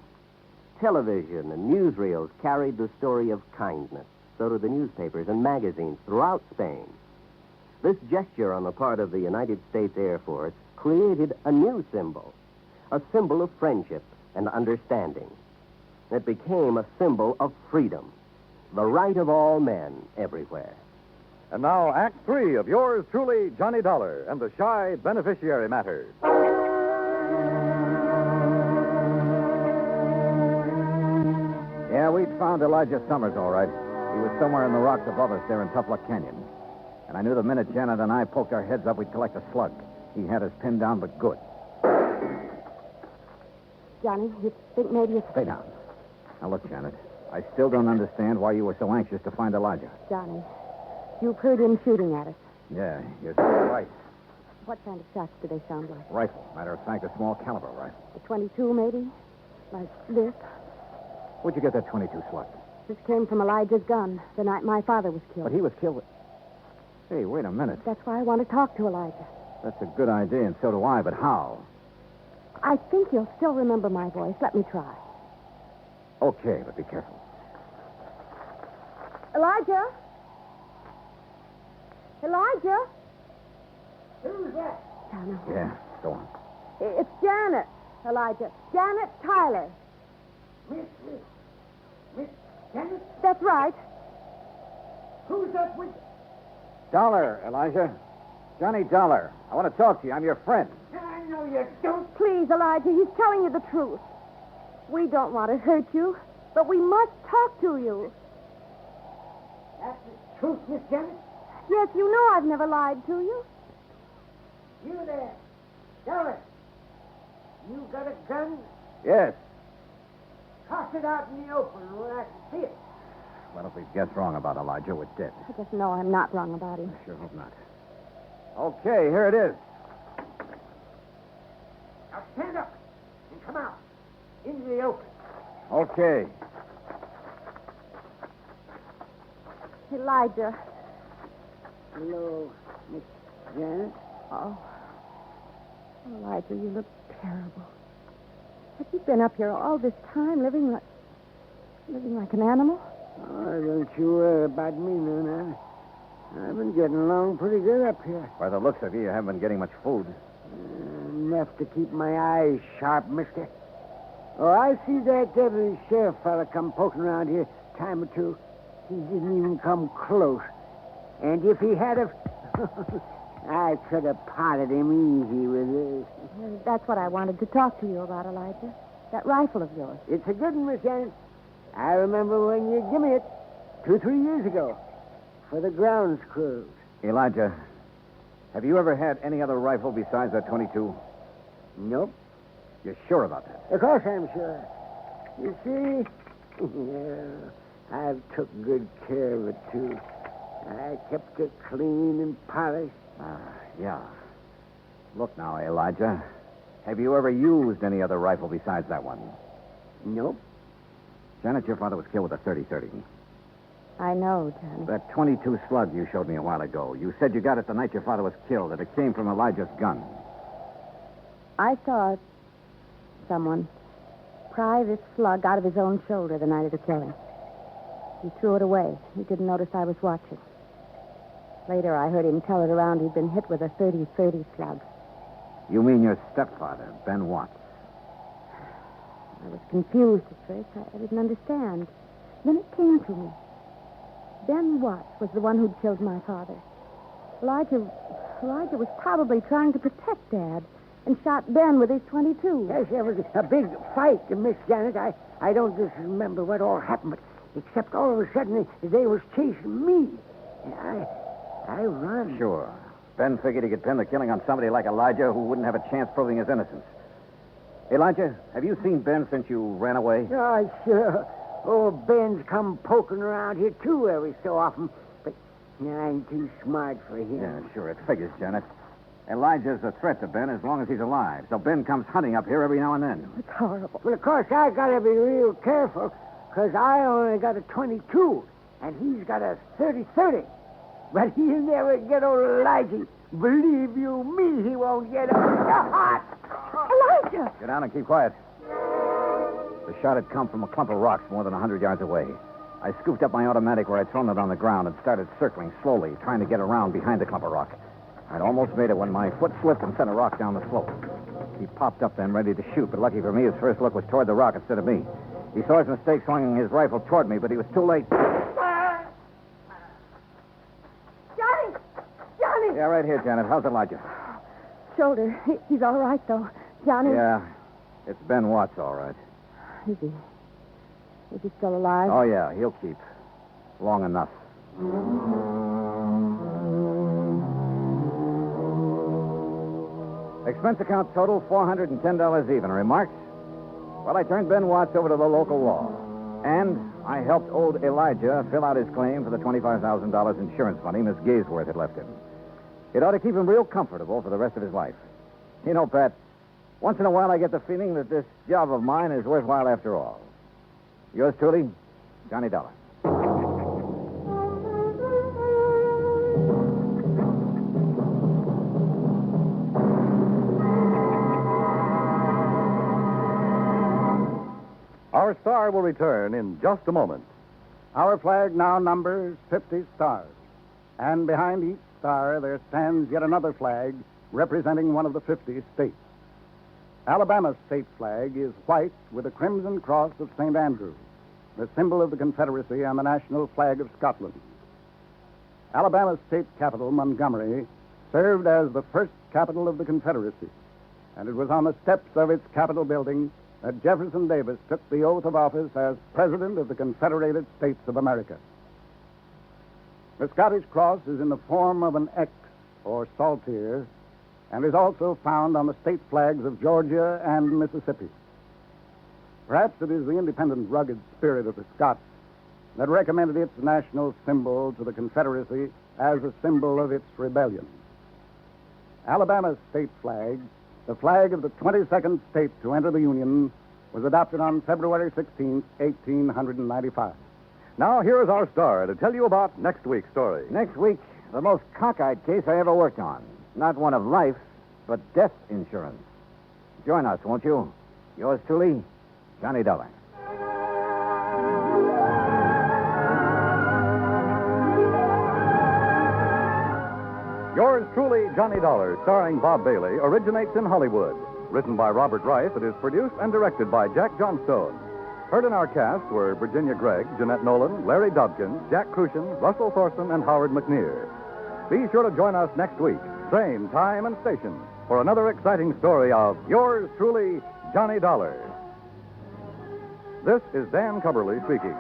Television and newsreels carried the story of kindness. So did the newspapers and magazines throughout Spain. This gesture on the part of the United States Air Force created a new symbol, a symbol of friendship and understanding. It became a symbol of freedom, the right of all men everywhere. And now, Act 3 of yours truly, Johnny Dollar, and the Shy Beneficiary Matter. Yeah, we'd found Elijah Summers, all right. He was somewhere in the rocks above us there in Tough Luck Canyon. And I knew the minute Janet and I poked our heads up, we'd collect a slug. He had us pinned down, but good. Johnny, you think maybe it's... Stay down. Now, look, Janet, I still don't understand why you were so anxious to find Elijah. Johnny, you've heard him shooting at us. Yeah, you're right. What kind of shots do they sound like? Rifle. Matter of fact, a small caliber rifle. A 22, maybe? Like this? Where'd you get that 22 slug? This came from Elijah's gun the night my father was killed. But he was killed with... Hey, wait a minute. That's why I want to talk to Elijah. That's a good idea, and so do I, but how? I think you'll still remember my voice. Let me try. Okay, but be careful. Elijah? Elijah? Who's that? Janet. Yeah, go on. It's Janet, Elijah. Janet Tyler. Miss Janet? That's right. Who's that with? Dollar, Elijah. Johnny Dollar. I want to talk to you. I'm your friend. I know you don't. Please, Elijah, he's telling you the truth. We don't want to hurt you, but we must talk to you. That's the truth, Miss Janet? Yes, you know I've never lied to you. You there. Dollar. You got a gun? Yes. Toss it out in the open where I can see it. Well, if we guess wrong about Elijah, we're dead. I just know I'm not wrong about him. I sure hope not. Okay, here it is. Now stand up and come out into the open. Okay. Elijah. Hello, Miss Janet. Oh. Elijah, you look terrible. Have you been up here all this time living like an animal? Oh, don't you worry about me none. I've been getting along pretty good up here. By the looks of you, you haven't been getting much food. Enough to keep my eyes sharp, mister. Oh, I see that deputy sheriff fella come poking around here a time or two. He didn't even come close. And if he had I could have potted him easy with this. That's what I wanted to talk to you about, Elijah. That rifle of yours. It's a good one, Miss Janet. I remember when you gave me it 2-3 years ago for the grounds crews. Elijah, have you ever had any other rifle besides that 22? Nope. You're sure about that? Of course I'm sure. You see, yeah, I've took good care of it, too. I kept it clean and polished. Yeah. Look now, Elijah. Have you ever used any other rifle besides that one? Nope. Janet, your father was killed with a 30-30. I know, Johnny. That 22 slug you showed me a while ago. You said you got it the night your father was killed, that it came from Elijah's gun. I saw someone pry this slug out of his own shoulder the night of the killing. He threw it away. He didn't notice I was watching. Later, I heard him tell it around he'd been hit with a 30-30 slug. You mean your stepfather, Ben Watts? I was confused at first. I didn't understand. Then it came to me. Ben Watts was the one who'd killed my father. Elijah was probably trying to protect Dad and shot Ben with his 22. Yes, there was a big fight, Miss Janet. I don't just remember what all happened, but except all of a sudden they was chasing me. I run. Sure. Ben figured he could pin the killing on somebody like Elijah who wouldn't have a chance proving his innocence. Elijah, have you seen Ben since you ran away? Oh, sure. Oh, Ben's come poking around here, too, every so often. But I ain't too smart for him. Yeah, sure. It figures, Janet. Elijah's a threat to Ben as long as he's alive. So Ben comes hunting up here every now and then. It's horrible. Well, of course, I got to be real careful, because I only got a 22, and he's got a 30-30. But he'll never get old Elijah. Believe you me, he won't get old. Elijah! Get down and keep quiet. The shot had come from a clump of rocks more than 100 yards away. I scooped up my automatic where I'd thrown it on the ground and started circling slowly, trying to get around behind the clump of rock. I'd almost made it when my foot slipped and sent a rock down the slope. He popped up then, ready to shoot, but lucky for me, his first look was toward the rock instead of me. He saw his mistake, swinging his rifle toward me, but he was too late. Johnny! Yeah, right here, Janet. How's Elijah? Shoulder. He's all right, though. Johnny? Yeah, it's Ben Watts, all right. Is he still alive? Oh, yeah, he'll keep. Long enough. Expense account total $410 even. Remarks? Well, I turned Ben Watts over to the local law. And I helped old Elijah fill out his claim for the $25,000 insurance money Miss Gaysworth had left him. It ought to keep him real comfortable for the rest of his life. You know, Pat, once in a while I get the feeling that this job of mine is worthwhile after all. Yours truly, Johnny Dollar. Our star will return in just a moment. Our flag now numbers 50 stars. And behind each star there stands yet another flag representing one of the 50 states. Alabama's state flag is white with a crimson cross of St. Andrew, the symbol of the Confederacy and the national flag of Scotland. Alabama's state capital, Montgomery, served as the first capital of the Confederacy, and it was on the steps of its Capitol building that Jefferson Davis took the oath of office as President of the Confederated States of America. The Scottish cross is in the form of an X, or saltire, and is also found on the state flags of Georgia and Mississippi. Perhaps it is the independent, rugged spirit of the Scots that recommended its national symbol to the Confederacy as a symbol of its rebellion. Alabama's state flag, the flag of the 22nd state to enter the Union, was adopted on February 16, 1895. Now, here is our star to tell you about next week's story. Next week, the most cockeyed case I ever worked on. Not one of life, but death insurance. Join us, won't you? Yours truly, Johnny Dollar. Yours truly, Johnny Dollar, starring Bob Bailey, originates in Hollywood. Written by Robert Rice, it is produced and directed by Jack Johnstone. Heard in our cast were Virginia Gregg, Jeanette Nolan, Larry Dobkin, Jack Crucian, Russell Thorson, and Howard McNear. Be sure to join us next week, same time and station, for another exciting story of Yours truly, Johnny Dollar. This is Dan Cubberly speaking.